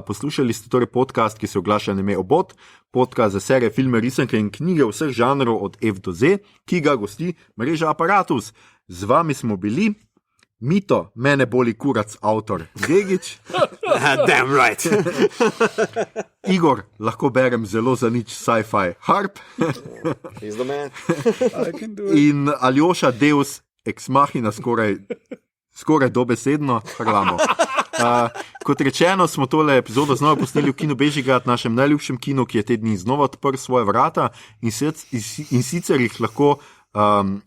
Poslušali ste torej podcast, ki se oglaša na ime Obod, podcast za serije, filme, risanke in knjige vseh žanrov od F do Z, ki ga gosti mreža Aparatus. Z vami smo bili Mito, mene boli kurac, avtor Gegič. Damn right. Igor, lahko berem zelo za nič sci-fi Harp. He's the man. In Aljoša, Deus ex machina, skoraj dobesedno, hramo. Kot rečeno, smo tole epizodo znova posneli v Kinu Bežigrad, našem najljubšem kinu, ki je te dni znova odprl svoje vrata in sicer jih lahko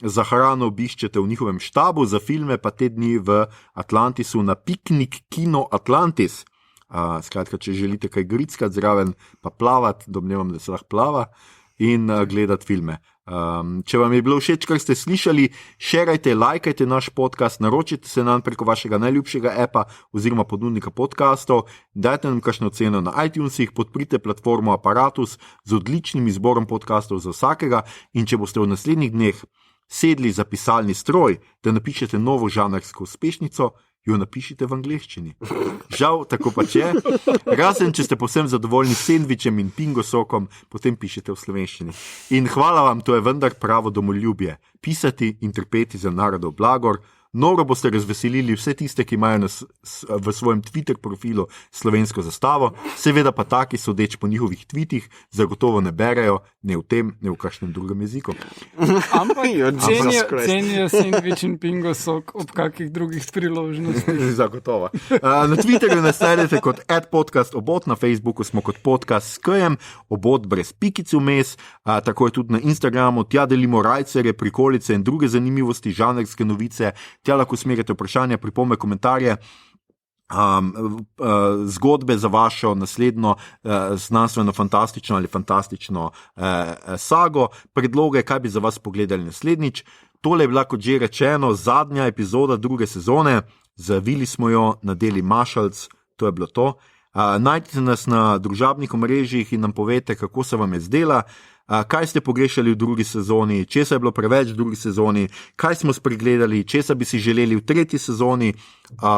za hrano obiščete v njihovem štabu, za filme pa te dni v Atlantisu na Piknik Kino Atlantis. Skratka, če želite kaj grickati zraven, pa plavati, domnevam, da se lahko plava, in gledati filme. Če vam je bilo všeč, kar ste slišali, šerajte, lajkajte naš podcast, naročite se nam preko vašega najljubšega appa oziroma ponudnika podcastov, dajte nam kakšno ceno na iTunesih, podprite platformo Aparatus z odličnim izborom podcastov za vsakega in če boste v naslednjih dneh sedli za pisalni stroj, da napišete novo žanrsko uspešnico, jo napišite v angleščini. Žal, tako pa če. Razen, če ste povsem zadovoljni s sendvičem in pingo sokom, potem pišete v slovenščini. In hvala vam, to je vendar pravo domoljubje. Pisati in trpeti za narodov blagor. Noro boste razveselili vse tiste, ki imajo v svojem Twitter profilu slovensko zastavo, seveda pa taki, sodeč po njihovih tweetih, zagotovo ne berejo, ne v tem, ne v kakšnem drugem jeziku. Ampak cenijo sendvič in pingo sok ob kakih drugih priložnostih. Zagotovo. Na Twitterju nas najdete kot @podcastobot, na Facebooku smo kot podcast s K-jem, Obot brez pikic vmes, tako je tudi na Instagramu, tja delimo rajcerje, prikolice in druge zanimivosti, žanrske novice. Tja lahko smerite vprašanja, pripombe, komentarje, zgodbe za vašo naslednjo znanstveno fantastično ali fantastično sago, predloge, kaj bi za vas pogledali naslednjič. Tole je bila, kot že rečeno, zadnja epizoda druge sezone, zavili smo jo na deli Mašalc, to je bilo to. Najdite nas na družabnih omrežjih in nam povete, kako se vam je zdela, kaj ste pogrešali v drugi sezoni, česa je bilo preveč v drugi sezoni, kaj smo spregledali, česa bi si želeli v tretji sezoni.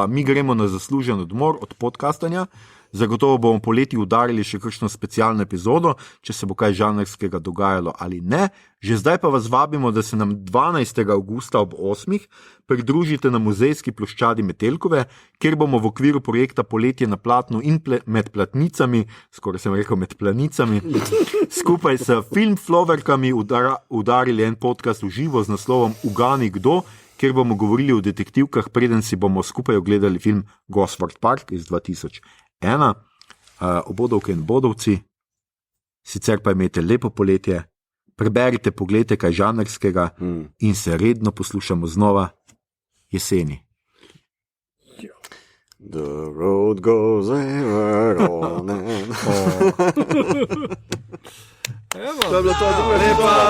Mi gremo na zaslužen odmor od podcastanja. Zagotovo bomo poleti udarili še kakšno specialno epizodo, če se bo kaj žanrskega dogajalo ali ne. Že zdaj pa vas vabimo, da se nam 12. avgusta ob 8. pridružite na muzejski ploščadi Metelkove, kjer bomo v okviru projekta Poletje na platnu in med platnicami, skoraj sem rekel med planicami, skupaj s filmfloverkami udarili en podcast v živo z naslovom Ugani kdo, kjer bomo govorili o detektivkah, preden si bomo skupaj ogledali film Gosford Park iz 2001. Obodovke in bodovci, sicer pa imejte lepo poletje, preberite, pogledajte kaj žanrskega in se redno poslušamo znova jeseni. The road goes ever on and on. Evo. To je bilo to, druga lepa.